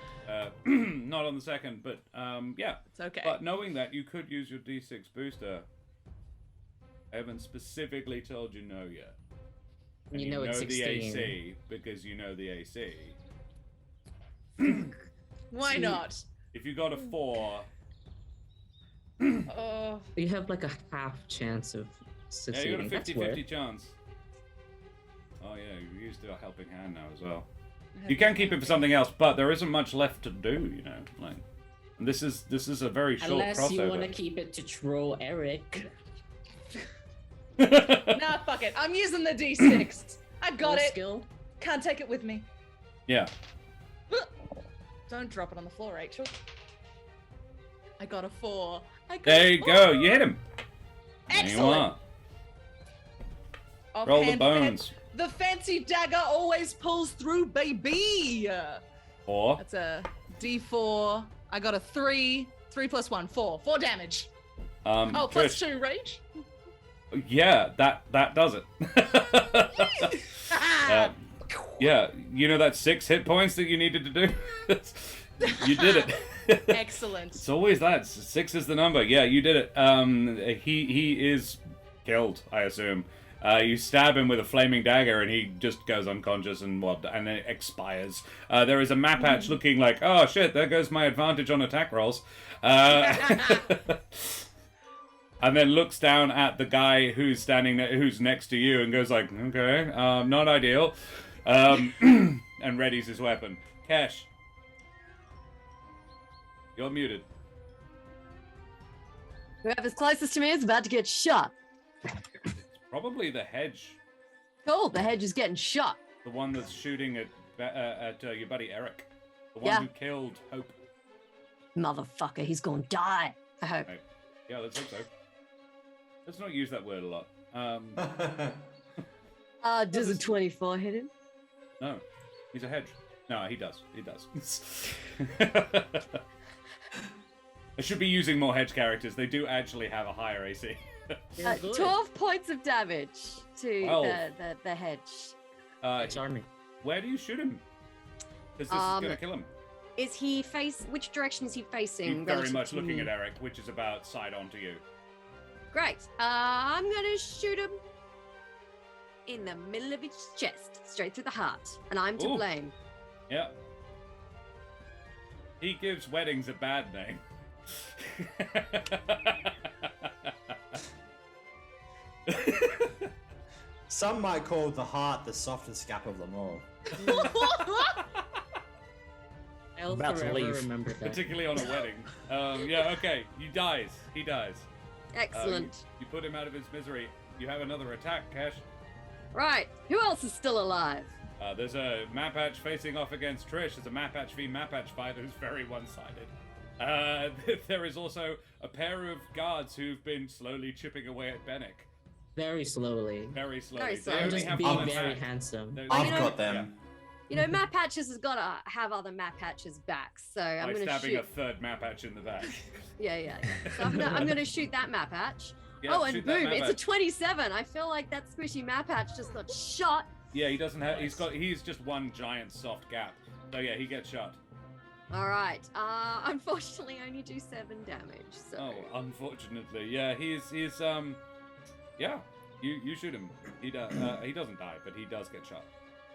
Not on the second, but yeah. It's okay. But knowing that, you could use your D6 booster. I haven't specifically told you no yet. And You know it's the 16. AC because you know the AC. Why not? If you got a 4, Oh, You have like a half chance of yeah, succeeding. you got a That's 50-50 worth. chance. Oh yeah, you used a helping hand now as well. You can keep it for something else, but there isn't much left to do, you know. Like, and this is a very short Unless you want to crossover. keep it to troll Ereq. nah, fuck it. I'm using the D6. I got Roll it. Skill. Can't take it with me. Yeah. Don't drop it on the floor, Rachel. I got a 4. There you go. You hit him. There you Excellent. are. Roll the Offhand bones. The fancy dagger always pulls through, baby. 4. That's a D4. I got a 3. 3 plus 1, 4. 4 damage. Oh, plus Trish, 2 rage. yeah, that does it. Yeah, you know that 6 hit points that you needed to do? You did it. Excellent. It's always that. 6 is the number. Yeah, you did it. He is killed, I assume. You stab him with a flaming dagger, and he just goes unconscious and then it expires. There is a map hatch looking like, oh shit, there goes my advantage on attack rolls. and then looks down at the guy who's standing there, who's next to you, and goes like, "Okay, not ideal," and readies his weapon. Kesh, you're muted. Whoever's closest to me is about to get shot. It's probably the hedge, Cool, the hedge is getting shot. the one that's shooting at your buddy Ereq, the one Yeah. who killed Hope. Motherfucker, he's gonna die. I hope. Right. Yeah, let's hope so. Let's not use that word a lot. Does a 24 hit him? No, he's a hedge. No, he does. He does. I should be using more hedge characters. They do actually have a higher AC. Yeah, good. 12 points of damage to Well. the hedge. It's army. Where do you shoot him? Because this is going to kill him. Is he which direction is he facing? He's very relative much to looking me? at Ereq, which is about side on to you. Great. I'm gonna shoot him in the middle of his chest, straight through the heart, and I'm to Ooh. blame. Yeah. He gives weddings a bad name. Some might call the heart the softest scap of them all. I'll About to forever leave. remember that. Particularly on a wedding. Yeah, okay. He dies. He dies. Excellent. You put him out of his misery. You have another attack, Cash. Right. Who else is still alive? There's a Mapatch facing off against Trish. There's a Mapatch v Mapatch fight who's very one-sided. There is also a pair of guards who've been slowly chipping away at Benneck. Very slowly. Very slowly. Very They slowly. only Just have being one very attack. handsome. They're- Oh, I've you know- got them. You know, Map Patches has got to have other Map Patches backs, so I'm By gonna stabbing shoot. a third Mapatch in the back. Yeah. So I'm gonna shoot that Map Patch. Yeah, Oh, and shoot that boom! It's a Mapatch. 27. I feel like that squishy Map Patch just got shot. Yeah, he doesn't have. He's just one giant soft gap. So yeah, he gets shot. All right. Unfortunately, I only do 7 damage. So. Oh, unfortunately, yeah, he's yeah. You shoot him. He doesn't die, but he does get shot.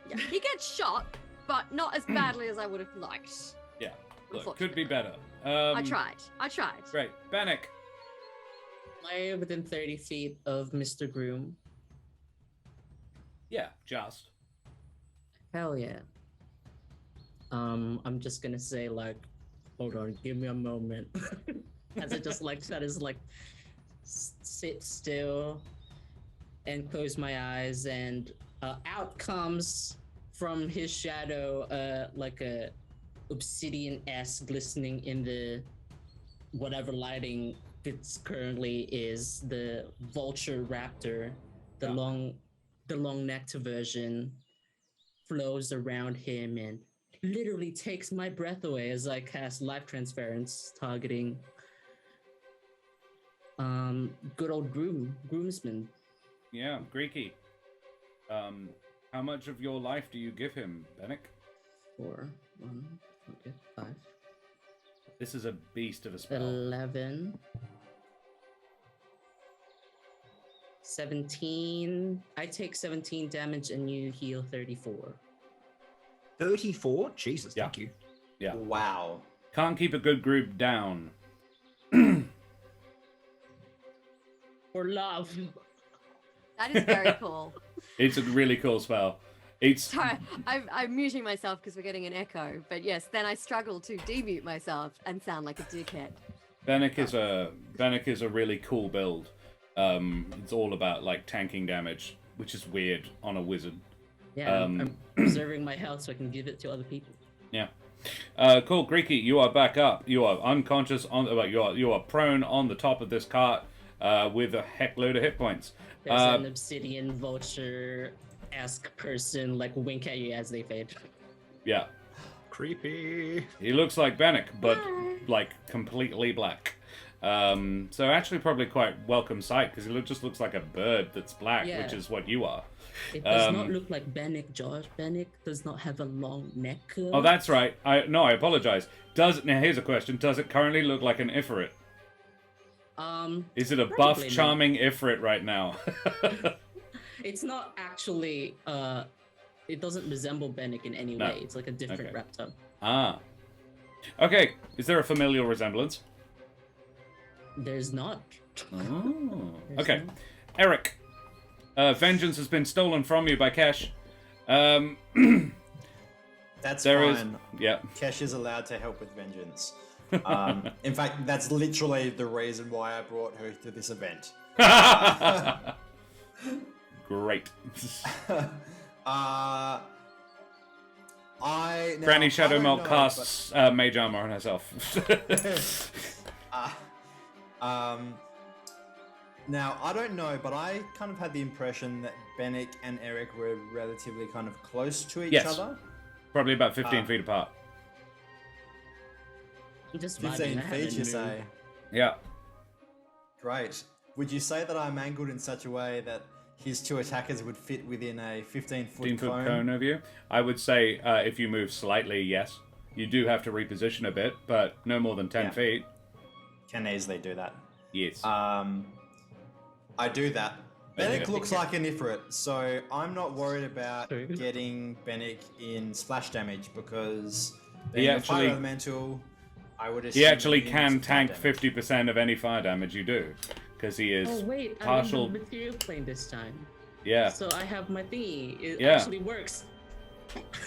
Yeah, he gets shot, but not as badly as I would have liked. Yeah, look, could be better. I tried. Great, Benneck. I within 30 feet of Mr. Groom. Yeah, just. Hell yeah. I'm just gonna say like, hold on, give me a moment. As I just like try to like sit still and close my eyes, and out comes from his shadow like a obsidian-esque glistening in the whatever lighting it's currently is, the vulture raptor, the long-necked version flows around him and literally takes my breath away as I cast life transference, targeting good old groomsman. Yeah, Greeky. How much of your life do you give him, Benneck? 4, 1, okay, 5, This is a beast of a spell. 11, 17. I take 17 damage and you heal 34. 34? Jesus, Yeah. thank you. Yeah. Wow. Can't keep a good group down. For love. That is very cool. It's a really cool spell. It's Sorry, I'm muting myself because we're getting an echo. But yes, then I struggle to demute myself and sound like a dickhead. Benneck is a really cool build. It's all about like tanking damage, which is weird on a wizard. Yeah, I'm preserving my health so I can give it to other people. Yeah. Cool, Greeky, you are back up. You are unconscious you are prone on the top of this cart with a heck load of hit points. There's an obsidian vulture-esque person like wink at you as they fade. Yeah. Creepy. He looks like Benneck, but like completely black. So actually probably quite welcome sight because he just looks like a bird that's black, Yeah. which is what you are. It does not look like Benneck, Josh. Benneck does not have a long neck. Oh, that's right. I apologize. Now here's a question. Does it currently look like an Ifrit? Is it a buff, Probably not. charming Ifrit right now? It's not actually. It doesn't resemble Benneck in any No. way. It's like a different Okay. reptile. Ah. Okay. Is there a familial resemblance? There's not. Oh. Okay. Ereq. Vengeance has been stolen from you by Kesh. That's There is- fine. Yeah. Kesh is allowed to help with vengeance. In fact, that's literally the reason why I brought her to this event. Great. I Granny don't Shadowmolt know, casts mage armor on herself. Now, I don't know, but I kind of had the impression that Benneck and Ereq were relatively kind of close to each Yes. other. Probably about 15 feet apart. Just 15 vibing. I feet, haven't you knew. say? Yeah. Great. Would you say that I'm angled in such a way that his two attackers would fit within a 15-foot 15-foot cone? cone of you. I would say if you move slightly, yes. You do have to reposition a bit, but no more than 10 Yeah. feet. Can easily do that. Yes. I do that. Yeah. Benneck looks like an Ifrit, so I'm not worried about True. getting Benneck in splash damage because He being a actually- fire elemental, I would assume He actually that can needs fire tank damage. 50% of any fire damage you do. Because he is Oh wait, partial. I'm in the material plane this time. Yeah. So I have my thingy. It Yeah. actually works.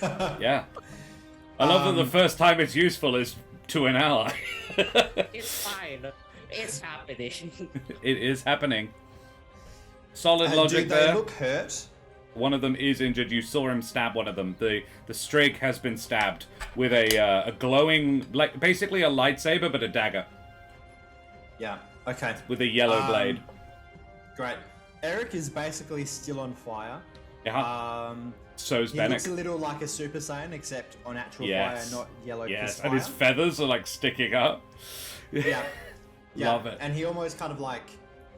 Yeah. I love that the first time it's useful is to an ally. It's fine. It's happening. It is happening. Solid And logic do they there. look hurt? One of them is injured. You saw him stab one of them. The Strake has been stabbed with a glowing, like basically a lightsaber, but a dagger Yeah. Okay. with a yellow blade. Great. Ereq is basically still on fire. Yeah. So's He looks Benneck. a little like a Super Saiyan, except on actual Yes. fire, not yellow Yes, piss and his fire. feathers are like sticking up. Yeah. Yeah. Love it. And he almost kind of like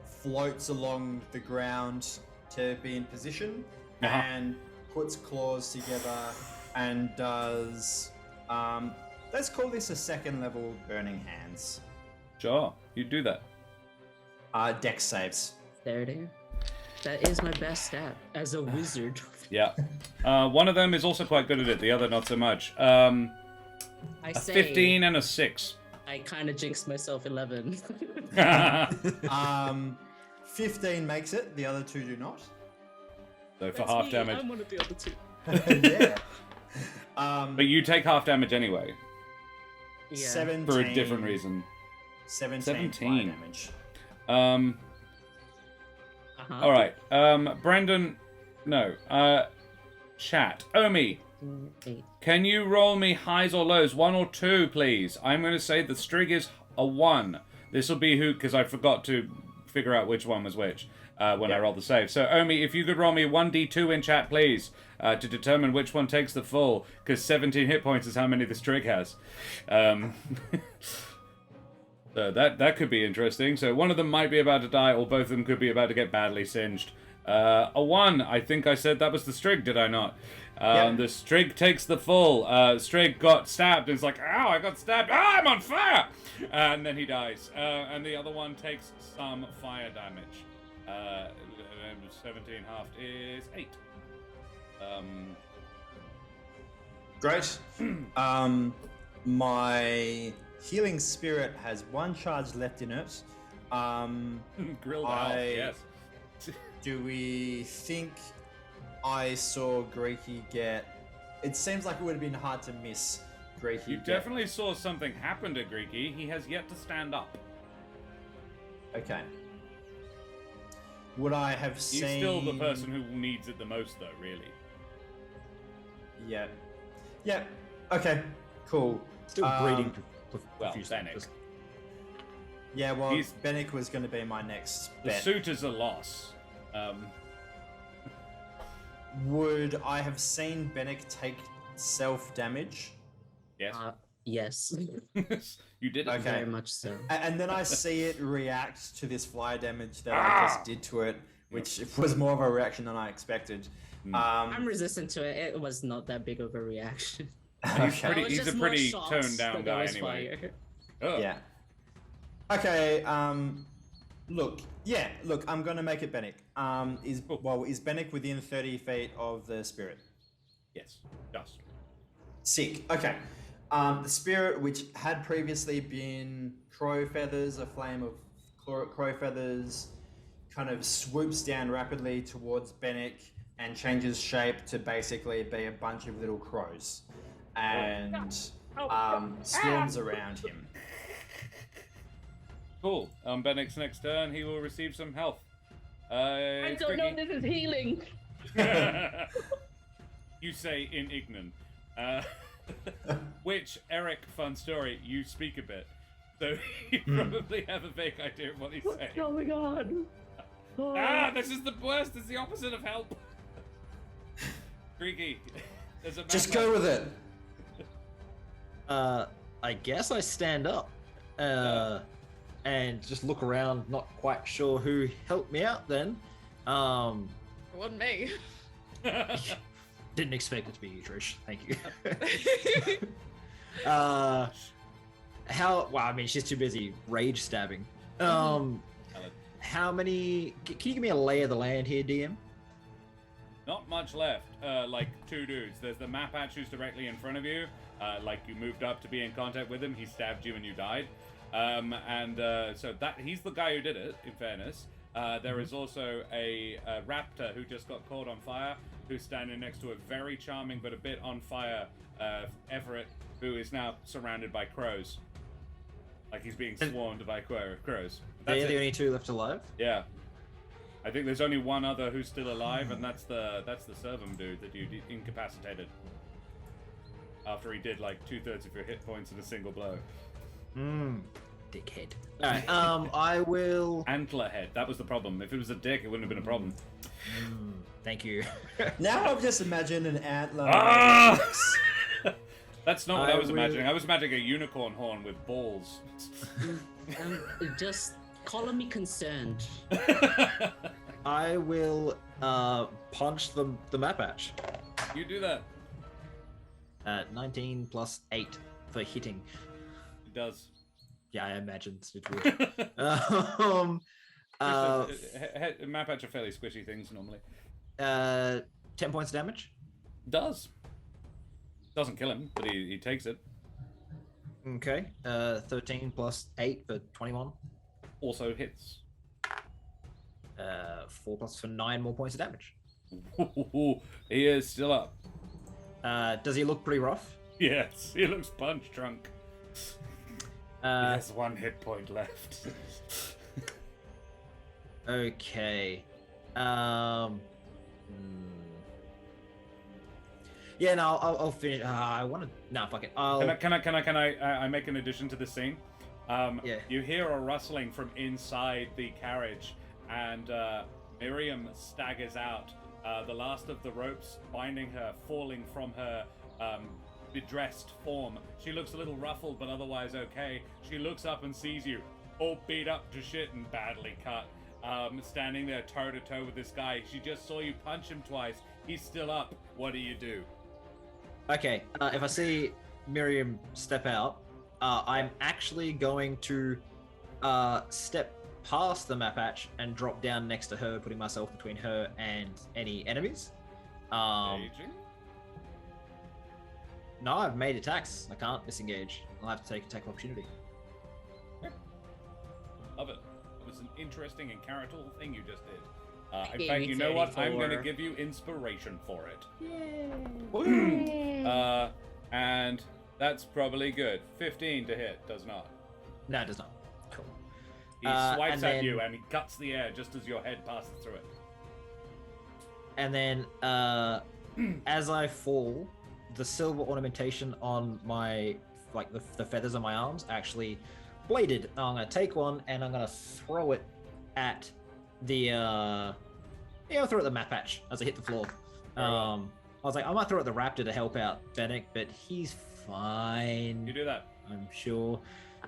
floats along the ground to be in position Uh-huh. and puts claws together and does let's call this a second level burning hands. Sure, you do that. Dex saves. There it is. That is my best stat as a wizard. Yeah. One of them is also quite good at it. The other not so much. I A say 15 and a 6. I kind of jinxed myself 11. 15 makes it, the other two do not. So for That's half me, damage. I'm one of the other two. Yeah. But you take half damage anyway, Yeah. 17 for a different reason. 17 fire 17. damage. Uh-huh. All right. Brendan, no. Chat. Omi, 8. can you roll me highs or lows? 1 or 2, please. I'm going to say the strig is a 1. This will be who, because I forgot to figure out which one was which when I rolled the save. So, Omi, if you could roll me 1d2 in chat, please, to determine which one takes the full, because 17 hit points is how many the strig has. So that could be interesting. So one of them might be about to die, or both of them could be about to get badly singed. A 1. I think I said that was the Strig, did I not? Yeah. The Strig takes the full. Strig got stabbed and it's like, ow, I got stabbed. Ah, I'm on fire! And then he dies. And the other one takes some fire damage. 17 halved is 8. Great. My healing spirit has 1 charge left in it. Grilled out, I- yes. Do we think I saw Greeky get... It seems like it would have been hard to miss Greeky You get- definitely saw something happen to Greeky. He has yet to stand up. Okay. Would I have He's seen... still the person who needs it the most, though, really. Yeah. Yeah. Okay. Cool. Still breeding. Well, profusely. Benneck. Yeah, well, He's- Benneck was going to be my next The bet. suit is a loss. Would I have seen Benneck take self-damage? Yes. Yes. You did it. Okay. Very much so. And then I see it react to this fire damage that I just did to it, which was more of a reaction than I expected. I'm resistant to it. It was not that big of a reaction. He's, Okay. It was he's a just more pretty shocked toned down that guy there was anyway. fire. Oh. Yeah. Okay. Look. I'm gonna make it Benneck. Is Benneck within 30 feet of the spirit? Yes. Just. Sick. Okay. The spirit, which had previously been crow feathers, a flame of crow feathers, kind of swoops down rapidly towards Benneck and changes shape to basically be a bunch of little crows, and swarms around him. Cool. On Benneck's next turn, he will receive some health. I don't know if this is healing. You say in Ignan. Which, Ereq, fun story, you speak a bit. So you probably have a vague idea of what he's saying. What's going on? This is the worst. It's the opposite of help. Creaky. Just go with it. I guess I stand up and just look around, not quite sure who helped me out then. It wasn't me. Didn't expect it to be you, Trish. Thank you. Well, I mean, she's too busy rage stabbing. How many? Can you give me a lay of the land here, DM? Not much left. Like 2 dudes. There's the Mapache who's directly in front of you. Like you moved up to be in contact with him. He stabbed you and you died. So he's the guy who did it, in fairness. There is also a raptor who just got caught on fire, who's standing next to a very charming but a bit on fire Everett, who is now surrounded by crows. Like he's being swarmed by crows. They're the only 2 left alive? Yeah. I think there's only one other who's still alive, and that's the Servum dude that you incapacitated. After he did like 2/3 of your hit points in a single blow. Dickhead. Alright, I will... Antlerhead. That was the problem. If it was a dick, it wouldn't have been a problem. Thank you. Now I've just imagined an antler. That's not what I was imagining. I was imagining a unicorn horn with balls. Just calling me concerned. I will punch the Mapache. You do that. 19 plus 8 for hitting. It does. Yeah, I imagined it would. Mapache are fairly squishy things normally. 10 points of damage. Does. Doesn't kill him, but he takes it. Okay. 13 plus 8 for 21. Also hits. 4 plus for 9 more points of damage. He is still up. Does he look pretty rough? Yes, he looks punch drunk. He has 1 hit point left. Okay. Yeah, no, I'll finish. I want to. No, fuck it. Can I make an addition to this scene? Yeah. You hear a rustling from inside the carriage, and Miriam staggers out. The last of the ropes binding her falling from her bedressed form. She looks a little ruffled, but otherwise okay. She looks up and sees you, all beat up to shit and badly cut, standing there toe to toe with this guy. She just saw you punch him twice. He's still up. What do you do? Okay, if I see Miriam step out, I'm actually going to step past the Mapache and drop down next to her, putting myself between her and any enemies. Engaging? No, I've made attacks. I can't disengage. I'll have to take attack of opportunity. Love it. It was an interesting and character thing you just did. In fact, you know what? I'm going to give you inspiration for it. Yay. And that's probably good. 15 to hit, does not. No, it does not. Cool. He swipes and at then- you and he cuts the air just as your head passes through it. And then, as I fall, the silver ornamentation on my, like the feathers on my arms, actually bladed. I'm gonna take one and I'm gonna throw it at the, I'll throw it at the Mapache as I hit the floor. I was like, I might throw it at the raptor to help out Benneck, but he's fine. You do that. I'm sure.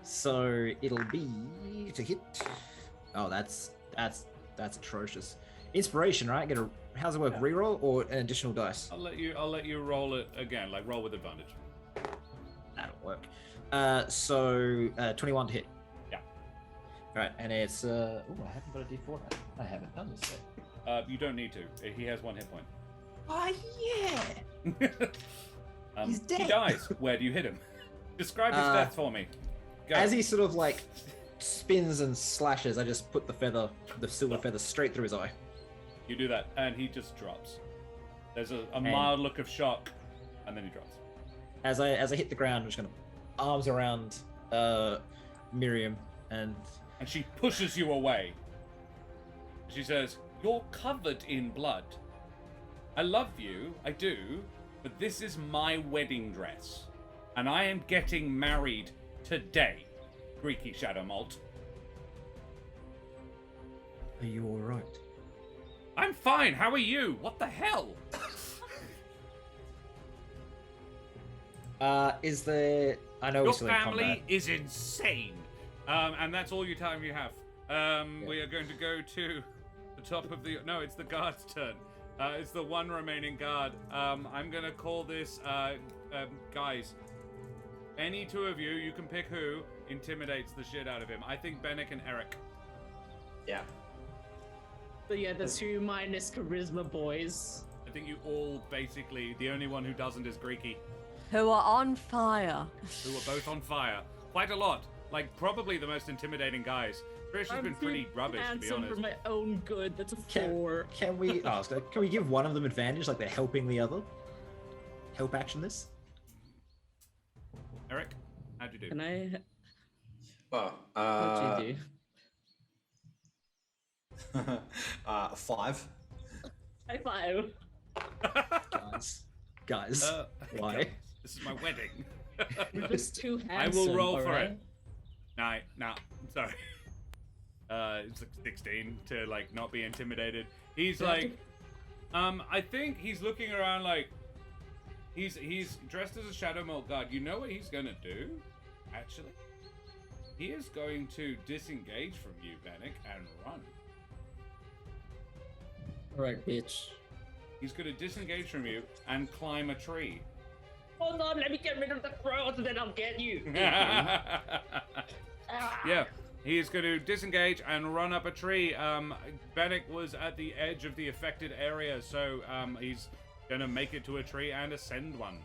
So it'll be to hit. Oh, that's atrocious. Inspiration, right? How's it work? Reroll or an additional dice? I'll let you roll it again, like roll with advantage. That'll work. So 21 to hit. Yeah. All right, and it's I haven't got a D4 now. I haven't done this yet. You don't need to. He has 1 hit point. Oh yeah. He's dead. He dies. Where do you hit him? Describe his death for me. Go. As he sort of like spins and slashes, I just put the silver feather, straight through his eye. You do that, and he just drops. There's a mild look of shock, and then he drops. As I hit the ground, I'm just gonna arms around Miriam and she pushes you away. She says, "You're covered in blood. I love you, I do, but this is my wedding dress, and I am getting married today, Greeky Shadowmolt." Are you all right? I'm fine. How are you? What the hell? Is there? I know Your we're still in family combat. is insane. And that's all your time you have. We are going to go to the top of the... No, it's the guard's turn. It's the one remaining guard. I'm going to call this... guys, any two of you, you can pick who, intimidates the shit out of him. I think Benneck and Ereq. Yeah. So yeah, the 2 minus charisma boys. I think you all basically... The only one who doesn't is Greeky, Who are on fire. who are both on fire. Quite a lot. Like, probably the most intimidating guys. Trish has been pretty rubbish, to be handsome honest. for my own good. That's a Can 4. we? Can we give one of them advantage, like they're helping the other? Help action this. Ereq, how'd you do? Can I? Oh, What'd you do? 5. High 5. Guys, why? This is my wedding. You're just too I handsome. will roll for alright? it. Nah, I'm sorry. It's like 16 to like not be intimidated. He's Do I have like, I think he's looking around like, he's dressed as a Shadowmolt guard. You know what he's gonna do? Actually, he is going to disengage from you, Benneck, and run. Alright, bitch. He's gonna disengage from you and climb a tree. Hold on, let me get rid of the crows and then I'll get you. Yeah, he is going to disengage and run up a tree. Benneck was at the edge of the affected area, so he's going to make it to a tree and ascend one.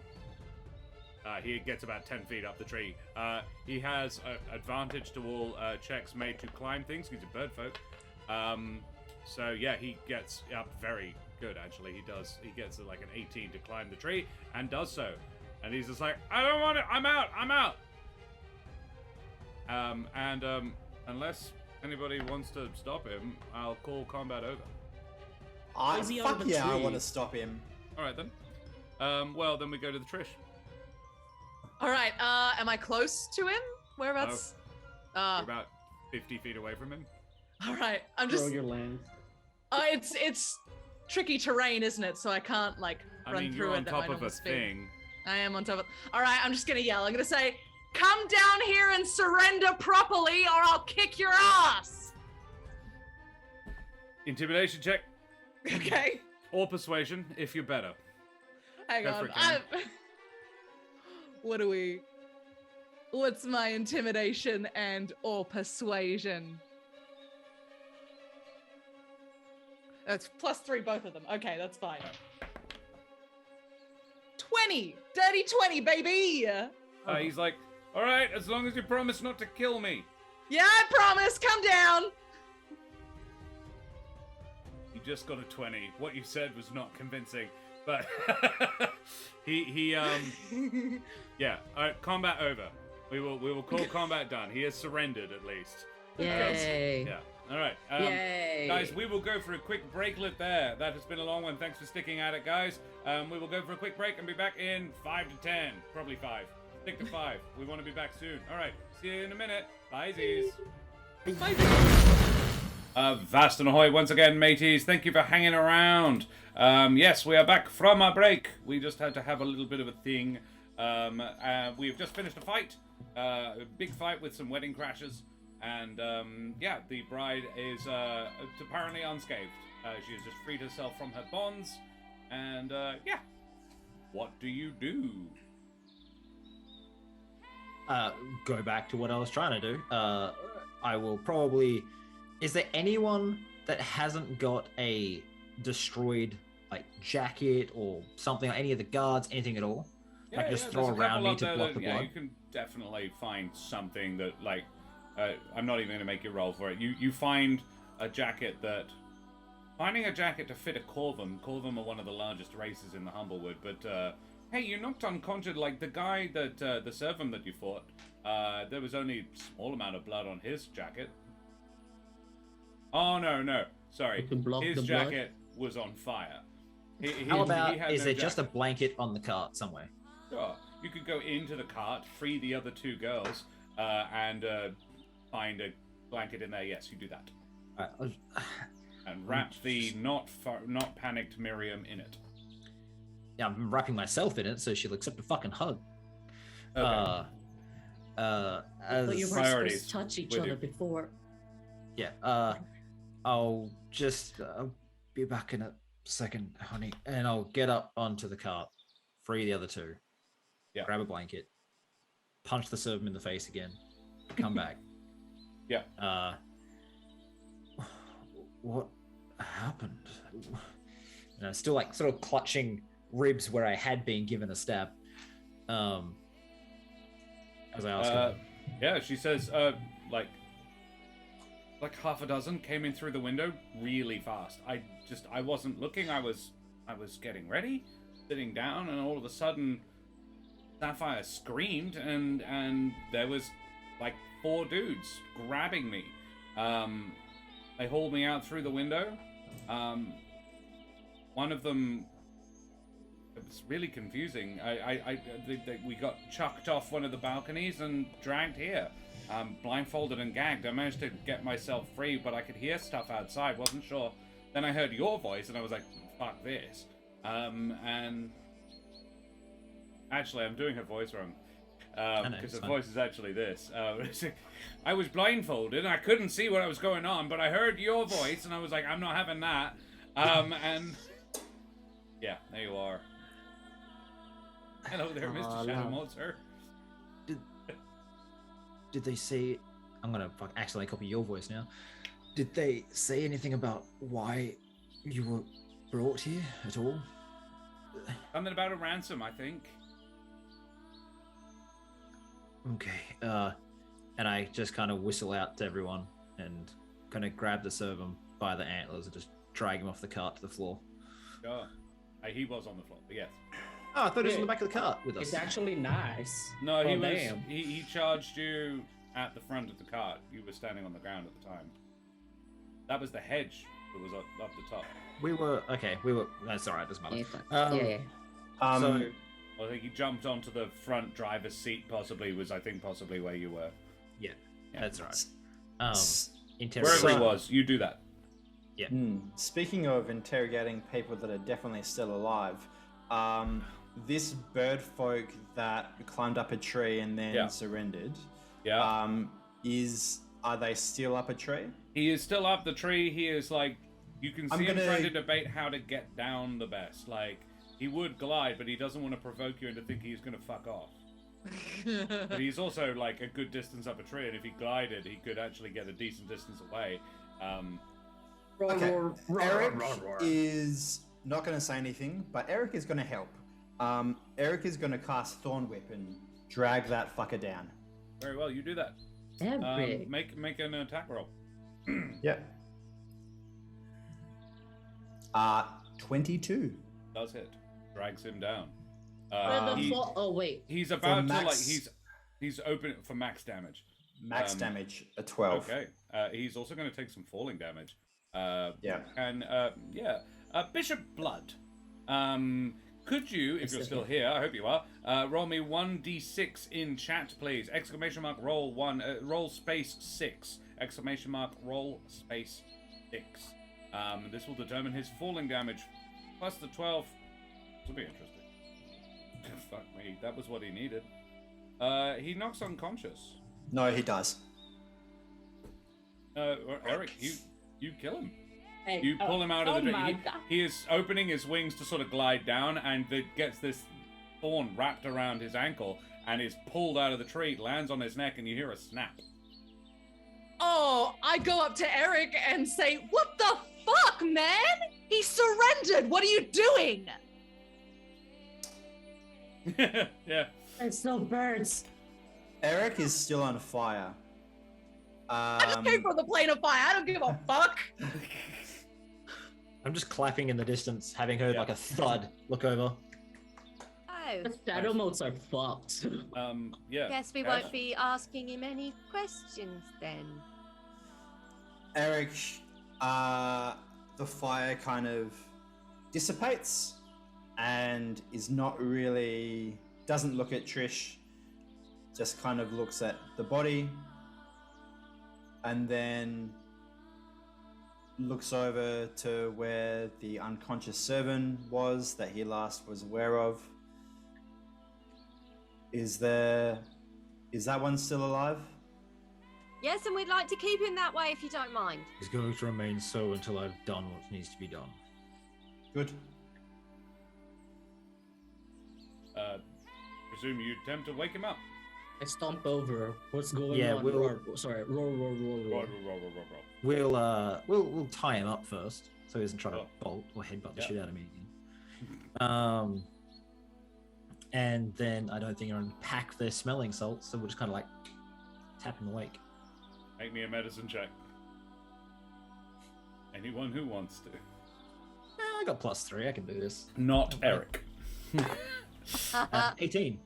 He gets about 10 feet up the tree. He has advantage to all checks made to climb things. He's a bird folk. So yeah, he gets up very good, actually. He does. He gets like an 18 to climb the tree and does so. And he's just like, I don't want it. I'm out. Unless anybody wants to stop him, I'll call combat over. Is he on Fuck the yeah, I tree? want to stop him. All right then. Well, then we go to the Trish. All right. Am I close to him? Whereabouts? We're about 50 feet away from him. All right. I'm Throw just. your lens. It's tricky terrain, isn't it? So I can't like I run mean, through you're it on at my top of normal a speed. thing. I am on top of. All right. I'm just gonna yell. I'm gonna say, "Come down here and surrender properly, or I'll kick your ass." Intimidation check Okay. or persuasion if you're better. Hang Go for on. it, Karen. What do we? What's my intimidation and or persuasion? That's +3, both of them. Okay, that's fine. 20! Dirty 20, baby! He's like, all right, as long as you promise not to kill me. Yeah, I promise! Come down! You just got a 20. What you said was not convincing, but he yeah. All right, combat over. We will call combat done. He has surrendered at least. Yay. Yeah. All right. Yay. Guys, we will go for a quick breaklet there. That has been a long one. Thanks for sticking at it, guys. We will go for a quick break and be back in 5 to 10. Probably 5. Stick to 5. We want to be back soon. All right. See you in a minute. Bye, Z's. Vast and ahoy once again, mateys. Thank you for hanging around. Yes, we are back from our break. We just had to have a little bit of a thing. We've just finished a fight. A big fight with some wedding crashers. And, yeah, the bride is apparently unscathed. She has just freed herself from her bonds. And, yeah. What do you do? Go back to what I was trying to do. I will probably... Is there anyone that hasn't got a destroyed, like, jacket or something, like any of the guards, anything at all? I can just throw there's a around couple me up to there block that, the yeah, blood? you can definitely find something that, like, I'm not even going to make you roll for it. You find a jacket that... Finding a jacket to fit a Corvum. Corvum are one of the largest races in the Humblewood, but hey, you knocked unconscious, like the guy that, the servant that you fought, there was only a small amount of blood on his jacket. Oh, no, sorry. You can block His the jacket was on fire. How about, he had is no there just a jacket. blanket on the cart somewhere? Sure. You could go into the cart, free the other two girls, and find a blanket in there. Yes, you do that. Alright, And wrap the not panicked Miriam in it. yeah, I'm wrapping myself in it so she'll accept a fucking hug. Okay. But you were supposed priorities to touch each with other you. before. Yeah, I'll just be back in a second, honey, and I'll get up onto the cart, free the other two, Yeah. grab a blanket, punch the servant in the face again, come back. Yeah. What happened? And I'm still like sort of clutching ribs where I had been given a stab. As I ask her. Yeah, she says, like half a dozen came in through the window really fast. I wasn't looking. I was getting ready, sitting down, and all of a sudden, Sapphire screamed, and there was like 4 dudes grabbing me. They hauled me out through the window. One of them, it was really confusing. We got chucked off one of the balconies and dragged here, blindfolded and gagged. I managed to get myself free, but I could hear stuff outside. Wasn't sure. Then I heard your voice, and I was like, "Fuck this!" And actually, I'm doing her voice wrong. Because her voice is actually this. I was blindfolded, and I couldn't see what was going on, but I heard your voice, and I was like, I'm not having that. And yeah, there you are. Hello there, Mr. Shadowmolt, sir. Did they say? I'm gonna accidentally copy your voice now. Did they say anything about why you were brought here at all? Something about a ransom, I think. Okay. And I just kind of whistle out to everyone and kind of grab the servant by the antlers and just drag him off the cart to the floor. Sure. He was on the floor, but yes. Oh, I thought he was on the back of the cart with us. It's actually nice. No, he Oh, was. damn. He charged you at the front of the cart. You were standing on the ground at the time. That was the hedge that was up the top. We were. That's all right. Doesn't matter. Yeah. So I think he jumped onto the front driver's seat. Possibly where you were. yeah, Yeah. that's right. Wherever he was, you do that. Yeah. Speaking of interrogating people that are definitely still alive, this bird folk that climbed up a tree and then surrendered, Yeah. are they still up a tree? He is still up the tree. He is like, you can see him trying to debate how to get down the best. Like, he would glide, but he doesn't want to provoke you into thinking he's going to fuck off. But he's also like a good distance up a tree, and if he glided, he could actually get a decent distance away. Okay. Ereq is not going to say anything, but Ereq is going to help. Ereq is going to cast Thorn Whip and drag that fucker down. Very well, you do that. Ereq. Make an attack roll. Yeah. 22. Does hit. Drags him down. Oh wait. He's about to like max- he's open for max damage. Max damage, a 12. Okay. He's also going to take some falling damage. Yeah. And Bishop Blood. Could you, if you're still here, I hope you are, roll me 1d6 in chat, please. Exclamation mark roll 1, roll space 6. Exclamation mark roll space 6. This will determine his falling damage. Plus the 12. This will be interesting. Fuck me, that was what he needed. He knocks unconscious. No, he does. Ereq, you kill him. Hey, You pull him out of the oh tree. my God. He is opening his wings to sort of glide down, and it gets this thorn wrapped around his ankle, and is pulled out of the tree, lands on his neck, and you hear a snap. Oh, I go up to Ereq and say, "What the fuck, man? He surrendered. What are you doing?" Yeah. It's no birds. Ereq is still on fire. I just came from the plane of fire. I don't give a fuck. I'm just clapping in the distance, having heard like a thud. Look over. Oh, The Shadowmolts are fucked. Yeah. guess we Cash? won't be asking him any questions then. Ereq, the fire kind of dissipates and is not really, doesn't look at Trish, just kind of looks at the body and then looks over to where the unconscious servant was that he last was aware of. Is that one still alive? Yes, and we'd like to keep him that way if you don't mind. He's going to remain so until I've done what needs to be done. Good. Presume you attempt to wake him up. I stomp over. What's going Yeah, on? we'll- Roar. Sorry, roar. We'll tie him up first, so he doesn't try to Oh. bolt or headbutt the Yeah. shit out of me again. And then I don't think I'm gonna pack their smelling salts, so we'll just kind of like tap him awake. Make me a medicine check. Anyone who wants to. I got +3. I can do this. Not Ereq. 18.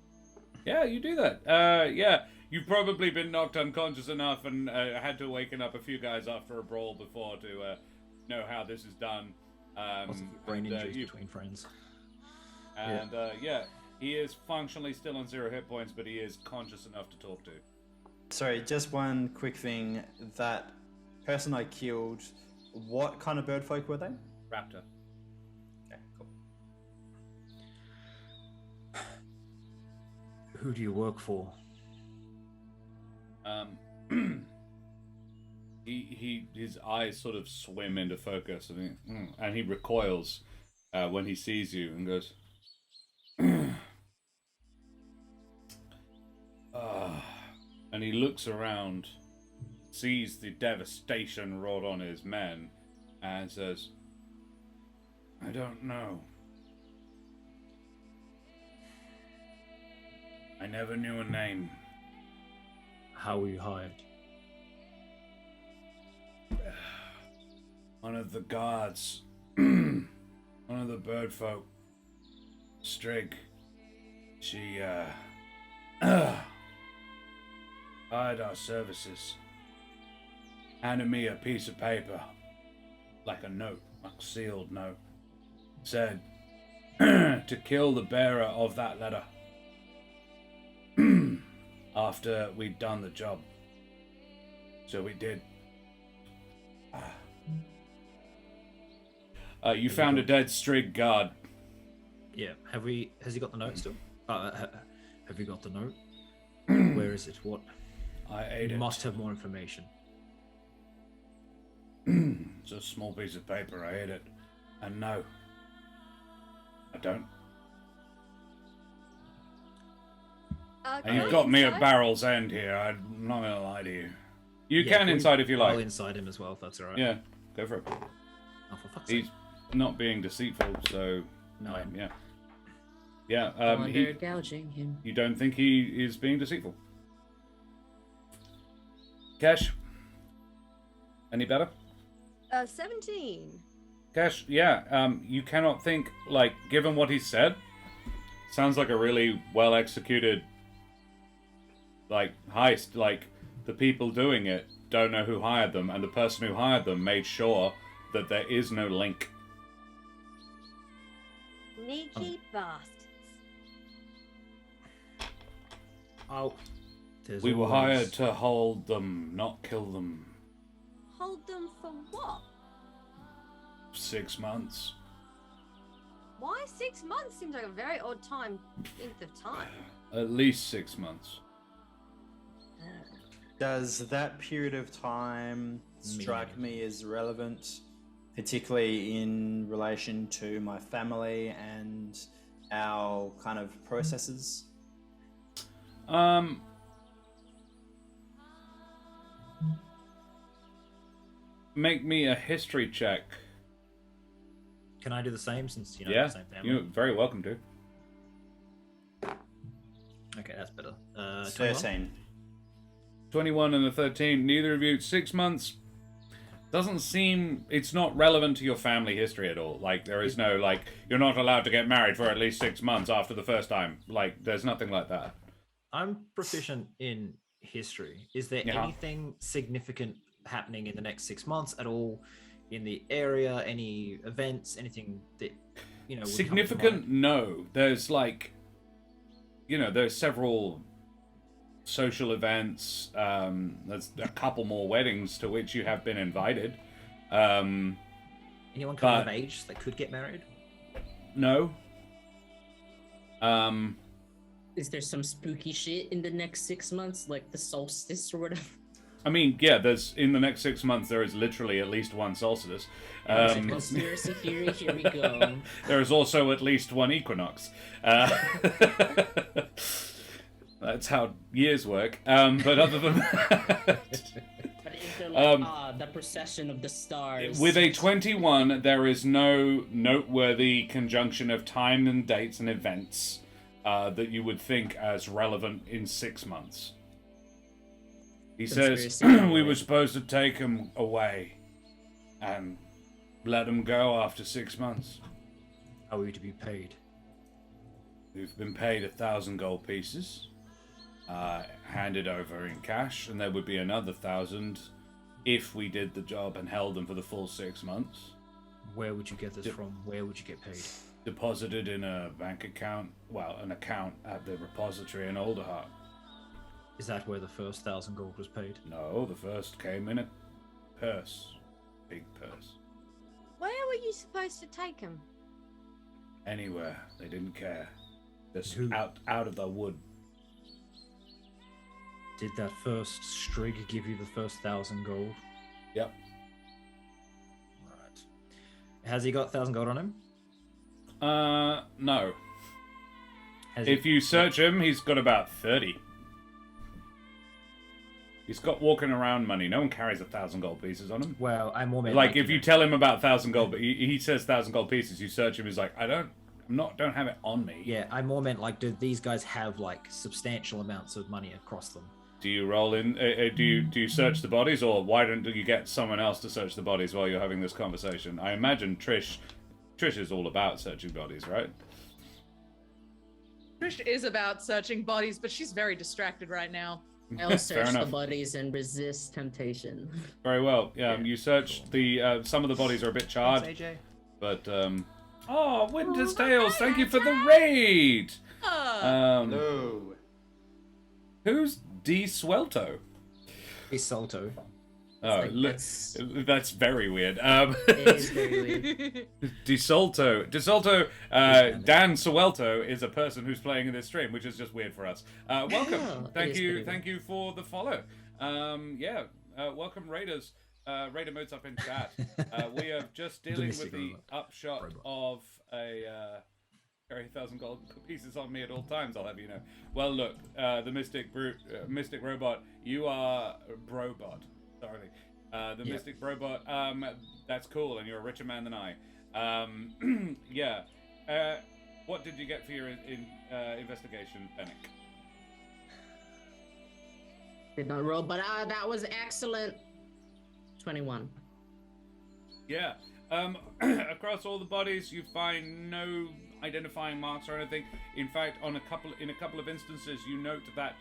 Yeah, you do that. Yeah, you've probably been knocked unconscious enough and had to waken up a few guys after a brawl before to know how this is done. Lots of brain and, injuries you- between friends. And yeah, he is functionally still on 0 hit points, but he is conscious enough to talk to. Sorry, just one quick thing. That person I killed, what kind of bird folk were they? Raptor. Okay, cool. Who do you work for? His eyes sort of swim into focus, and he recoils when he sees you and goes, and he looks around, sees the devastation wrought on his men, and says, I don't know. I never knew a name. How were you hired? One of the guards, one of the bird folk, Strig, she, hired our services. Handed me a piece of paper, like a note, like a sealed note. Said, to kill the bearer of that letter. After we'd done the job. So we did. You found a dead Strig guard. Yeah. Has he got the note still? Have you got the note? Where is it? What? I ate You it. must have more information. It's a small piece of paper. I ate it. And no, I don't. And you've got me at barrel's end here. I'm not gonna lie to you. You can inside if you I'll like. inside him as well, if that's alright. Yeah, go for it. Oh, for fuck's sake. He's not being deceitful, so No. yeah. Yeah, Under gouging him. you don't think he is being deceitful? Cash? Any better? 17. Cash, yeah, you cannot think, like, given what he said, sounds like a really well executed, like, heist. Like, the people doing it don't know who hired them, and the person who hired them made sure that there is no link. Sneaky bastards. Oh. We were hired to hold them, not kill them. Hold them for what? 6 months. Why 6 months seems like a very odd length of time. At least 6 months. Does that period of time strike me as relevant, particularly in relation to my family and our kind of processes? Make me a history check. Can I do the same since you know Yeah, the same family? you're very welcome to. Okay, that's better. 13. 21 and a 13. Neither of you. 6 months doesn't seem... It's not relevant to your family history at all. Like, there is no, like, you're not allowed to get married for at least 6 months after the first time. Like, there's nothing like that. I'm proficient in history. Is there Yeah. anything significant happening in the next 6 months at all in the area? Any events? Anything that would come to Significant? mind? No. There's like, there's several social events. There's a couple more weddings to which you have been invited. Anyone coming of but- age that could get married? No. Is there some spooky shit in the next 6 months, like the solstice or whatever? I mean, yeah, there's in the next 6 months there is literally at least one solstice. Conspiracy theory, here we go. There is also at least one equinox. That's how years work. But other than that, But is there like the procession of the stars? with a 21, there is no noteworthy conjunction of time and dates and events that you would think as relevant in 6 months. He says, Conspiracy we theory. were supposed to take him away and let him go after 6 months. How are we to be paid? We've been paid 1,000 gold pieces, handed over in cash, and there would be another 1,000 if we did the job and held them for the full 6 months. Where would you get this from? Where would you get paid? Deposited in a bank account, an account at the repository in Alderheart. Is that where the first 1,000 gold was paid? No, the first came in a purse. Big purse. Where were you supposed to take him? Anywhere. They didn't care. Just Who- out of the wood. Did that first strig give you the first 1,000 gold? Yep. Right. Has he got 1,000 gold on him? No. Has If you search him, he's got about 30. He's got walking around money. No one carries 1,000 gold pieces on him. Well, I'm more meant Like, if you tell him about 1,000 gold, but he says 1,000 gold pieces, you search him, he's like, don't have it on me. Yeah, I more meant like, do these guys have like substantial amounts of money across them? Do you roll in? Do you search the bodies, or why don't you get someone else to search the bodies while you're having this conversation? I imagine Trish is all about searching bodies, right? Trish is about searching bodies, but she's very distracted right now. I'll Fair search the enough. bodies and resist temptation. Very well. Yeah, You search the some of the bodies are a bit charred, Thanks, AJ. but oh, Winter's Tales! Thank you for the raid. No. Who's D Suelto? He's Suelto. Oh, like, that's very weird. It is very weird. DeSolto, Dan Suelto is a person who's playing in this stream, which is just weird for us. Welcome. Oh, it Thank is you. pretty Thank you for the follow. Welcome, Raiders. Raider modes up in chat. We are just dealing with Domestic the robot. upshot Robot. of a carry 1,000 gold pieces on me at all times, I'll have you know. Well, look, the Mystic Robot, you are Brobot. Sorry. The Yep. Mystic Robot, that's cool, and you're a richer man than I. Yeah. What did you get for your investigation, Benneck? Did not roll, but that was excellent. 21. Yeah. Across all the bodies, you find no identifying marks or anything. In fact, in a couple of instances, you note that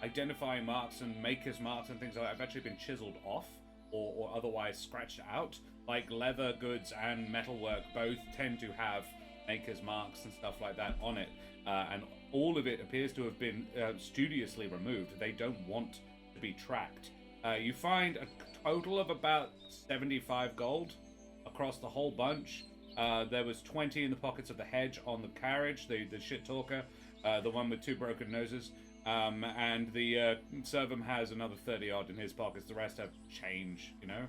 identifying marks and maker's marks and things like that have actually been chiseled off or otherwise scratched out. Like leather goods and metalwork both tend to have maker's marks and stuff like that on it, and all of it appears to have been studiously removed. They don't want to be tracked. You find a total of about 75 gold across the whole bunch. There was 20 in the pockets of the hedge on the carriage, the shit talker, the one with 2 broken noses, and the servant has another 30 odd in his pockets. The rest have change, you know.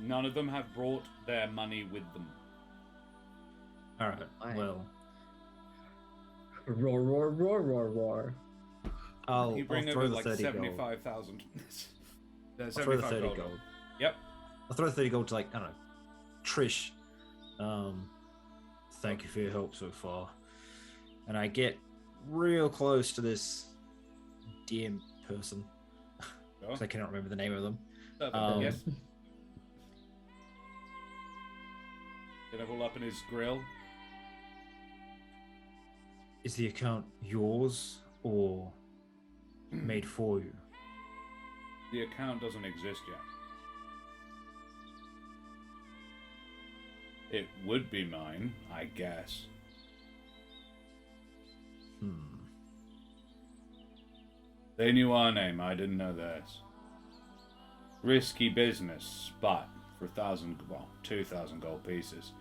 None of them have brought their money with them. All right. Fine. Well, Roar, roar, roar, roar, roar. I'll You bring throw over the like 30 gold. 75,000. I'll throw the 30 gold. Yep. I'll throw the 30 gold to like, I don't know, Trish. Thank you for your help so far. And I get real close to this DM person. Sure. 'Cause I cannot remember the name of them. Yes. Get it all up in his grill. Is the account yours or made for you? The account doesn't exist yet. It would be mine, I guess. They knew our name, I didn't know theirs. Risky business, but for 2,000 gold pieces.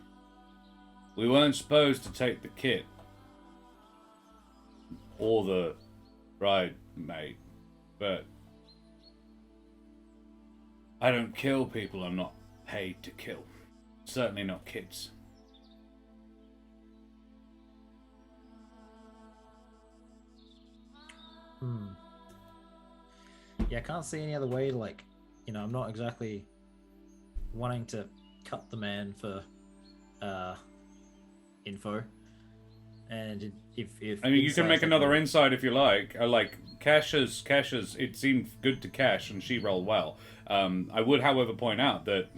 We weren't supposed to take the kit. Or the bride mate, but I don't kill people I'm not paid to kill. Certainly not kids. Yeah, I can't see any other way to, like, I'm not exactly wanting to cut the man for info. And if I mean, you can make insight's another like- insight if you like. Cash's, it seemed good to Cash, and she rolled well. I would, however, point out that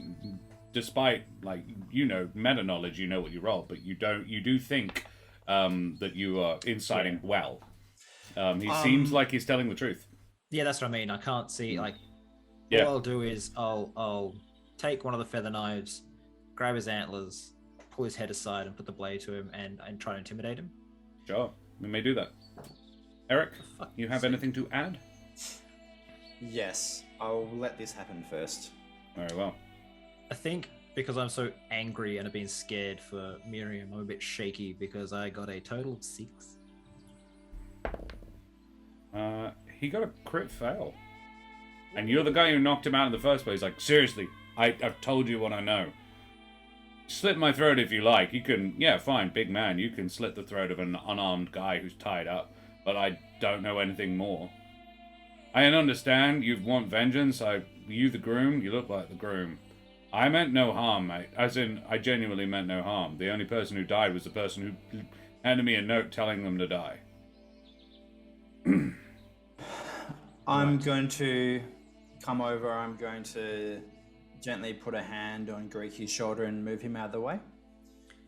despite, meta knowledge, you know what you roll, but you do think that you are inciting well. He seems like he's telling the truth. Yeah, that's what I mean. I can't see, Yeah. What I'll do is I'll take one of the feather knives, grab his antlers, pull his head aside and put the blade to him and try to intimidate him. Sure, we may do that. Ereq, fuck's you have sake. anything to add? Yes, I'll let this happen first. Very well. I think because I'm so angry and have been scared for Miriam, I'm a bit shaky because I got a total of 6. He got a crit fail. And you're the guy who knocked him out in the first place. Like, seriously, I've told you what I know. Slit my throat if you like. You can, fine, big man. You can slit the throat of an unarmed guy who's tied up. But I don't know anything more. I understand you want vengeance. You the groom, you look like the groom. I meant no harm, mate. As in, I genuinely meant no harm. The only person who died was the person who handed me a note telling them to die. I'm going to come over. I'm going to gently put a hand on Greeky's shoulder and move him out of the way.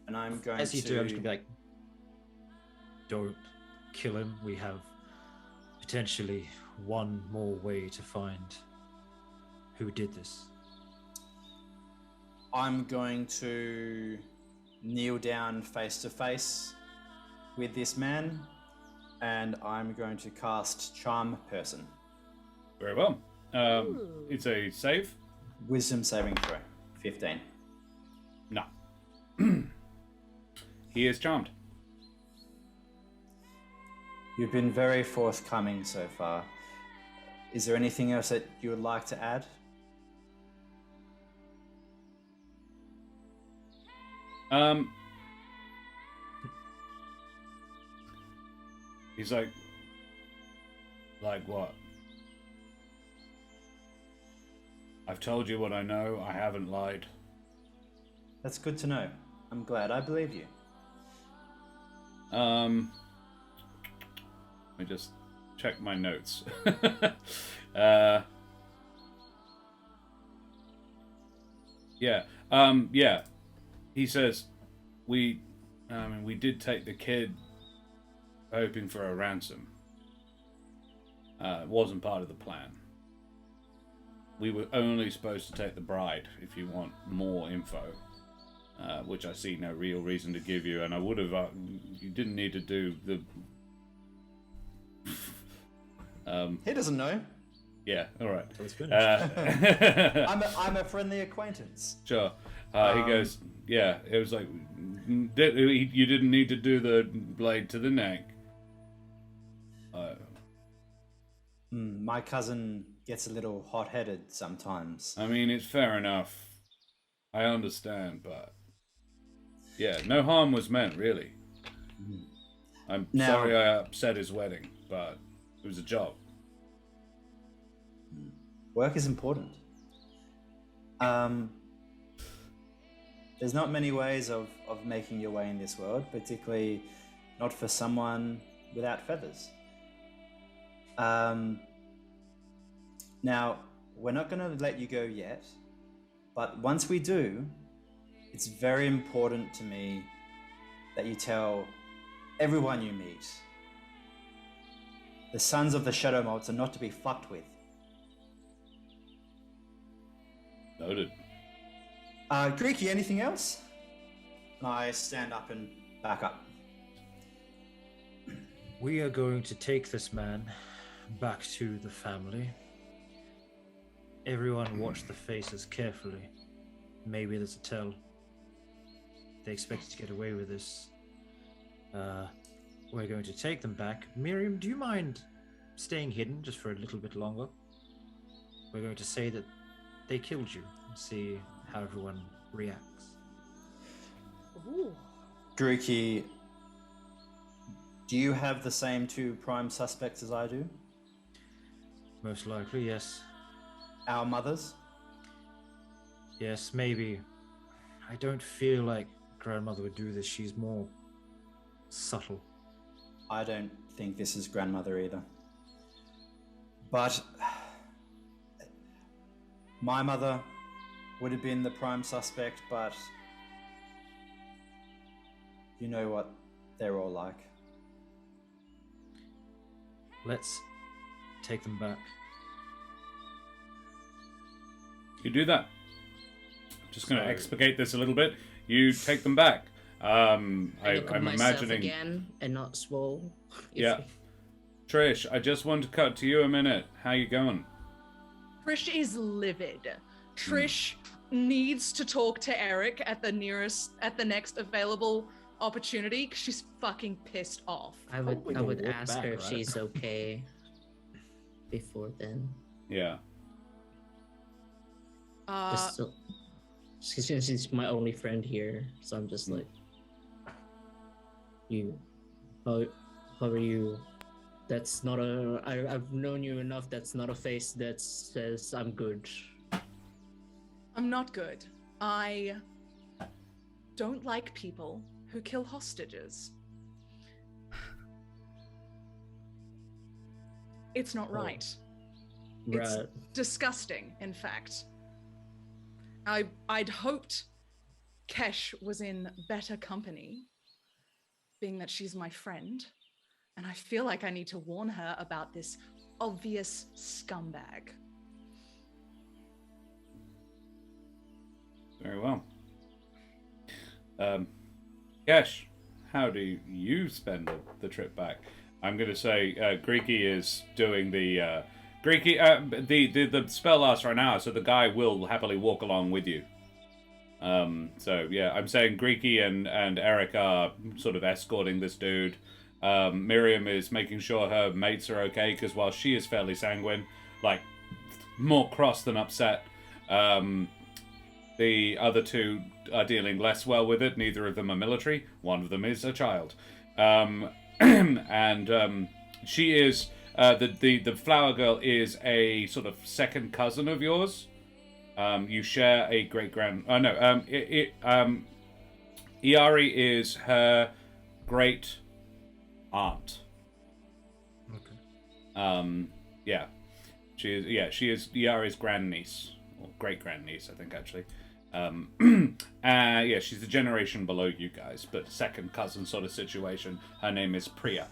And I'm going As to... you do, I'm just gonna be like, don't kill him. We have potentially one more way to find who did this. I'm going to kneel down face to face with this man, and I'm going to cast Charm Person. Very well. It's a save. Wisdom saving throw. 15. No. He is charmed. You've been very forthcoming so far. Is there anything else that you would like to add? He's like what? I've told you what I know. I haven't lied. That's good to know. I'm glad. I believe you. Let me just check my notes. Yeah. He says, we did take the kid hoping for a ransom. It wasn't part of the plan. We were only supposed to take the bride if you want more info, which I see no real reason to give you, and I would have, you didn't need to do the... He doesn't know. Yeah, alright. So it's finished. I'm a friendly acquaintance. Sure. He goes, yeah, it was like, you didn't need to do the blade to the neck. My cousin gets a little hot-headed sometimes. I mean, it's fair enough. I understand, but... Yeah, no harm was meant, really. I'm sorry I upset his wedding, but it was a job. Work is important. There's not many ways of making your way in this world, particularly not for someone without feathers. Now, we're not going to let you go yet, but once we do, it's very important to me that you tell everyone you meet the sons of the Shadowmolts are not to be fucked with. Noted. Greeky, anything else? And I stand up and back up. We are going to take this man back to the family. Everyone watch the faces carefully. Maybe there's a tell. They expected to get away with this. We're going to take them back. Miriam, do you mind staying hidden just for a little bit longer? We're going to say that they killed you and see how everyone reacts. Ooh. Greeky, do you have the same two prime suspects as I do? Most likely, yes. Our mothers? Yes, maybe. I don't feel like grandmother would do this. She's more subtle. I don't think this is grandmother either. But my mother would have been the prime suspect, but you know what they're all like. Let's take them back. You do that. Just going to explicate this a little bit. You take them back. I'm imagining again and not swole. Yeah. Trish, I just want to cut to you a minute. How you going? Trish is livid. Trish needs to talk to Ereq at the next available opportunity because she's fucking pissed off. I would ask back, her if right? she's okay before then. Yeah. She's my only friend here, so I'm just like, how are you? That's not I've known you enough. That's not a face that says I'm good. I'm not good. I don't like people who kill hostages. It's not right. It's Right. disgusting, in fact. I'd hoped Kesh was in better company, being that she's my friend, and I feel like I need to warn her about this obvious scumbag. Very well. Kesh, how do you spend the trip back? I'm going to say Greeky is doing the the spell lasts for an hour, so the guy will happily walk along with you. So yeah, I'm saying Greeky and Ereq are sort of escorting this dude. Miriam is making sure her mates are okay, because while she is fairly sanguine, like more cross than upset, the other two are dealing less well with it. Neither of them are military. One of them is a child. And she is the flower girl is a sort of second cousin of yours. You share a Iari is her great aunt. Okay. She is Iari's grandniece or great grandniece, I think actually. She's a generation below you guys, but second cousin sort of situation. Her name is Priya.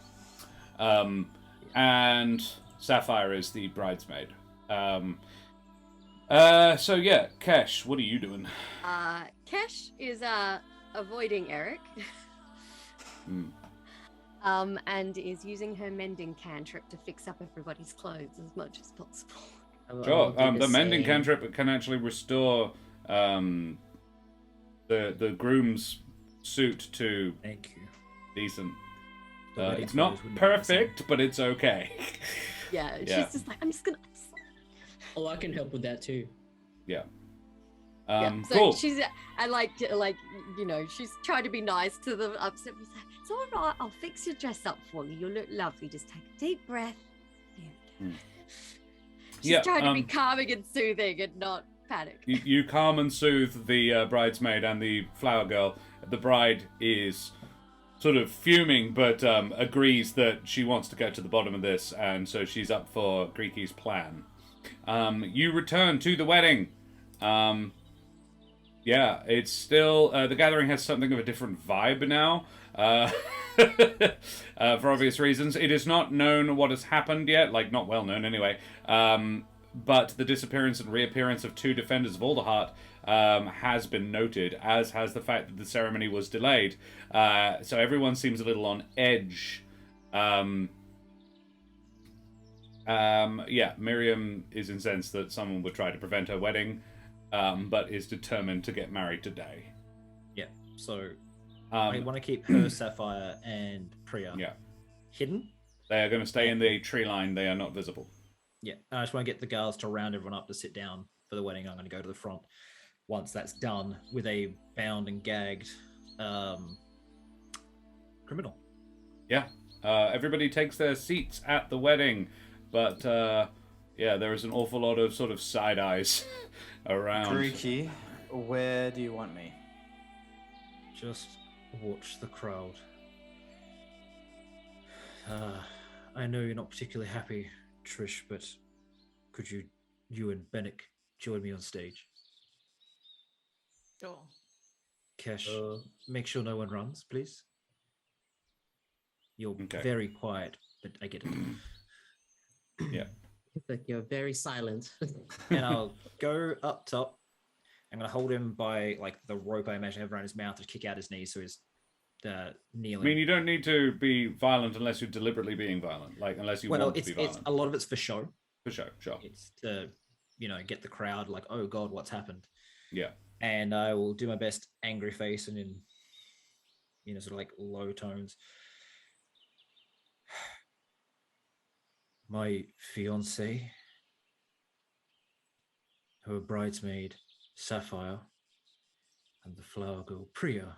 And Sapphire is the bridesmaid. Kesh, what are you doing? Kesh is avoiding Ereq. And is using her mending cantrip to fix up everybody's clothes as much as possible. Sure. The mending cantrip can actually restore the groom's suit to Thank you. decent. The It's not ladies wouldn't perfect, but it's okay. Yeah, Yeah. she's just like, I'm just gonna. Oh, I can help with that too. Yeah. Yeah, so Cool. she's she's trying to be nice to the upset. She's like, it's all right, I'll fix your dress up for you. You'll look lovely. Just take a deep breath. She's trying to be calming and soothing and not panic. You calm and soothe the bridesmaid and the flower girl. The bride is sort of fuming, but agrees that she wants to get to the bottom of this, and so she's up for Greeky's plan. You return to the wedding. Yeah, it's still... the gathering has something of a different vibe now. For obvious reasons. It is not known what has happened yet. Like, not well known anyway. But the disappearance and reappearance of 2 defenders of Alderheart has been noted, as has the fact that the ceremony was delayed. So everyone seems a little on edge. Yeah, Miriam is incensed that someone would try to prevent her wedding, but is determined to get married today. Yeah, so I want to keep her, Sapphire, and Priya hidden. They are going to stay in the tree line. They are not visible. Yeah, I just want to get the girls to round everyone up to sit down for the wedding. I'm going to go to the front once that's done with a bound and gagged criminal. Yeah, everybody takes their seats at the wedding, but yeah, there is an awful lot of sort of side eyes around. Greeky, where do you want me? Just watch the crowd. I know you're not particularly happy, Trish, but could you and Benneck join me on stage? Sure. Kesh, make sure no one runs, please. You're Okay. very quiet, but I get it. Yeah. Like you're very silent. And I'll go up top. I'm going to hold him by like the rope I imagine I have around his mouth to kick out his knees so he's kneeling. I mean, you don't need to be violent unless you're deliberately being violent. Like, unless you want to be violent. A lot of it's for show. For sure, sure. It's to, get the crowd like, oh God, what's happened? Yeah. And I will do my best angry face and in, sort of like low tones. My fiancée, her bridesmaid, Sapphire, and the flower girl, Priya,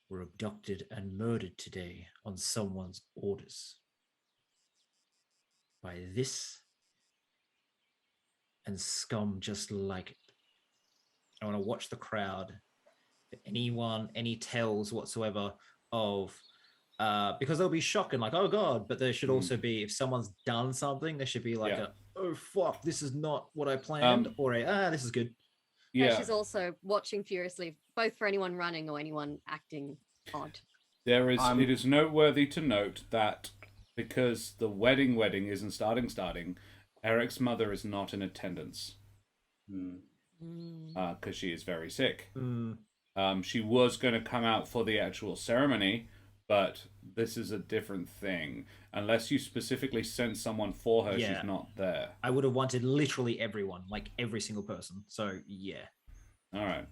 were abducted and murdered today on someone's orders. By this and scum just like it. I want to watch the crowd. For any tells whatsoever of, because they'll be shocking, like, oh God, but there should also be, if someone's done something, there should be like oh fuck, this is not what I planned, or this is good. Yeah. She's also watching furiously, both for anyone running or anyone acting odd. It is noteworthy to note that because the wedding isn't starting, Ereq's mother is not in attendance. Because she is very sick. She was going to come out for the actual ceremony, but this is a different thing. Unless you specifically sent someone for her, she's not there. I would have wanted literally everyone, like every single person. So, yeah. All right.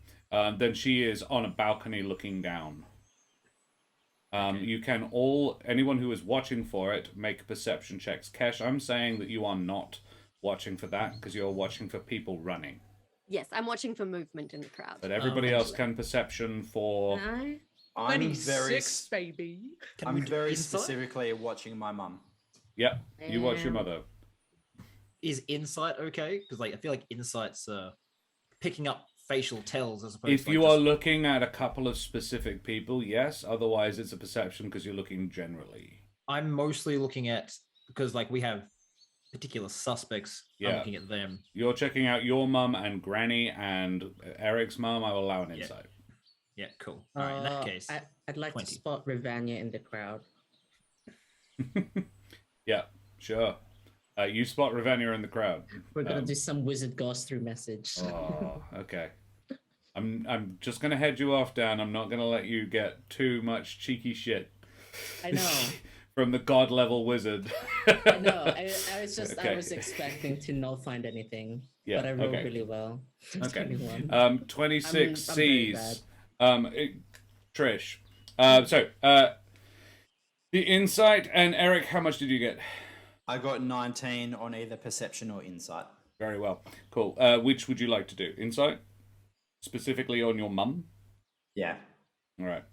Then she is on a balcony looking down. You can anyone who is watching for it, make perception checks. Kesh, I'm saying that you are not watching for that because you're watching for people running. Yes, I'm watching for movement in the crowd. But everybody else can perception for... No? I'm 26, baby. I'm very specifically watching my mum. Yep, you watch your mother. Is insight okay? Because I feel like insight's picking up facial tells as opposed if to... you are looking at a couple of specific people, yes. Otherwise, it's a perception because you're looking generally. I'm mostly looking at... Because we have particular suspects. Yeah. I'm looking at them. You're checking out your mum and Granny and Ereq's mum. I will allow an insight. Yeah, cool. All right, in that case, I'd like 20. to spot Rivania in the crowd. Yeah, sure. You spot Rivania in the crowd. We're gonna do some wizard goes through message. Oh, okay. I'm just gonna head you off, Dan. I'm not gonna let you get too much cheeky shit. I know. From the god level wizard. I know. I was just I was expecting to not find anything. Yeah, but I rolled really well. Okay. 21. 26 I'm very C's. bad. Trish. The insight and Ereq, how much did you get? I got 19 on either perception or insight. Very well. Cool. Which would you like to do? Insight? Specifically on your mum? Yeah. All right.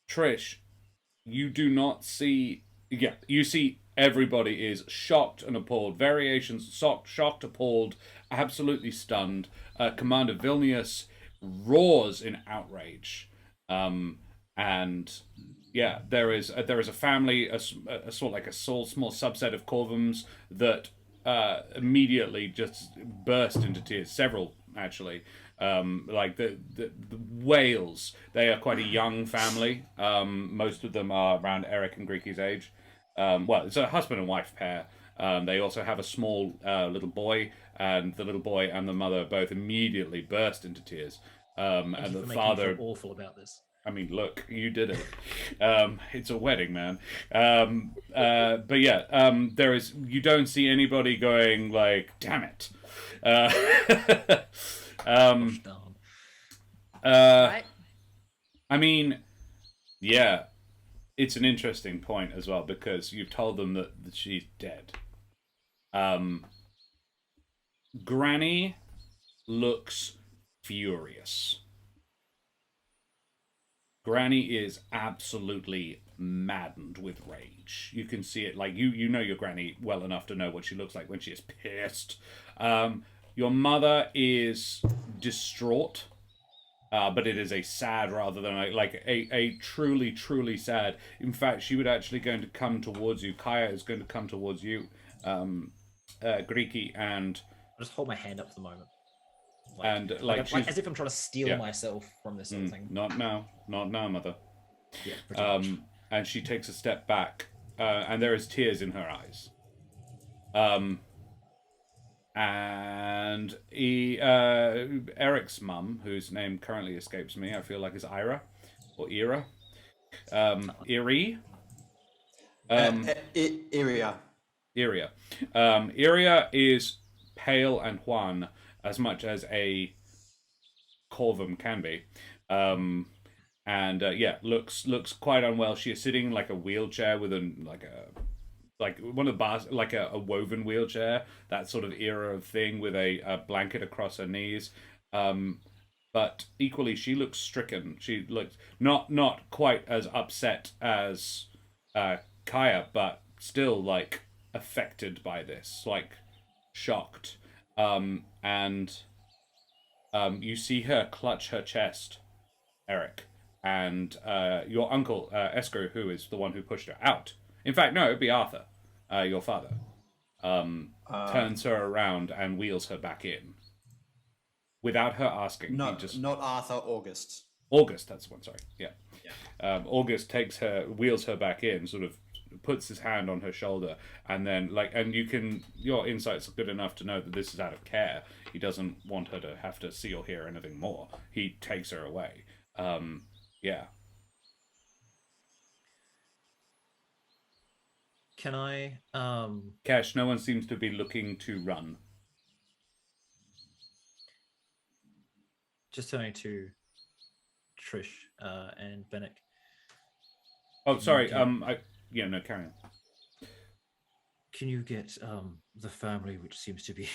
Trish, you do not see... Yeah, you see everybody is shocked and appalled. Variations, shocked, appalled, absolutely stunned. Commander Vilnius roars in outrage. and yeah, there is a family, a sort of like a small subset of Corvums that immediately just burst into tears. Several actually, like the Wales. They are quite a young family. Most of them are around Ereq and Greeky's age. Well, it's a husband and wife pair. They also have a small little boy, and the little boy and the mother both immediately burst into tears. Thank And you the for making me father, feel awful about this. I mean, look, you did it. It's a wedding, man. But yeah, there is. You don't see anybody going like, "Damn it." Gosh darn. Right? I mean, yeah, it's an interesting point as well because you've told them that she's dead. Granny looks furious. Granny is absolutely maddened with rage. You can see it, like you know your granny well enough to know what she looks like when she is pissed. Your mother is distraught, but it is a sad rather than a truly, truly sad. In fact, she would actually going to come towards you. Kaya is going to come towards you, Greeky, and I'll just hold my hand up for the moment. like as if I'm trying to steal myself from this sort of thing. Not now, mother. Yeah, pretty much. And she takes a step back, and there is tears in her eyes. And Ereq's mum, whose name currently escapes me, I feel like is Ira or Ira, Erie. Iria. Iria. Iria is pale and wan as much as a Corvum can be. And yeah, looks quite unwell. She is sitting in like a wheelchair with like one of the bars, like a woven wheelchair, that sort of era of thing with a blanket across her knees. But equally, she looks stricken. She looks not quite as upset as Kaya, but still like affected by this, like shocked. And you see her clutch her chest, Ereq, and your uncle Esco, who is the one who pushed her out. In fact, no, it'd be Arthur, your father. Turns her around and wheels her back in, without her asking. Not Arthur. August. August, that's the one. Sorry, yeah. August wheels her back in, sort of puts his hand on her shoulder, and then and your insight's good enough to know that this is out of care. He doesn't want her to have to see or hear anything more. He takes her away. Yeah. Can I Cash, no one seems to be looking to run. just turning to Trish and Benneck. Oh, sorry. Okay. Carry on. Can you get the family, which seems to be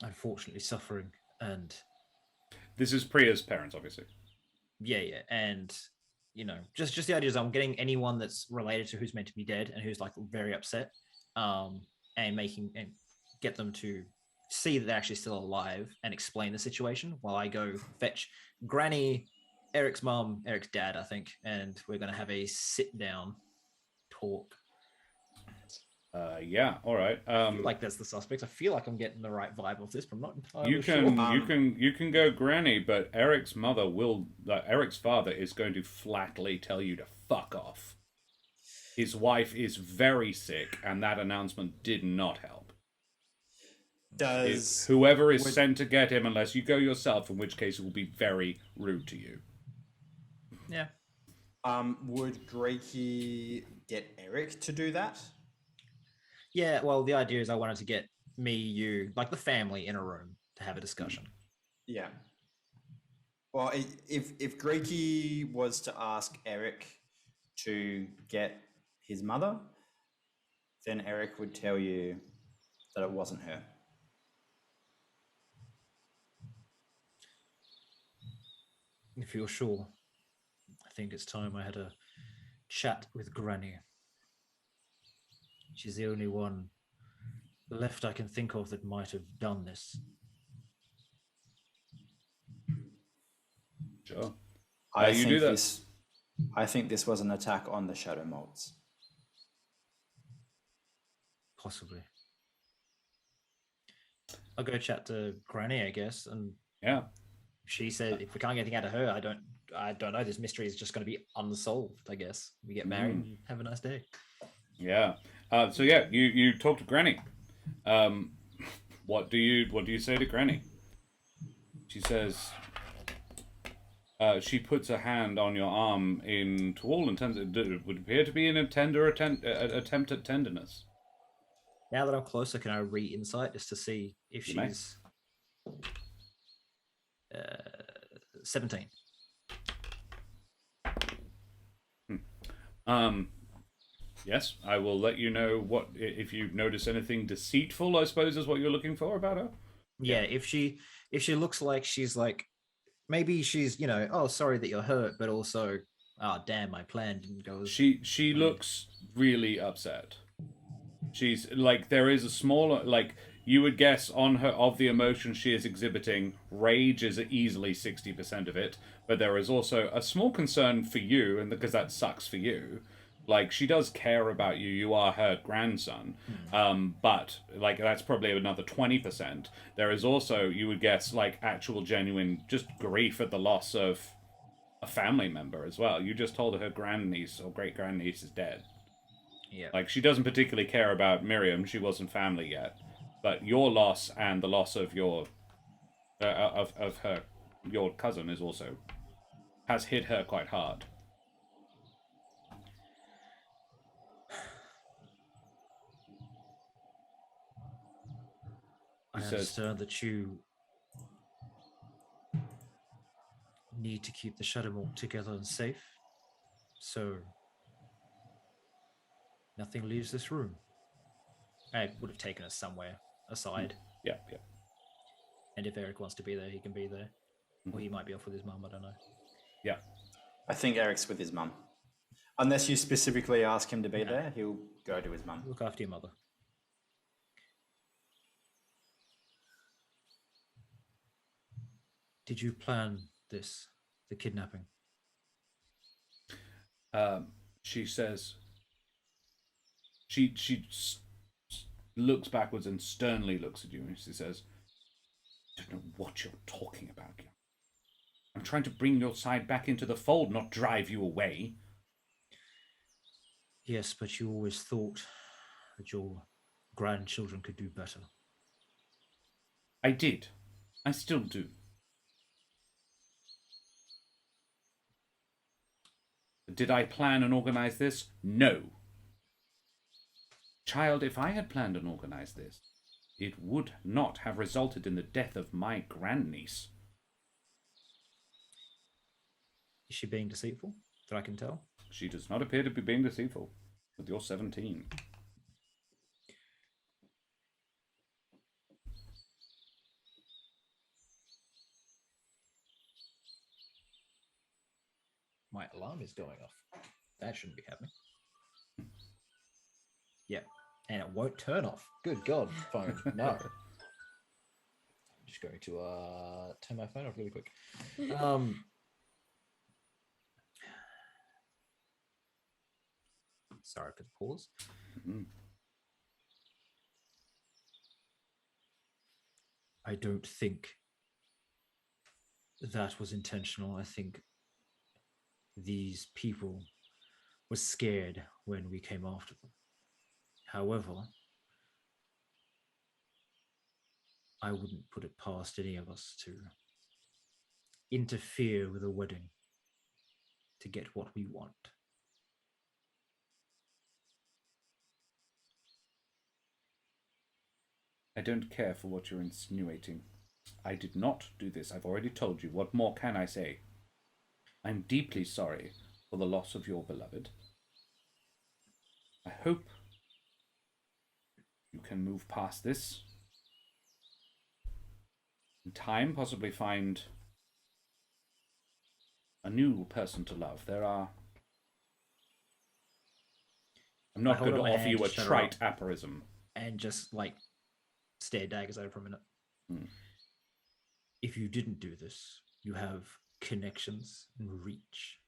unfortunately suffering, and This is Priya's parents, obviously. yeah, and just the idea is I'm getting anyone that's related to who's meant to be dead and who's like very upset, and get them to see that they're actually still alive and explain the situation while I go fetch Granny, Ereq's mum, Ereq's dad, I think, and we're going to have a sit down talk. Yeah, all right. I feel like that's the suspects. I feel like I'm getting the right vibe of this, but I'm not entirely You sure. can you can go Granny, but Ereq's mother Ereq's father is going to flatly tell you to fuck off. His wife is very sick, and that announcement did not help. Whoever is sent to get him, unless you go yourself, in which case it will be very rude to you. Yeah. Would Greeky get Ereq to do that? Yeah, well, the idea is I wanted to get me, you, like the family in a room to have a discussion. Yeah. Well, if Greeky was to ask Ereq to get his mother, then Ereq would tell you that it wasn't her. If you're sure, I think it's time I had a chat with Granny. She's the only one left I can think of that might have done this. Sure. I you think do that. this I think this was an attack on the Shadowmolts. Possibly. I'll go chat to Granny, I guess, and Yeah. she said if we can't get anything out of her, I don't know. This mystery is just going to be unsolved. I guess we get married and have a nice day. Yeah. So yeah, you talk to Granny. What do you say to Granny? She says. She puts a hand on your arm. To all intents, it would appear to be in a tender attempt at tenderness. Now that I'm closer, can I re-insight just to see if You may. she's 17? Yes, I will let you know what if you notice anything deceitful. I suppose is what you're looking for about her. Yeah, if she looks like she's like, maybe she's, oh, sorry that you're hurt, but also, oh, damn, my plan didn't go as... She looks really upset. She's like, there is a smaller, like, you would guess on her, of the emotion she is exhibiting, rage is easily 60% of it, but there is also a small concern for you, and because that sucks for you. Like, she does care about you. You are her grandson. But, like, that's probably another 20%. There is also, you would guess, like, actual genuine just grief at the loss of a family member as well. You just told her grandniece or great-grandniece is dead. Yeah. Like, she doesn't particularly care about Miriam. She wasn't family yet. But your loss and the loss of your... of her... your cousin is also... has hit her quite hard. I understand that you need to keep the Shadowmolt together and safe, so nothing leaves this room. I would have taken us somewhere aside. Yeah. And if Ereq wants to be there, he can be there. Or he might be off with his mum, I don't know. Yeah. I think Eric's with his mum. Unless you specifically ask him to be there, he'll go to his mum. Look after your mother. Did you plan this, the kidnapping? She says... She looks backwards and sternly looks at you, and she says, I don't know what you're talking about. I'm trying to bring your side back into the fold, not drive you away. Yes, but you always thought that your grandchildren could do better. I did. I still do. Did I plan and organize this? No. Child, if I had planned and organized this, it would not have resulted in the death of my grandniece. Is she being deceitful, that I can tell? She does not appear to be being deceitful, but you're 17. My alarm is going off. That shouldn't be happening. Yeah, and it won't turn off. Good God, phone, no. I'm just going to turn my phone off really quick. Sorry for the pause. Mm-hmm. I don't think that was intentional. I think these people were scared when we came after them. However, I wouldn't put it past any of us to interfere with a wedding to get what we want. I don't care for what you're insinuating. I did not do this. I've already told you. What more can I say? I'm deeply sorry for the loss of your beloved. I hope you can move past this. In time, possibly find a new person to love. I'm not going to offer you a trite aphorism. And just, like, stare daggers at her for a minute. Hmm. If you didn't do this, you have connections and reach.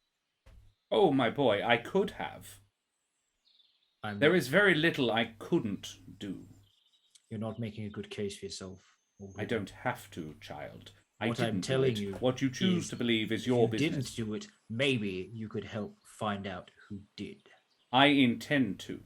Oh, my boy, I could have. There is very little I couldn't do. You're not making a good case for yourself. I don't have to, child. What I I'm didn't telling do it. you What you choose is to believe is if your you business. didn't do it, maybe you could help find out who did. I intend to.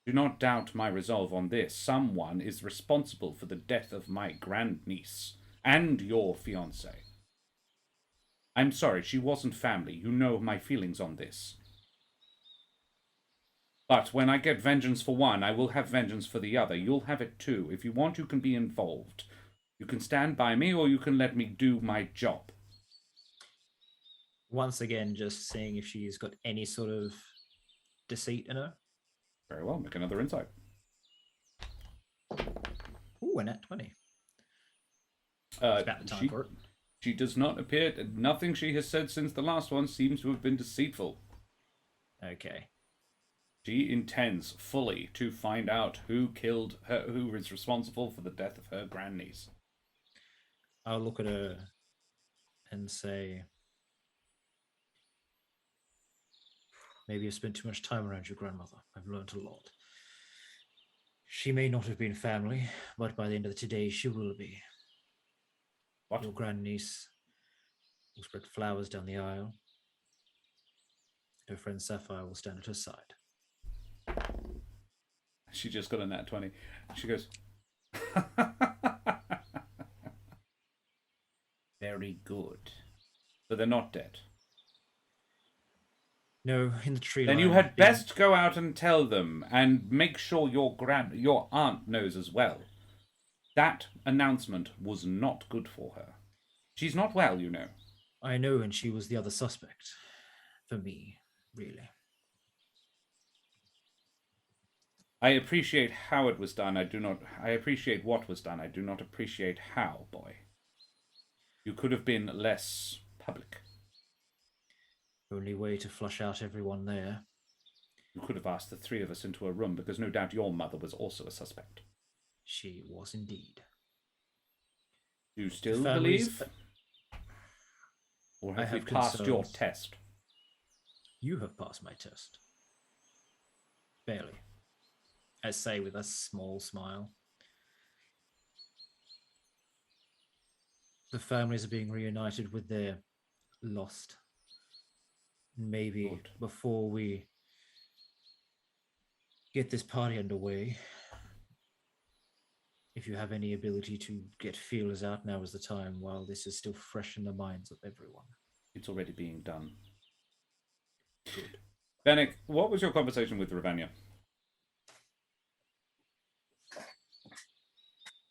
Do not doubt my resolve on this. Someone is responsible for the death of my grandniece and your fiancé. I'm sorry, she wasn't family. You know my feelings on this. But when I get vengeance for one, I will have vengeance for the other. You'll have it too. If you want, you can be involved. You can stand by me, or you can let me do my job. Once again, just seeing if she's got any sort of deceit in her. Very well, make another insight. Ooh, a nat 20. It's about the time for it. She does not appear. Nothing she has said since the last one seems to have been deceitful. Okay. She intends fully to find out who killed her, who is responsible for the death of her grandniece. I'll look at her and say, maybe I've spent too much time around your grandmother. I've learned a lot. She may not have been family, but by the end of the day, she will be. What? Your grandniece will spread flowers down the aisle. Her friend Sapphire will stand at her side. She just got a nat 20. She goes, very good. But they're not dead. No, in the tree Then line. you had best go out and tell them, and make sure your aunt knows as well. That announcement was not good for her. She's not well, you know. I know, and she was the other suspect. For me, really. I appreciate how it was done. I appreciate what was done. I do not appreciate how, boy. You could have been less public. Only way to flush out everyone there. You could have asked the three of us into a room, because no doubt your mother was also a suspect. She was indeed. Do you still families- believe? Or I have you have passed your concerns. test? You have passed my test. Barely. I say with a small smile. The families are being reunited with their lost. Maybe Good. before we get this party underway, if you have any ability to get feelers out, now is the time while this is still fresh in the minds of everyone. It's already being done. Good. Benneck, what was your conversation with Ravania?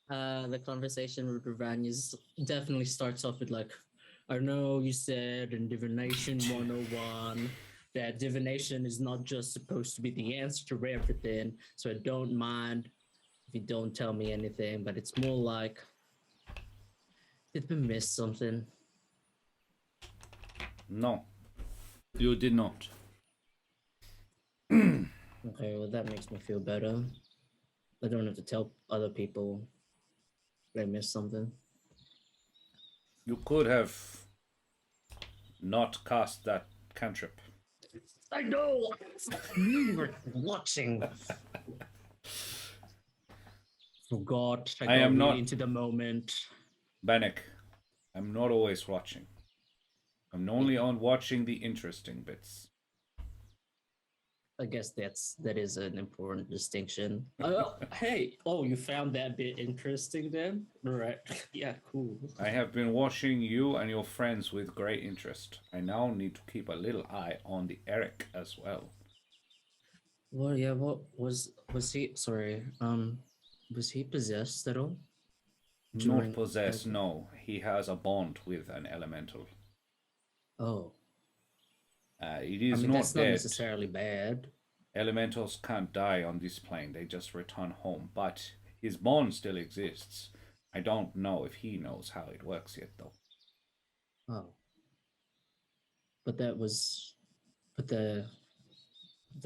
The conversation with Ravanius definitely starts off with like, I know you said in Divination 101 that divination is not just supposed to be the answer to everything, so I don't mind if you don't tell me anything, but it's more like, did we miss something? No. You did not. Okay, well that makes me feel better. I don't have to tell other people they missed something. You could have not cast that cantrip. I know! You were watching. Forgot. I got am really not- into the moment. Benneck, I'm not always watching. I'm only on watching the interesting bits. I guess that is an important distinction. Hey, you found that bit interesting then? Right. Yeah, cool. I have been watching you and your friends with great interest. I now need to keep a little eye on the Ereq as well. Well, yeah, what was he? Sorry, was he possessed at all? Not possessed, no. He has a bond with an elemental. Oh, It is not that's not dead. necessarily bad. Elementals can't die on this plane, they just return home. But his bond still exists. I don't know if he knows how it works yet, though. Oh, but the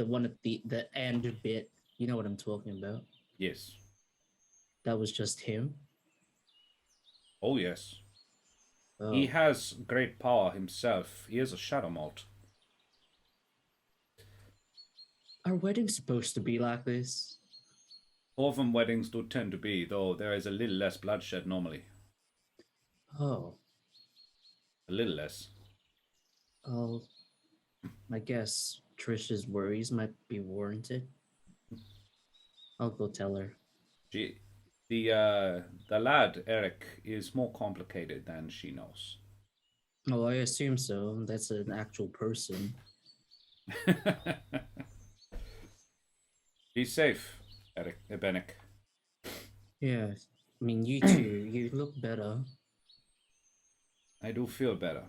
one at the end bit, you know what I'm talking about? Yes. That was just him. Oh, yes. He Oh. has great power himself. He is a Shadowmolt. Are weddings supposed to be like this? Orphan weddings do tend to be, though there is a little less bloodshed normally. Oh, A little less. oh. I guess Trish's worries might be warranted. I'll go tell her. She, the lad Ereq is more complicated than she knows. Oh, I assume so. That's an actual person. Be safe, Ereq, Benneck. Yeah, I mean, you two, you look better. I do feel better.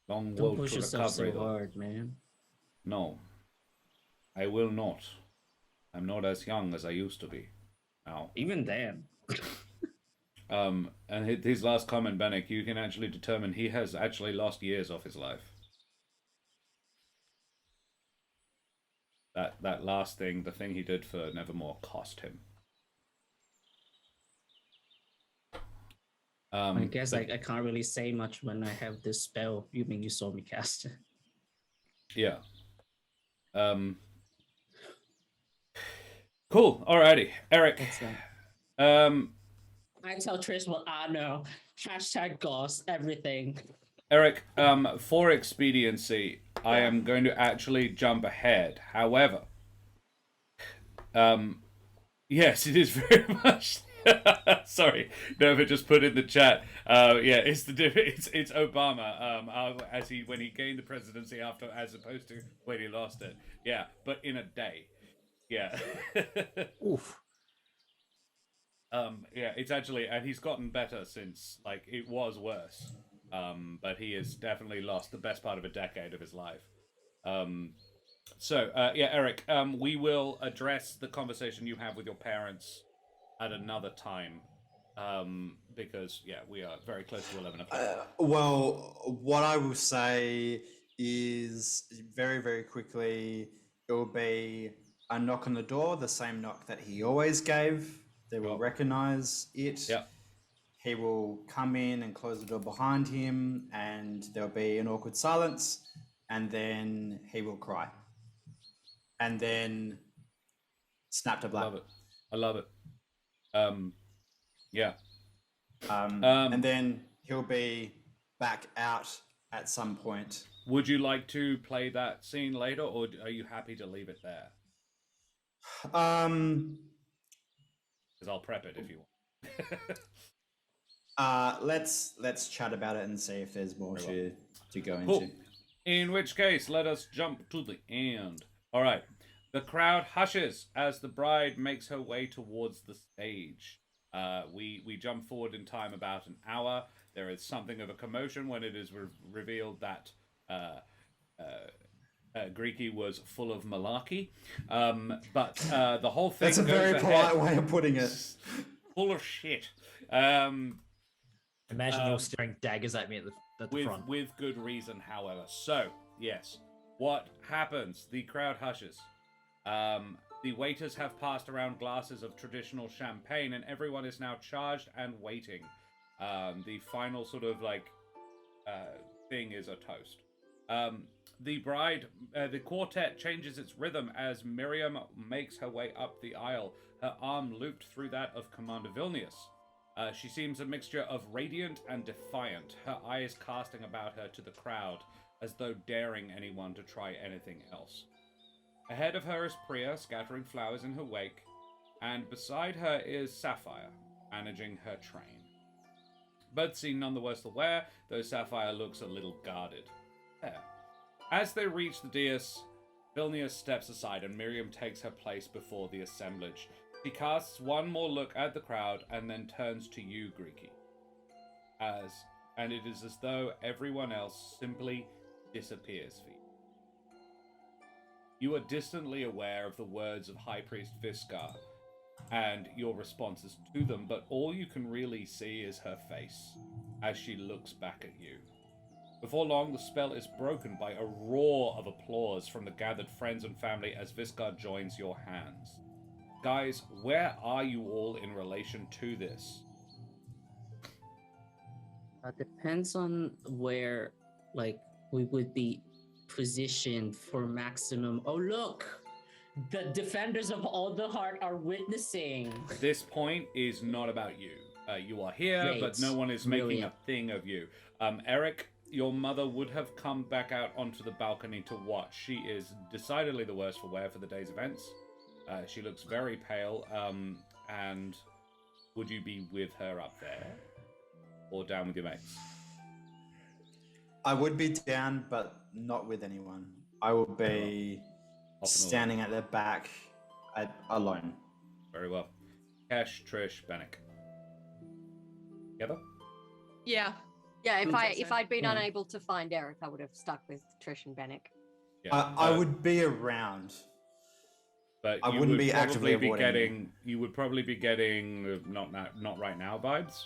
Long Don't road push to yourself so recovery, though. hard, man. No, I will not. I'm not as young as I used to be now. Even then. And his last comment, Benneck, you can actually determine he has actually lost years off his life. That last thing, the thing he did for Nevermore, cost him. I guess I can't really say much when I have this spell. You mean you saw me cast it? Yeah. Cool. Alrighty, Ereq. What's that? Um, I tell Trish what I know. Hashtag goss, everything. Ereq. For expediency, I am going to actually jump ahead. However, yes, it is very much. Sorry, Nova just put in the chat. Yeah, it's it's Obama. As when he gained the presidency after, as opposed to when he lost it. Yeah, but in a day. Yeah. Oof. Yeah, it's actually, and he's gotten better since. Like, it was worse. But he has definitely lost the best part of a decade of his life. So, yeah, Ereq, we will address the conversation you have with your parents at another time, because yeah, we are very close to 11 o'clock. Well, what I will say is very, very quickly, it will be a knock on the door, the same knock that he always gave. They will recognize it. Yeah. He will come in and close the door behind him, and there'll be an awkward silence, and then he will cry. And then snap to black. I love it. Yeah. And then he'll be back out at some point. Would you like to play that scene later, or are you happy to leave it there? Because I'll prep it if you want. Let's chat about it and see if there's more to go into. Cool. In which case, let us jump to the end. All right. The crowd hushes as the bride makes her way towards the stage. We jump forward in time about an hour. There is something of a commotion when it is revealed that Greeky was full of malarkey. But the whole thing That's a goes very ahead. polite way of putting it. Full of shit. Imagine you're staring daggers at me at the front. With good reason, however. So, yes. What happens? The crowd hushes. The waiters have passed around glasses of traditional champagne, and everyone is now charged and waiting. The final sort of thing is a toast. The quartet changes its rhythm as Miriam makes her way up the aisle, her arm looped through that of Commander Vilnius. She seems a mixture of radiant and defiant, her eyes casting about her to the crowd, as though daring anyone to try anything else. Ahead of her is Priya, scattering flowers in her wake, and beside her is Sapphire, managing her train. Both seem none the worse aware, though Sapphire looks a little guarded. There. As they reach the dais, Vilnius steps aside and Miriam takes her place before the assemblage. She casts one more look at the crowd and then turns to you, Greeky. And it is as though everyone else simply disappears for you. You are distantly aware of the words of High Priest Viscar and your responses to them, but all you can really see is her face as she looks back at you. Before long, the spell is broken by a roar of applause from the gathered friends and family as Viscar joins your hands. Guys, where are you all in relation to this? Depends on where, like, we would be positioned for maximum. Oh, look! The defenders of all the heart are witnessing. This point is not about you. You are here, Great. but no one is making Brilliant. a thing of you. Ereq, your mother would have come back out onto the balcony to watch. She is decidedly the worse for wear for the day's events. She looks very pale. And would you be with her up there? Or down with your mates? I would be down, but not with anyone. I will be standing at the back alone. Very well. Kesh, Trish, Benneck. Together? Yeah. Yeah, if Fantastic. I'd been Yeah. unable to find Ereq, I would have stuck with Trish and Benneck. Yeah. I would be around. But I you wouldn't would be actively probably avoiding getting. You would probably be getting not right now vibes.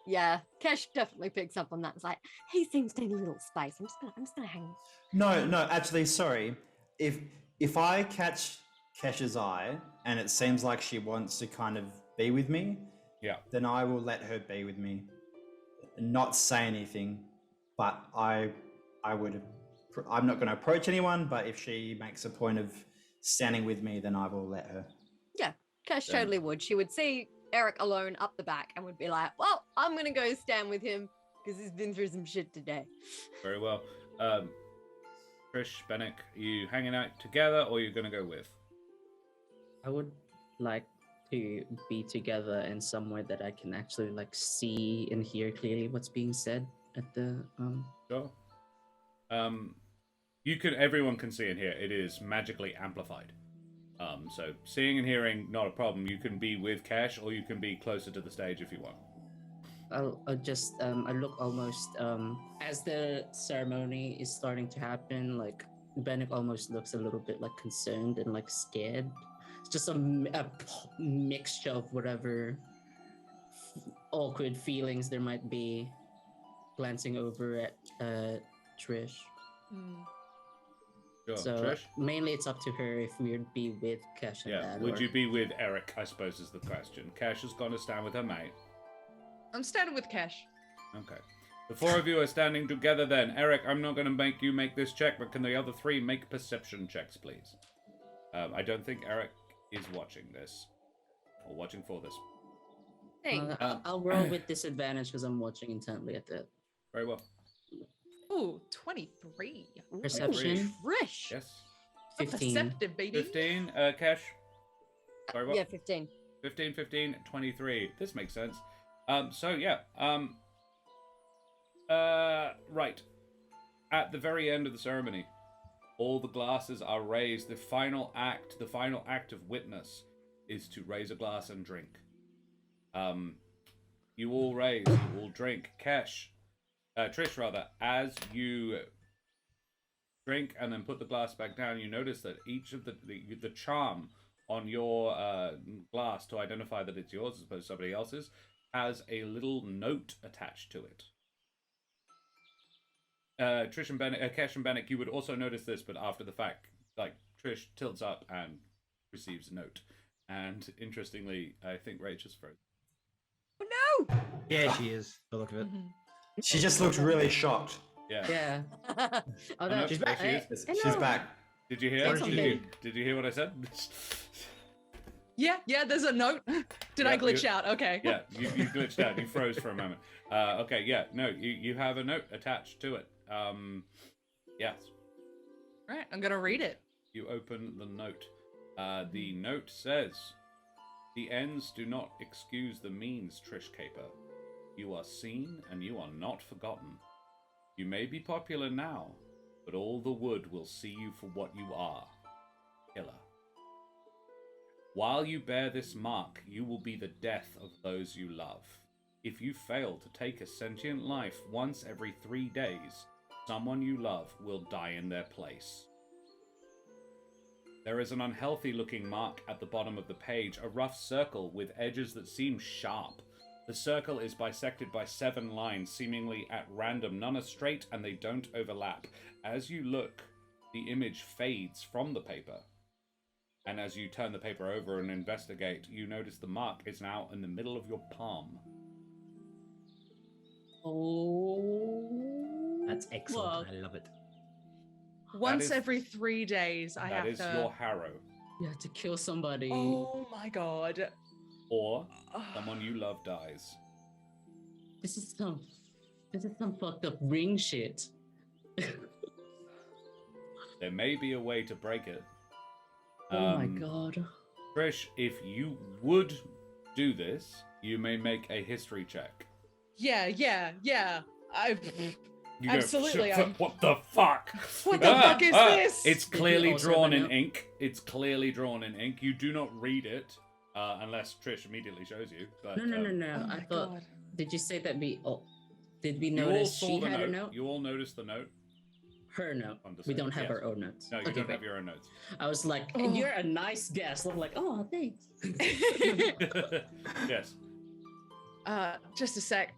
Yeah, Kesh definitely picks up on that. It's like he seems to need a little space. I'm just gonna hang. No, actually, sorry. If I catch Kesh's eye and it seems like she wants to kind of be with me, Yeah. then I will let her be with me. Not say anything, but I'm not going to approach anyone. But if she makes a point of standing with me, then I will let her. Yeah, Kesh Then- totally would. She would see Ereq alone up the back and would be like, "Well, I'm gonna go stand with him because he's been through some shit today." Very well. Trish, Benneck, are you hanging out together or are you going to go with? I would like to be together in somewhere that I can actually like see and hear clearly what's being said at the Sure. Everyone can see and hear. It is magically amplified. So seeing and hearing, not a problem. You can be with Kesh or you can be closer to the stage if you want. I'll just I look almost as the ceremony is starting to happen, like Benneck almost looks a little bit like concerned and like scared. It's just a mixture of whatever awkward feelings there might be, glancing over at Trish. Sure. So Trish? mainly it's up to her if we would be with Kesh and Yeah. Dad. Would or- you be with Ereq, I suppose, is the question. Kesh has gone to stand with her mate. I'm standing with Kesh. Okay. The four of you are standing together then. Ereq, I'm not going to make you make this check, but can the other three make perception checks, please? I don't think Ereq is watching this. Or watching for this. Hey, I'll roll with disadvantage because I'm watching intently at that. Very well. Ooh, 23. Perception? Trish. Yes. 15. Perceptive, baby. 15, Kesh. Sorry, what? Yeah, 15. 15, 15, 23. This makes sense. Right. At the very end of the ceremony, all the glasses are raised. The final act of witness is to raise a glass and drink. You all raise, you all drink. Trish, rather, as you drink and then put the glass back down, you notice that each of the charm on your glass to identify that it's yours as opposed to somebody else's has a little note attached to it. Trish and Benneck, Kesh and Benneck, you would also notice this, but after the fact, like Trish tilts up and receives a note, and interestingly, I think Rachel's frozen. Oh no! Yeah, she is. The look of it. She just looks really shocked. Yeah. Yeah. Oh, I know, that, She's there back. she is. I She's know. back. Did you hear? Say something. Did you hear what I said? Yeah, there's a note. Did I Yeah, glitch you- out? Okay. Yeah, you glitched out. You froze for a moment. Okay, yeah, no, you have a note attached to it. Yes. Right, I'm gonna read it. You open the note. The note says, "The ends do not excuse the means, Trish Caper. You are seen and you are not forgotten. You may be popular now, but all the wood will see you for what you are. Killer. While you bear this mark, you will be the death of those you love. If you fail to take a sentient life once every 3 days, someone you love will die in their place. There is an unhealthy-looking mark at the bottom of the page, a rough circle with edges that seem sharp. The circle is bisected by 7 lines, seemingly at random. None are straight and they don't overlap. As you look, the image fades from the paper. And as you turn the paper over and investigate, you notice the mark is now in the middle of your palm. Oh. That's excellent. fuck. I love it. Once is- every 3 days, I That have is to. your harrow. You have to kill somebody. Oh my god. Or someone you love dies. This is some fucked up ring shit. There may be a way to break it. Oh my god. Trish, if you would do this, you may make a history check. Yeah. I. You Absolutely, Go, I'm- what the fuck? What the fuck is this? It's Did you clearly also drawn have a in note? ink. It's clearly drawn in ink. You do not read it unless Trish immediately shows you. But, No. Oh I my thought. god. Did you say that we? Oh, did we You all notice saw she the had note. a note? You all noticed the note. Her note. Understood, We don't have yes. our own notes. No, you Okay, don't great. have your own notes. I was like, Oh. you're a nice guest. I'm like, oh, thanks. Yes. Just a sec.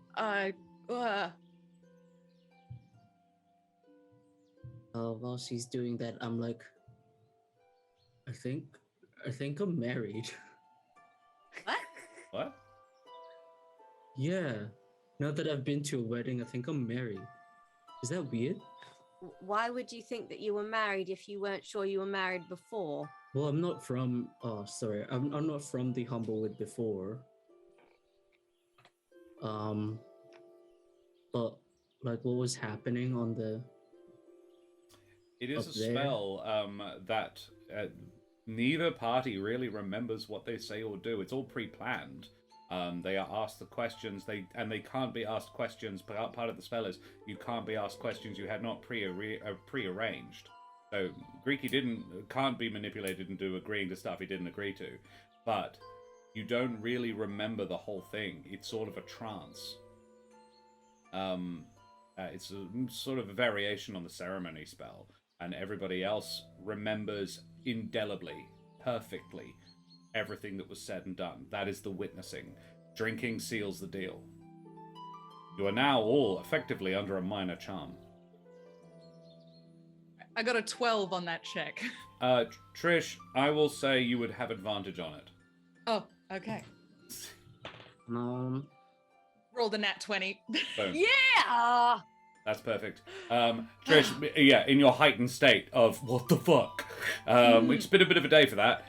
While she's doing that, I'm like, I think I'm married. What? What? Yeah. Now that I've been to a wedding, I think I'm married. Is that weird? Why would you think that you were married if you weren't sure you were married before? Well, I'm not from. Oh, sorry. I'm not from the Humblewood before. But like, what was happening on the? It is Up a there. spell that neither party really remembers what they say or do. It's all pre-planned. They are asked the questions. They can't be asked questions. Part of the spell is you can't be asked questions you had not pre-arranged. So Greeky can't be manipulated into agreeing to stuff he didn't agree to. But you don't really remember the whole thing. It's sort of a trance. It's sort of a variation on the ceremony spell, and everybody else remembers indelibly, perfectly, everything that was said and done. That is the witnessing. Drinking seals the deal. You are now all effectively under a minor charm. I got a 12 on that check. Trish, I will say you would have advantage on it. Oh, okay. Rolled a nat 20. Boom. Yeah! That's perfect. Trish, yeah, in your heightened state of what the fuck, it's been a bit of a day for that.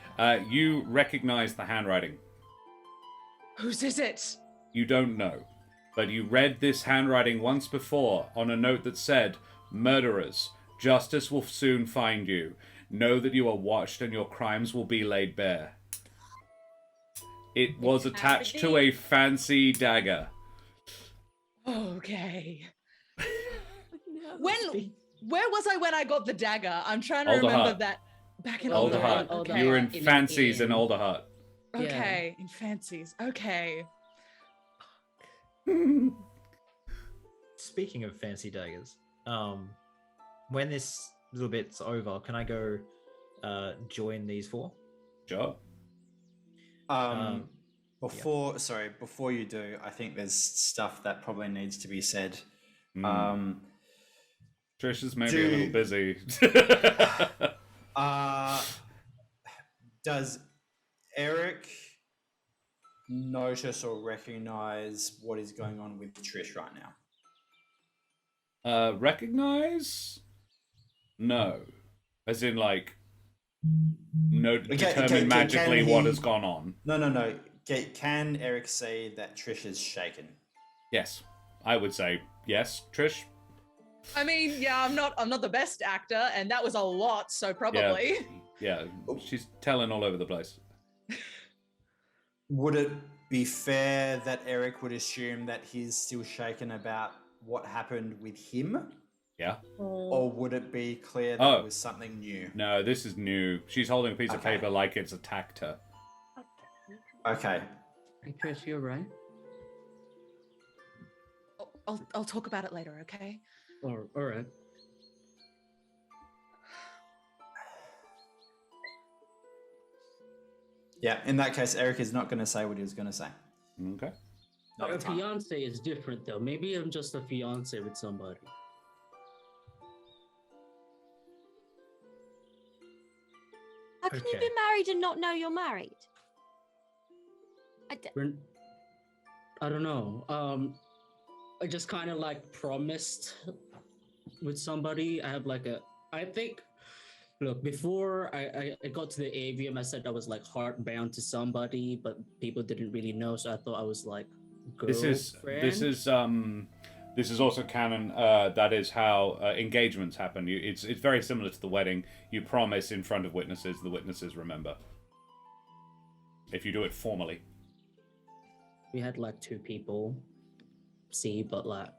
You recognize the handwriting. Whose is it? You don't know, but you read this handwriting once before on a note that said, "Murderers, justice will soon find you. Know that you are watched and your crimes will be laid bare." It was attached to a fancy dagger. Okay. No. Where was I when I got the dagger? I'm trying to Alderheart. remember that back in Alderheart. Alderheart. Okay. You were in In an fancies in inn. Alderheart. Okay, in fancies. Okay. Speaking of fancy daggers, when this little bit's over, can I go join these four? Sure. Before you do, I think there's stuff that probably needs to be said. Trish is maybe a little busy. Does Ereq notice or recognize what is going on with Trish right now? Recognize? No. As in, like, determine magically what has gone on. No. Can Ereq say that Trish is shaken? Yes. I would say yes, Trish. I mean, yeah, I'm not the best actor, and that was a lot, so probably. Yeah, she's telling all over the place. Would it be fair that Ereq would assume that he's still shaken about what happened with him? Yeah? Or would it be clear that it was something new? No, this is new. She's holding a piece of Okay. paper like it's attacked her. Okay. Hey, Trish, you're right. I'll talk about it later, okay? All right. Yeah, in that case, Ereq is not going to say what he was going to say. Okay. Not A the time. fiance is different, though. Maybe I'm just a fiance with somebody. How can you Okay. be married and not know you're married? I don't know. I just kind of like promised with somebody. I have like I think, look, before I got to the avium, I said I was like heart bound to somebody, but people didn't really know, so I thought I was like girlfriend. This is also canon. That is how engagements happen. It's very similar to the wedding. You promise in front of witnesses. The witnesses remember. If you do it formally. We had like 2 people see, but like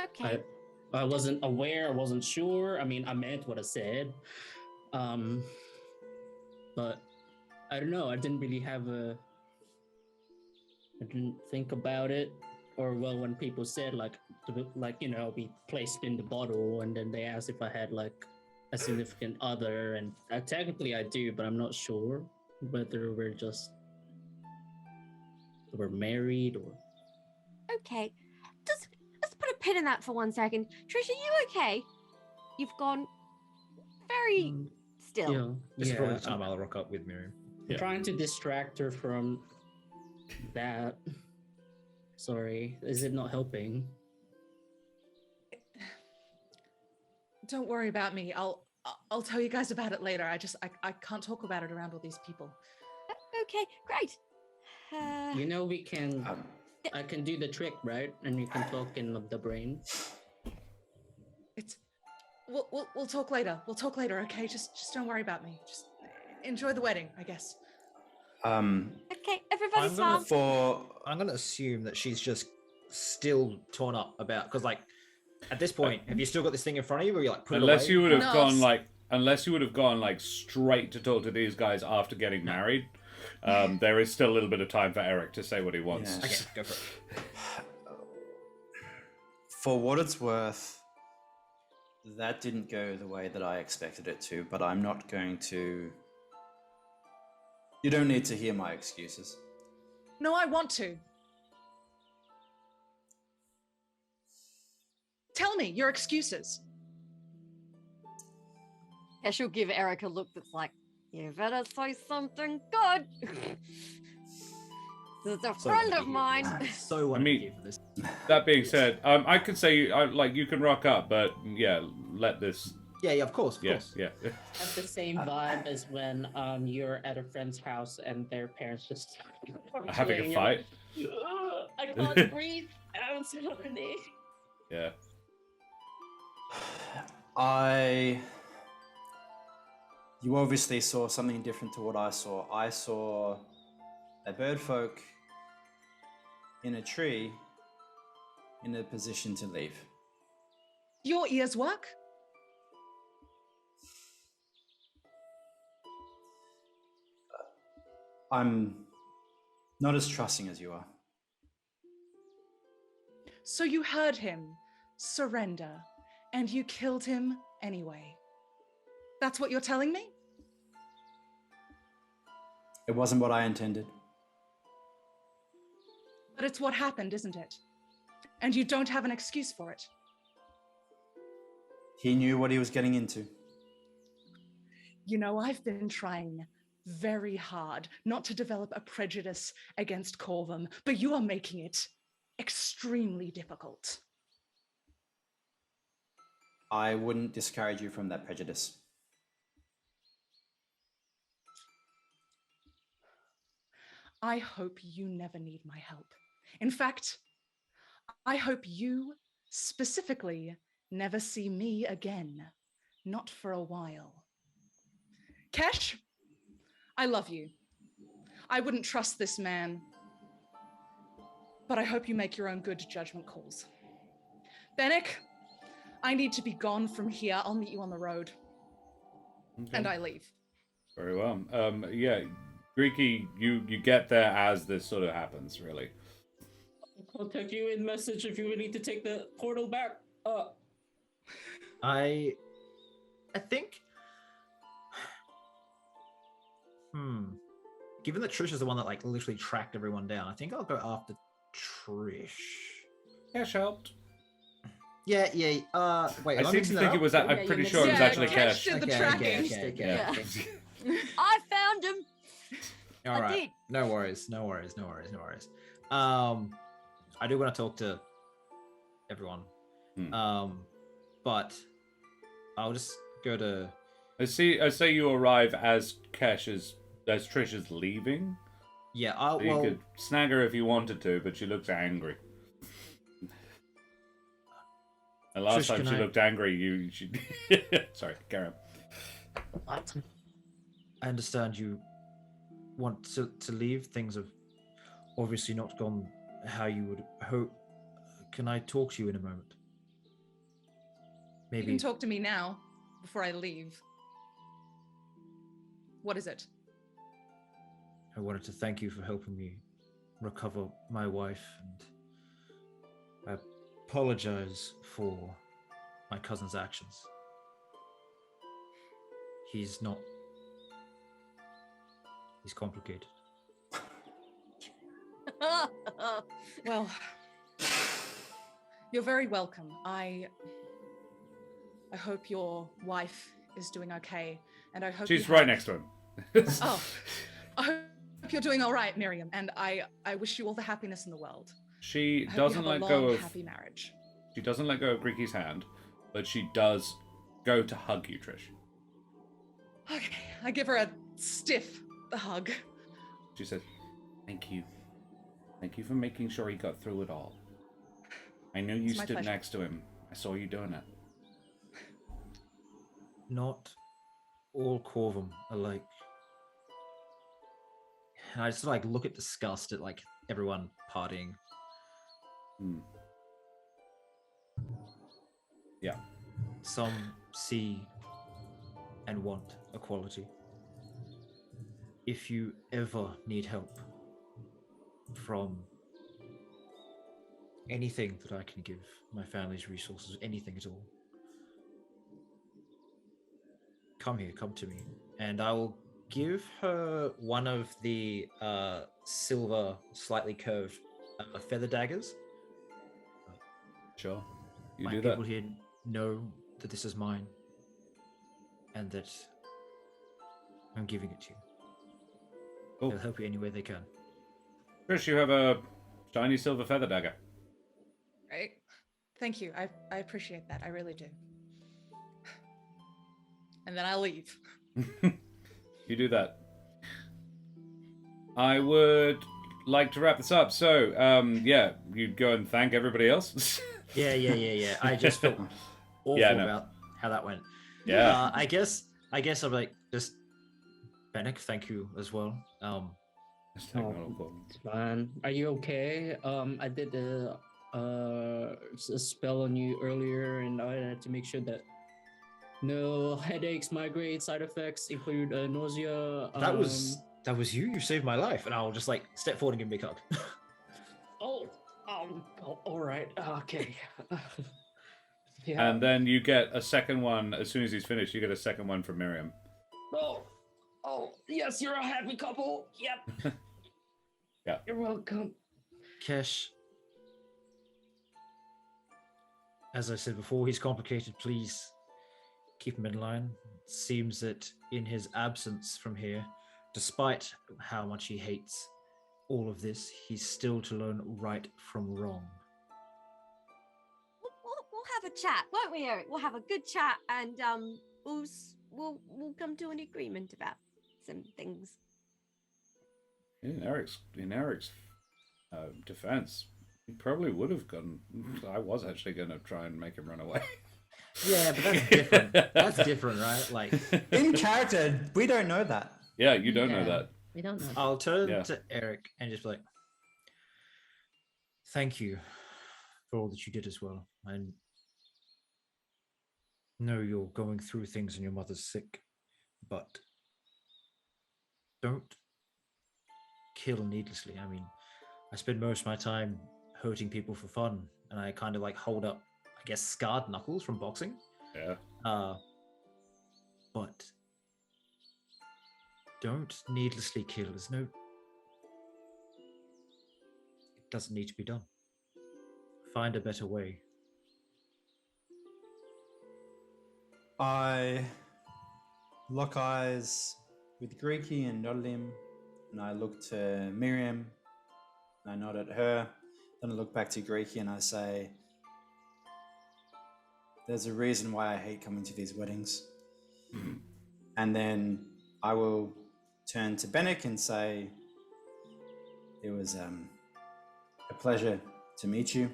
Okay. I wasn't aware, I wasn't sure. I mean, I meant what I said. But I don't know, I didn't think about it. Or well, when people said like you know, we placed in the bottle, and then they asked if I had like a significant other, and technically I do, but I'm not sure whether we're married or. Okay. Let's put a pin in that for 1 second. Trisha, you okay? You've gone very still. Yeah, This is probably the time I'll rock up with Miriam. I'm trying to distract her from that. Sorry, is it not helping? Don't worry about me. I'll tell you guys about it later. I can't talk about it around all these people. Okay, great. You know, we can. I can do the trick, right? And you can talk in the brain. We'll talk later. We'll talk later, okay? Just don't worry about me. Just enjoy the wedding, I guess. Okay, everybody's calm. I'm gonna assume that she's just still torn up about, because like at this point, have you still got this thing in front of you, or you like put unless it away? you would have No. gone like, unless you would have gone like straight to talk to these guys after getting married, there is still a little bit of time for Ereq to say what he wants. Yeah. Okay, go for it. For what it's worth, that didn't go the way that I expected it to, but I'm not going to. You don't need to hear my excuses. No, I want to. Tell me your excuses. Yeah, she'll give Ereq a look that's like, you better say something good. This is a friend of mine. So I mean, you for this. That being said, I could say like you can rock up, but yeah, let this. Yeah, of course, of Yes, course. yeah. Have the same vibe as when you're at a friend's house and their parents just Having a you're fight. like, "Ugh, I can't breathe. I'm sorry." Yeah. You obviously saw something different to what I saw. I saw a bird folk in a tree in a position to leave. Your ears work? I'm not as trusting as you are. So you heard him surrender, and you killed him anyway. That's what you're telling me? It wasn't what I intended. But it's what happened, isn't it? And you don't have an excuse for it. He knew what he was getting into. You know, I've been trying very hard not to develop a prejudice against Corvum, but you are making it extremely difficult. I wouldn't discourage you from that prejudice. I hope you never need my help. In fact, I hope you specifically never see me again. Not for a while. Kesh, I love you. I wouldn't trust this man. But I hope you make your own good judgment calls. Benneck, I need to be gone from here. I'll meet you on the road. Okay. And I leave. Very well. Yeah, Greeky, you get there as this sort of happens, really. I'll take you in message if you need to take the portal back. I think. Given that Trish is the one that like literally tracked everyone down, I think I'll go after Trish. Cash helped. Yeah. Wait, I seem to think it was. I'm pretty sure it was actually Cash Cash. did the tracking. Okay. Yeah. I found him. All I right. did. No worries. I do want to talk to everyone. But I'll just go to. I say you arrive as Trish is leaving. Yeah, So you could snag her if you wanted to, but she looks angry. And last Trish, time she looked angry, she sorry, carry on. What? I understand you want to leave. Things have obviously not gone how you would hope. Can I talk to you in a moment? Maybe. You can talk to me now before I leave. What is it? I wanted to thank you for helping me recover my wife, and I apologize for my cousin's actions. He's complicated. Well, you're very welcome. I hope your wife is doing okay, and I hope she's right next to him. Oh, I hope you're doing all right, Miriam, and I wish you all the happiness in the world. She I hope doesn't you have let a long, go of happy marriage. She doesn't let go of Greeky's hand, but she does go to hug you, Trish. Okay, I give her a stiff hug. She says, "Thank you. Thank you for making sure he got through it all. I knew you It's my stood pleasure. next to him. I saw you doing it." Not all Corvum are like. And I just look at disgust at everyone partying. Yeah. Some see and want equality. If you ever need help from anything that I can give, my family's resources, anything at all, come to me, and I will give her one of the silver, slightly curved feather daggers. Sure. You My do people that. here know that this is mine, and that I'm giving it to you. Cool. They'll help you any way they can. Trish, you have a shiny silver feather dagger. Right? Thank you. I appreciate that. I really do. And then I'll leave. You do that. I would like to wrap this up. So, yeah, you'd go and thank everybody else. Yeah. I just felt awful about how that went. Yeah. I guess I'm just Benneck, thank you as well. It's technical. It's fine. Are you okay? I did a spell on you earlier, and I had to make sure that no headaches, migraine, side effects, include nausea. That was you. You saved my life, and I'll just step forward and give me a hug. All right. Okay. Yeah. And then you get a second one as soon as he's finished. You get a second one from Miriam. Oh, yes, you're a happy couple. Yep. Yeah. You're welcome. Kesh, as I said before, he's complicated. Please keep him in line. It seems that in his absence from here, despite how much he hates all of this, he's still to learn right from wrong. We'll have a chat, won't we, Ereq? We'll have a good chat, and we'll come to an agreement about some things. In Eric's defense, he probably would have gone. I was actually going to try and make him run away. Yeah, but that's different. That's different, right? In character, we don't know that. Yeah, you don't know that. We don't know. I'll turn to Ereq and just be like, thank you for all that you did as well. I know you're going through things and your mother's sick, but don't kill needlessly. I mean, I spend most of my time hurting people for fun, and I kind of hold up, I guess, scarred knuckles from boxing. Yeah. But don't needlessly kill. It doesn't need to be done. Find a better way. I lock eyes with Greeky and nod at him, and I look to Miriam, I nod at her. Then I look back to Greeky and I say, there's a reason why I hate coming to these weddings. And then I will turn to Benneck and say, it was a pleasure to meet you.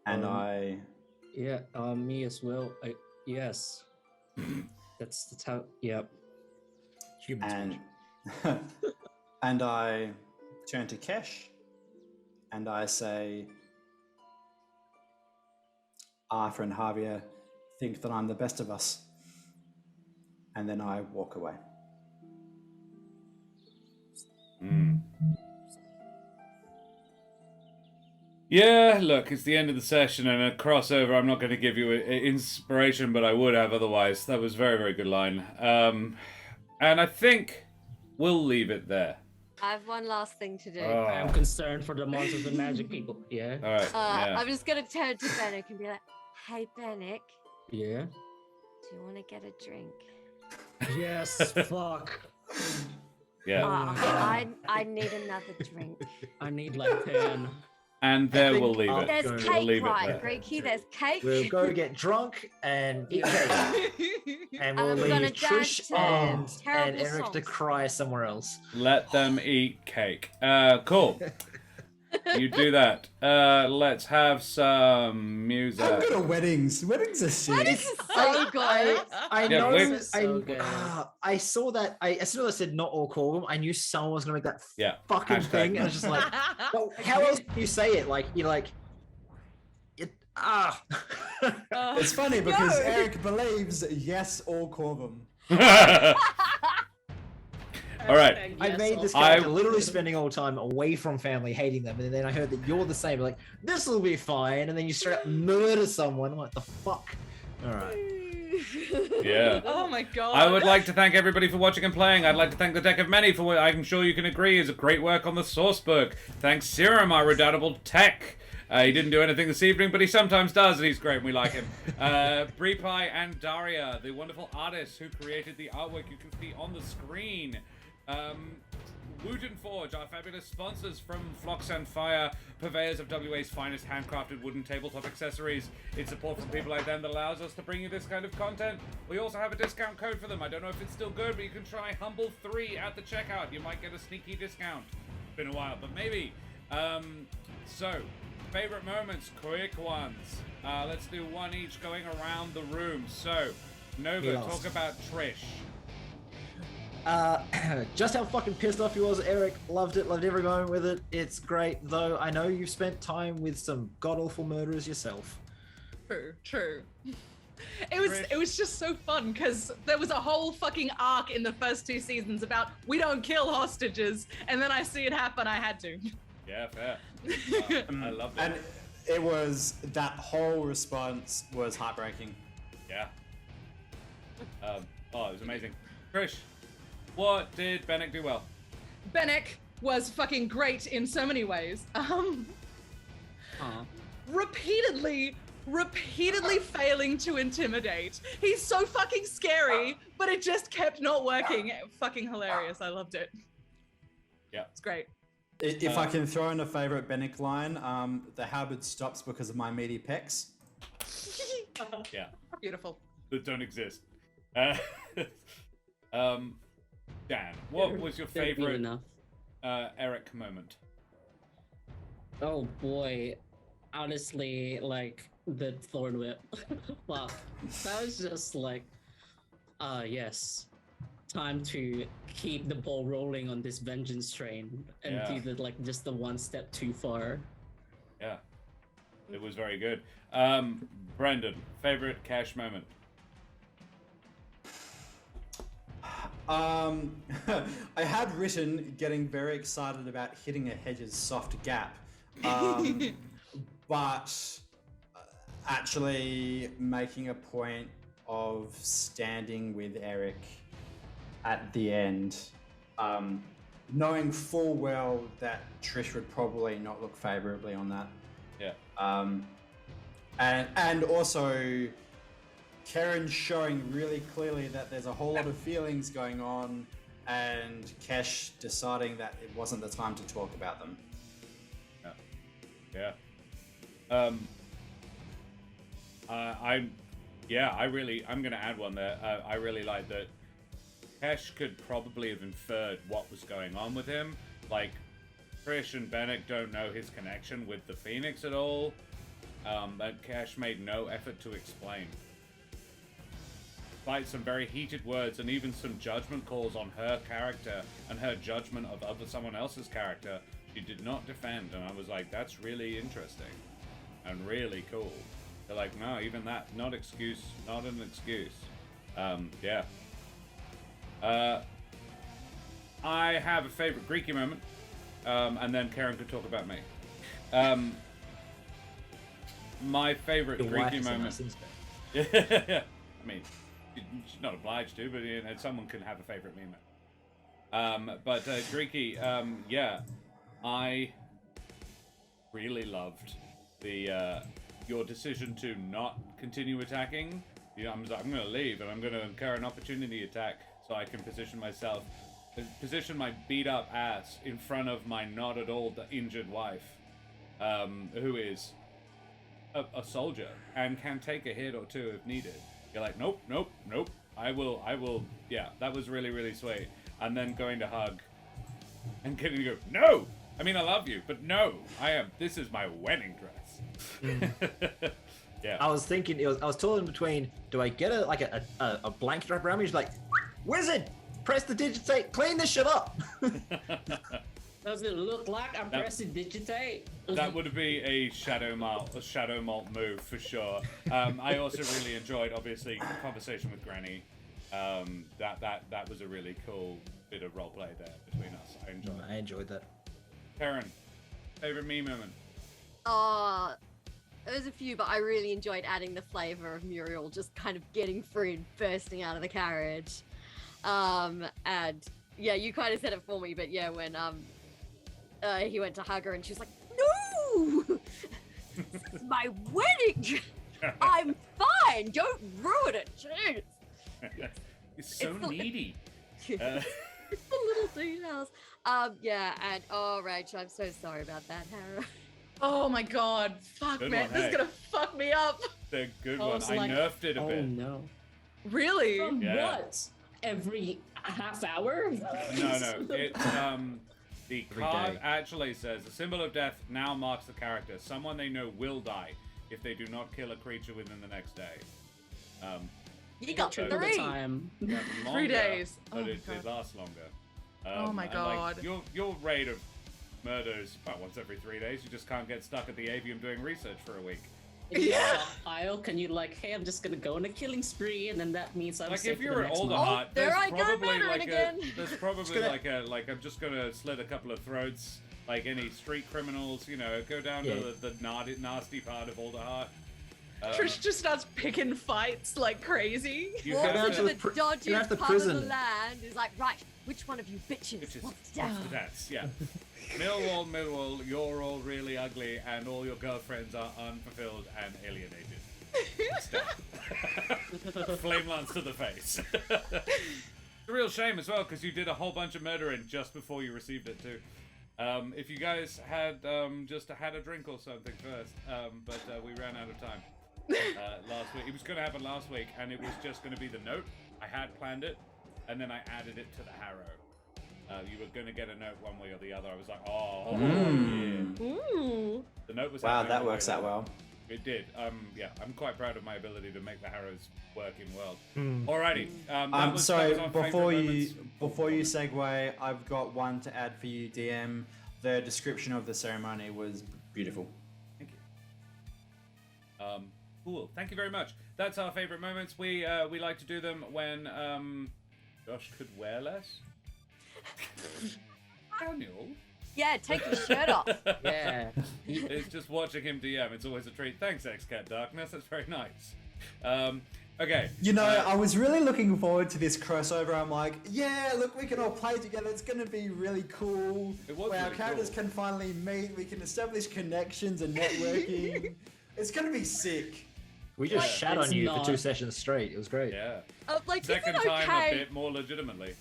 And Yeah, me as well. Yes. That's how. Yep. Human and and I turn to Kesh and I say, Arthur and Javier think that I'm the best of us. And then I walk away. Yeah, look, it's the end of the session and a crossover. I'm not going to give you inspiration, but I would have otherwise. That was very, very good line. And I think we'll leave it there. I have one last thing to do. I'm concerned for the monsters and magic people. Yeah. All right. Yeah. I'm just gonna turn to Benneck and be like, "Hey, Benneck, Yeah. do you want to get a drink?" Yes. Fuck. Yeah. I need another drink. I need like 10. And there we'll leave it. There's We'll cake, leave it right, there. Greeky? There's cake. We'll go get drunk and eat cake. And we'll I'm leave gonna Trish dance to and terrible Ereq to songs. cry somewhere else. Let them eat cake. Cool. You do that. Let's have some music. I'm good at weddings. Weddings are shit. This is so good. I Yeah, know. we're- So good. I saw that. As soon as I said not all call them, I knew someone was gonna make that Yeah. fucking Hashtag. thing, and I was just like, well, how else can you say it? Like you're like, It's funny because No. Ereq believes yes, all Corvum. All right. I made this I- character literally spending all the time away from family, hating them, and then I heard that you're the same. Like this will be fine, and then you straight up murder someone. I'm like, the fuck. All right. Yeah. Oh my god. I would like to thank everybody for watching and playing. I'd like to thank the Deck of Many for what I'm sure you can agree is a great work on the source book. Thanks Serum, our redoubtable tech. He didn't do anything this evening, but he sometimes does, and he's great, and we like him. Breepai and Daria, the wonderful artists who created the artwork you can see on the screen. Wooten Forge, our fabulous sponsors from Flocks and Fire, purveyors of WA's finest handcrafted wooden tabletop accessories. It's support from people like them that allows us to bring you this kind of content. We also have a discount code for them. I don't know if it's still good, but you can try Humble3 at the checkout. You might get a sneaky discount. Been a while, but maybe. So, favorite moments, quick ones. Let's do one each going around the room. So, Nova, Yes. talk about Trish. Just how fucking pissed off he was, Ereq. Loved it, loved every moment with it. It's great, though I know you've spent time with some god-awful murderers yourself. True. It was just so fun because there was a whole fucking arc in the first 2 seasons about we don't kill hostages, and then I see it happen. I had to. Yeah, fair. I love And that. it was, that whole response was heartbreaking. Yeah. It was amazing. Trish, what did Benneck do well? Benneck was fucking great in so many ways. Repeatedly failing to intimidate. He's so fucking scary, but it just kept not working. Fucking hilarious. I loved it. Yeah. It's great. If I can throw in a favorite Benneck line, the halberd stops because of my meaty pecs. Yeah. Beautiful. That don't exist. Dan, what was your Don't even favorite know. Ereq moment? Oh boy. Honestly, like the thorn whip. Wow. That was just like, yes. Time to keep the ball rolling on this vengeance train and Yeah. do just the one step too far. Yeah. It was very good. Brendan, favorite cash moment? I had written getting very excited about hitting a hedge's soft gap, but actually making a point of standing with Ereq at the end, knowing full well that Trish would probably not look favorably on that. Yeah. And also Karen showing really clearly that there's a whole lot of feelings going on, and Kesh deciding that it wasn't the time to talk about them. Yeah. I'm gonna add one there. I really like that Kesh could probably have inferred what was going on with him. Like, Trish and Benneck don't know his connection with the Phoenix at all. But Kesh made no effort to explain. Despite some very heated words and even some judgment calls on her character and her judgment of someone else's character, she did not defend, and I was like, that's really interesting and really cool. They're like, no, even that, not an excuse. Yeah. I have a favorite Greeky moment, and then Karen could talk about me. My favorite Your wife Greeky is a moment. nice insect. I mean, she's not obliged to, but you know, someone can have a favorite meme. But Greeky, yeah, I really loved the your decision to not continue attacking. You know, I'm going to leave and I'm going to incur an opportunity attack so I can position my beat up ass in front of my not at all injured wife, who is a soldier and can take a hit or two if needed. You're like, nope. I will. Yeah, that was really, really sweet. And then going to hug and getting to go, no! I mean, I love you, but no! This is my wedding dress. Yeah. I was thinking, I was torn between, do I get a blanket wrap around me? She's like, wizard, press the digitate, clean this shit up. Does it look like I'm pressing digitate? That would be a Shadowmolt move for sure. I also really enjoyed, obviously, the conversation with Granny. That was a really cool bit of roleplay there between us. I enjoyed that. Karen, favorite me moment? There's a few, but I really enjoyed adding the flavor of Muriel just kind of getting free and bursting out of the carriage. And yeah, you kind of said it for me, but yeah, when he went to hug her and she was like, no! This is my wedding! I'm fine! Don't ruin it! Jeez! It's so needy. It's the little details. Yeah, and Rachel, I'm so sorry about that, Hera. Oh my god, fuck, Good man, one, this hey. is gonna fuck me up. The good I one. was I like, nerfed it a oh bit. no. Really? From Yeah. what? Every half hour? No. It's the Every card day. actually says the symbol of death now marks the character. Someone they know will die if they do not kill a creature within the next day. You got So- 3. Yeah, 3 longer, days. but Oh my it God. lasts longer. Oh my and, God. Like, your rate of murders about once every 3 days. You just can't get stuck at the avium doing research for a week. Yeah. Aisle, can you like, hey, I'm just gonna go on a killing spree, and then that means I'm Like safe if for you're the an next older month. heart, there there's I go probably murdering like again. there's probably gonna- like I'm just gonna slit a couple of throats, like any street criminals, you know, go down Yeah. to the nasty part of older heart. Trish just starts picking fights like crazy. You Go Walks down have to into to, the the dodgiest have the part of the prison. land, is like, right, which one of you bitches which is wants death? that's yeah. Millwall, you're all really ugly, and all your girlfriends are unfulfilled and alienated. Flame lance to the face. It's a real shame as well, because you did a whole bunch of murdering just before you received it too. If you guys had just had a drink or something first, but we ran out of time last week. It was going to happen last week, and it was just going to be the note. I had planned it, and then I added it to the harrow. You were going to get a note one way or the other. I was like, oh, yeah. Ooh. The note was Wow, happening that all the works way out down. well. It did. Yeah, I'm quite proud of my ability to make the harrows work in world. Alrighty. I'm that sorry. was our favourite Before moments. you segue, I've got one to add for you, DM. The description of the ceremony was beautiful. Thank you. Cool. Thank you very much. That's our favorite moments. We like to do them when Josh could wear less. Daniel. Yeah, take your shirt off. Yeah. It's just watching him DM. It's always a treat. Thanks, X-Cat Darkness. That's very nice. Okay. You know, I was really looking forward to this crossover. I'm like, yeah, look, we can all play together. It's going to be really cool. It was where our really characters cool. can finally meet. We can establish connections and networking. It's going to be sick. We just Like, shat on it's you for 2 not- sessions straight. It was great. Yeah. Like, Second is it time a okay? bit more legitimately.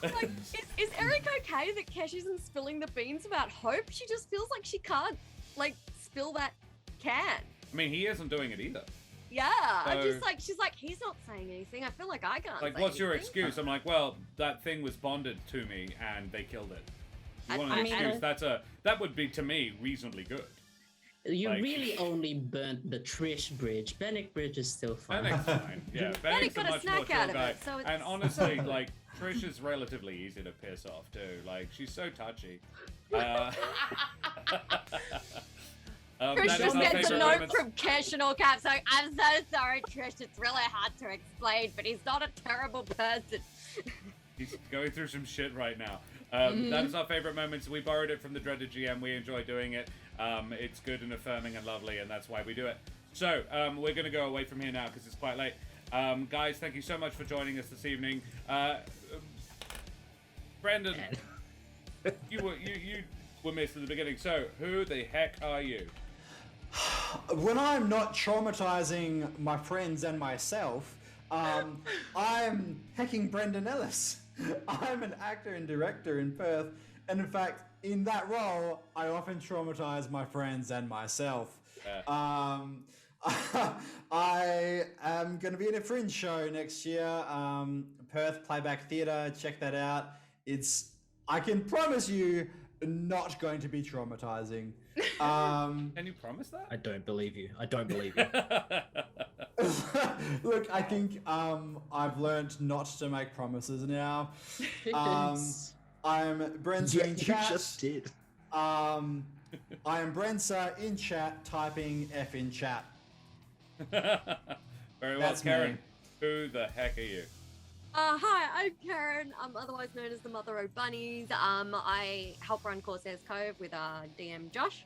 Like, is Ereq okay that Kesh isn't spilling the beans about Hope? She just feels like she can't, like, spill that can. I mean, he isn't doing it either. Yeah, I'm So- just like, she's like, he's not saying anything. I feel like I can't Like, say what's your anything. excuse? I'm like, well, that thing was bonded to me and they killed it. You want an I mean, excuse? That would be, to me, reasonably good. You Like- really only burnt the Trish bridge. Benneck bridge is still fine. Benneck's fine. Yeah, Benneck's got a a much snack more chill out of guy. it, so it's- And honestly, like, Trish is relatively easy to piss off, too. Like, she's so touchy. Trish that is just our gets a favourite note moments. from Kesh and all caps like, I'm so sorry, Trish. It's really hard to explain, but he's not a terrible person. He's going through some shit right now. That is our favorite moments. We borrowed it from the dreaded GM. We enjoy doing it. It's good and affirming and lovely, and that's why we do it. So we're going to go away from here now because it's quite late. Guys, thank you so much for joining us this evening. Brendan, you were missed at the beginning. So who the heck are you? When I'm not traumatizing my friends and myself, I'm hecking Brendan Ellis. I'm an actor and director in Perth, and in fact, in that role, I often traumatize my friends and myself. I am going to be in a Fringe show next year, Perth Playback Theatre. Check that out. I can promise you, not going to be traumatizing. Can you promise that? I don't believe you. I don't believe you. Look, I think I've learned not to make promises now. I'm Brenza in You chat. just did. I am Brenza in chat, typing F in chat. Very well, That's Karen. me. Who the heck are you? Hi, I'm Karen. I'm otherwise known as the Mother of Bunnies. I help run Corsair's Cove with DM Josh,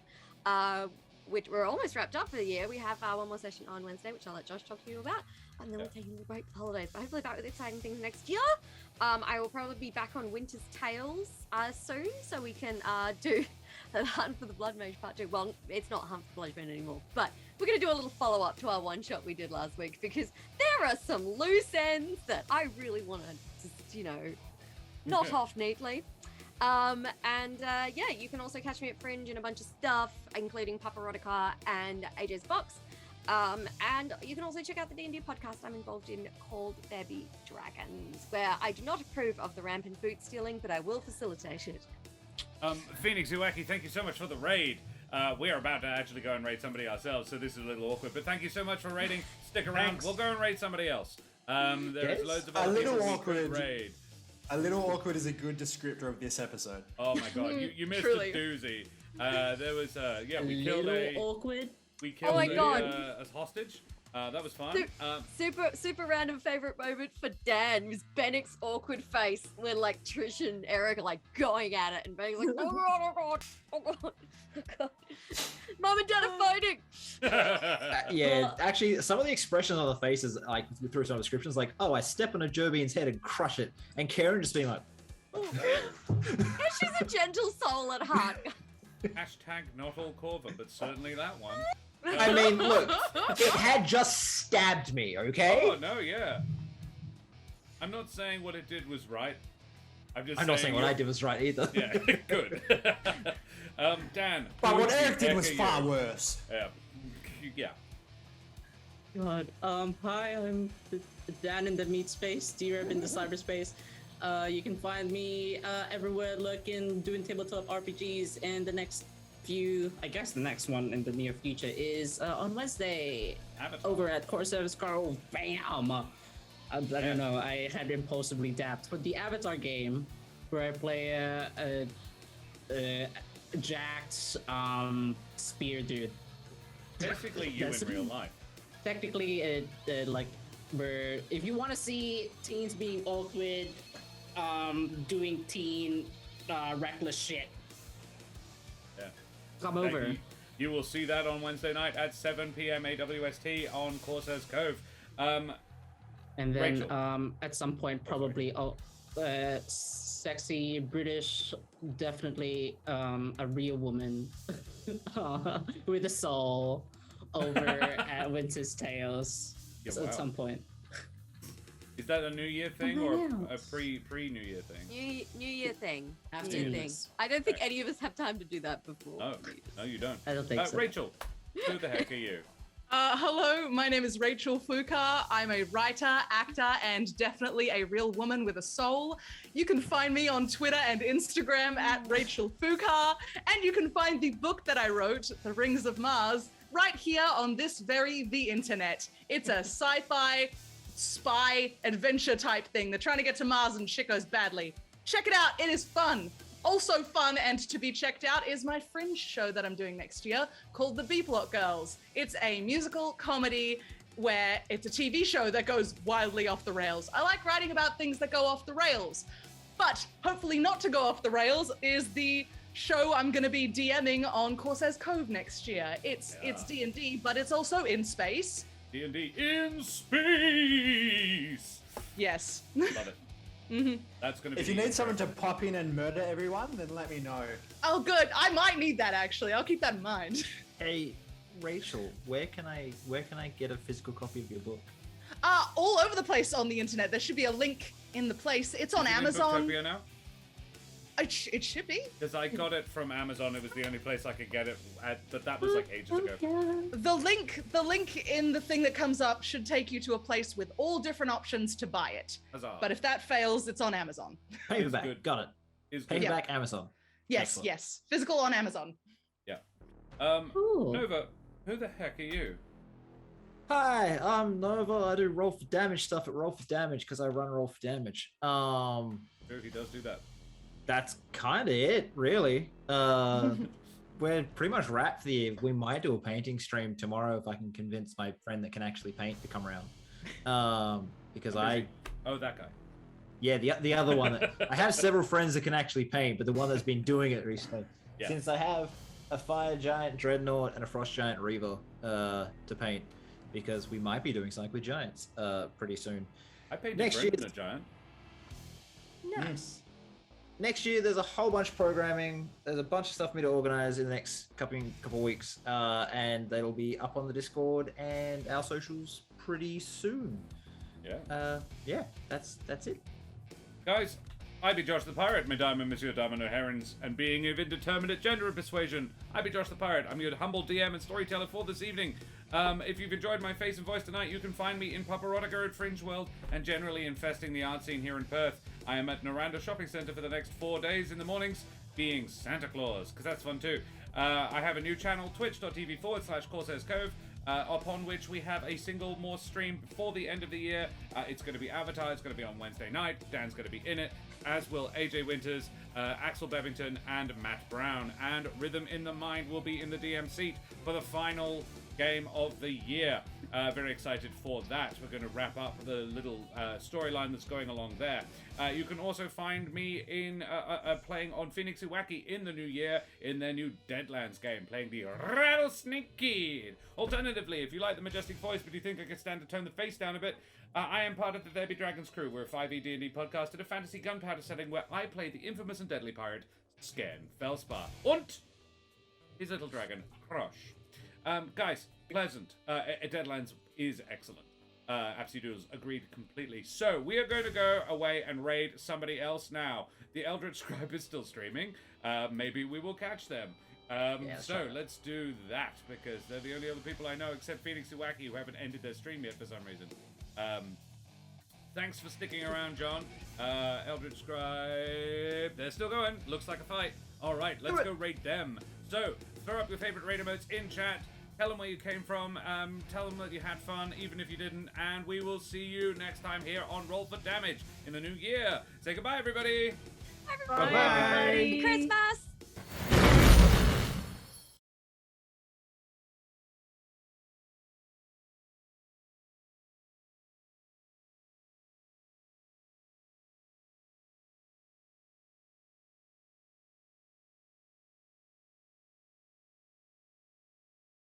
which we're almost wrapped up for the year. We have one more session on Wednesday, which I'll let Josh talk to you about. And then we're taking a break for holidays, but hopefully back with exciting things next year. I will probably be back on Winter's Tales soon, so we can do the Hunt for the Blood Mage Part 2. Well, it's not Hunt for the Blood Mage anymore, but we're going to do a little follow-up to our one-shot we did last week, because there are some loose ends that I really want to just, knot off neatly. Yeah, you can also catch me at Fringe in a bunch of stuff, including Paparotica and AJ's Box. And you can also check out the D&D podcast I'm involved in called There Be Dragons, where I do not approve of the rampant boot stealing, but I will facilitate it. Phoenix Uwaki, thank you so much for the raid. We are about to actually go and raid somebody ourselves, so this is a little awkward. But thank you so much for raiding. Stick around. Thanks. We'll go and raid somebody else. There is Yes? loads of A other little people we could awkward. raid. A little awkward is a good descriptor of this episode. Oh my god, you missed Truly. a doozy. There was we killed Little awkward. my a God. hostage. That was fun. Super random favorite moment for Dan was Benneck's awkward face when like Trish and Ereq are like going at it and being like, oh god, oh god, oh god, oh god. Mom and Dad are fighting. Yeah, actually, some of the expressions on the faces, like through some descriptions, like, "Oh, I step on a Jerbian's head and crush it," and Karen just being like, And she's a gentle soul at heart. Hashtag not all Corva, but certainly that one. I mean, look, it had just stabbed me, okay? Oh no, yeah. I'm not saying what it did was right. I'm not saying what you're- I did was right either. Yeah, good. Dan. But who what the Ereq did heck was are far you? worse. Yeah. God. Hi, I'm Dan in the meat space, D-Rep in the cyberspace. You can find me everywhere looking, doing tabletop RPGs, and the next I guess the next one in the near future is on Wednesday Avatar. over at Core Service Carl. Bam! I don't know, I had impulsively dapped for the Avatar game where I play a jacked spear dude. Basically you in That's- real life. Technically, like, where if you want to see teens being awkward, doing teen reckless shit, Yeah. come Thank over. You will see that on Wednesday night at 7 p.m. AWST on Corsair's Cove. And then Rachel. at some point, probably sexy British, definitely a real woman with a soul over at Winter's Tales Yeah, at wow. some point. Is that a New Year thing or a pre-New Year thing? New Year thing. Have New to Year do thing. this. I don't think any of us have time to do that before. Oh, no, you don't. I don't think so. Rachel, who the heck are you? Hello, my name is Rachel Fuka. I'm a writer, actor, and definitely a real woman with a soul. You can find me on Twitter and Instagram at Rachel Fuka, and you can find the book that I wrote, The Rings of Mars, right here on this the internet. It's a sci-fi, spy, adventure type thing. They're trying to get to Mars and shit goes badly. Check it out, it is fun. Also fun and to be checked out is my Fringe show that I'm doing next year called The B-Plot Girls. It's a musical comedy where it's a TV show that goes wildly off the rails. I like writing about things that go off the rails, but hopefully not to go off the rails is the show I'm going to be DMing on Corsair's Cove next year. It's D&D, but it's also in space. D&D in space! Yes. Love it. That's going to be... If you need someone to pop in and murder everyone, then let me know. Oh, good. I might need that, actually. I'll keep that in mind. Hey, Rachel, where can I get a physical copy of your book? All over the place on the internet. There should be a link in the place. It's on Amazon. Booktopia now? It should be. Because I got it from Amazon. It was the only place I could get it at, but that was like ages ago. The link in the thing that comes up should take you to a place with all different options to buy it. Huzzah. But if that fails, it's on Amazon. Paperback. good. Got it. Is good. Paperback, Amazon. Yes, Excellent. yes. Physical on Amazon. Yeah. Cool. Nova, who the heck are you? Hi, I'm Nova. I do roll for damage stuff at Roll for Damage because I run Roll for Damage. Sure, he does do that. That's kind of it, really. We're pretty much wrapped for the year. We might do a painting stream tomorrow if I can convince my friend that can actually paint to come around. Because Oh, that guy. yeah, the other one. I have several friends that can actually paint, but the one that's been doing it recently. Yeah. Since I have a Fire Giant Dreadnought and a Frost Giant Reaver to paint, because we might be doing something with giants pretty soon. I painted Next Brendan year- a giant. Nice. Next year, there's a whole bunch of programming. There's a bunch of stuff for me to organize in the next couple weeks, and that'll be up on the Discord and our socials pretty soon. Yeah. That's it. Guys, I be Josh the Pirate, Mesdames and Monsieur Domino Herons, and being of indeterminate gender and persuasion, I be Josh the Pirate. I'm your humble DM and storyteller for this evening. If you've enjoyed my face and voice tonight, you can find me in Paparotica at Fringe World and generally infesting the art scene here in Perth. I am at Naranda Shopping Centre for the next 4 days in the mornings, being Santa Claus, because that's fun too. I have a new channel, twitch.tv/Corsairs Cove, upon which we have a single more stream before the end of the year. It's going to be advertised, it's going to be on Wednesday night. Dan's going to be in it, as will AJ Winters, Axel Bevington, and Matt Brown. And Rhythm in the Mind will be in the DM seat for the final game of the year. Very excited for that. We're going to wrap up the little storyline that's going along there. You can also find me in playing on Phoenix Iwaki in the new year in their new Deadlands game, playing the Rattlesnake Kid. Alternatively, if you like the majestic voice but you think I could stand to tone the face down a bit, I am part of the There Be Dragons crew. We're a 5e D&D podcast in a fantasy gunpowder setting where I play the infamous and deadly pirate Sken Felspar und his little dragon Crush. Guys, pleasant. Deadlands is excellent. Absidoodles agreed completely. So we are going to go away and raid somebody else now. The Eldritch Scribe is still streaming. Maybe we will catch them. Let's do that, because they're the only other people I know except Phoenix Iwaki who haven't ended their stream yet for some reason. Thanks for sticking around, John. Eldritch Scribe, they're still going. Looks like a fight. All right, let's go raid them. So throw up your favorite raid emotes in chat. Tell them where you came from. Tell them that you had fun, even if you didn't. And we will see you next time here on Roll for Damage in the new year. Say goodbye, everybody. Bye, everybody. Christmas.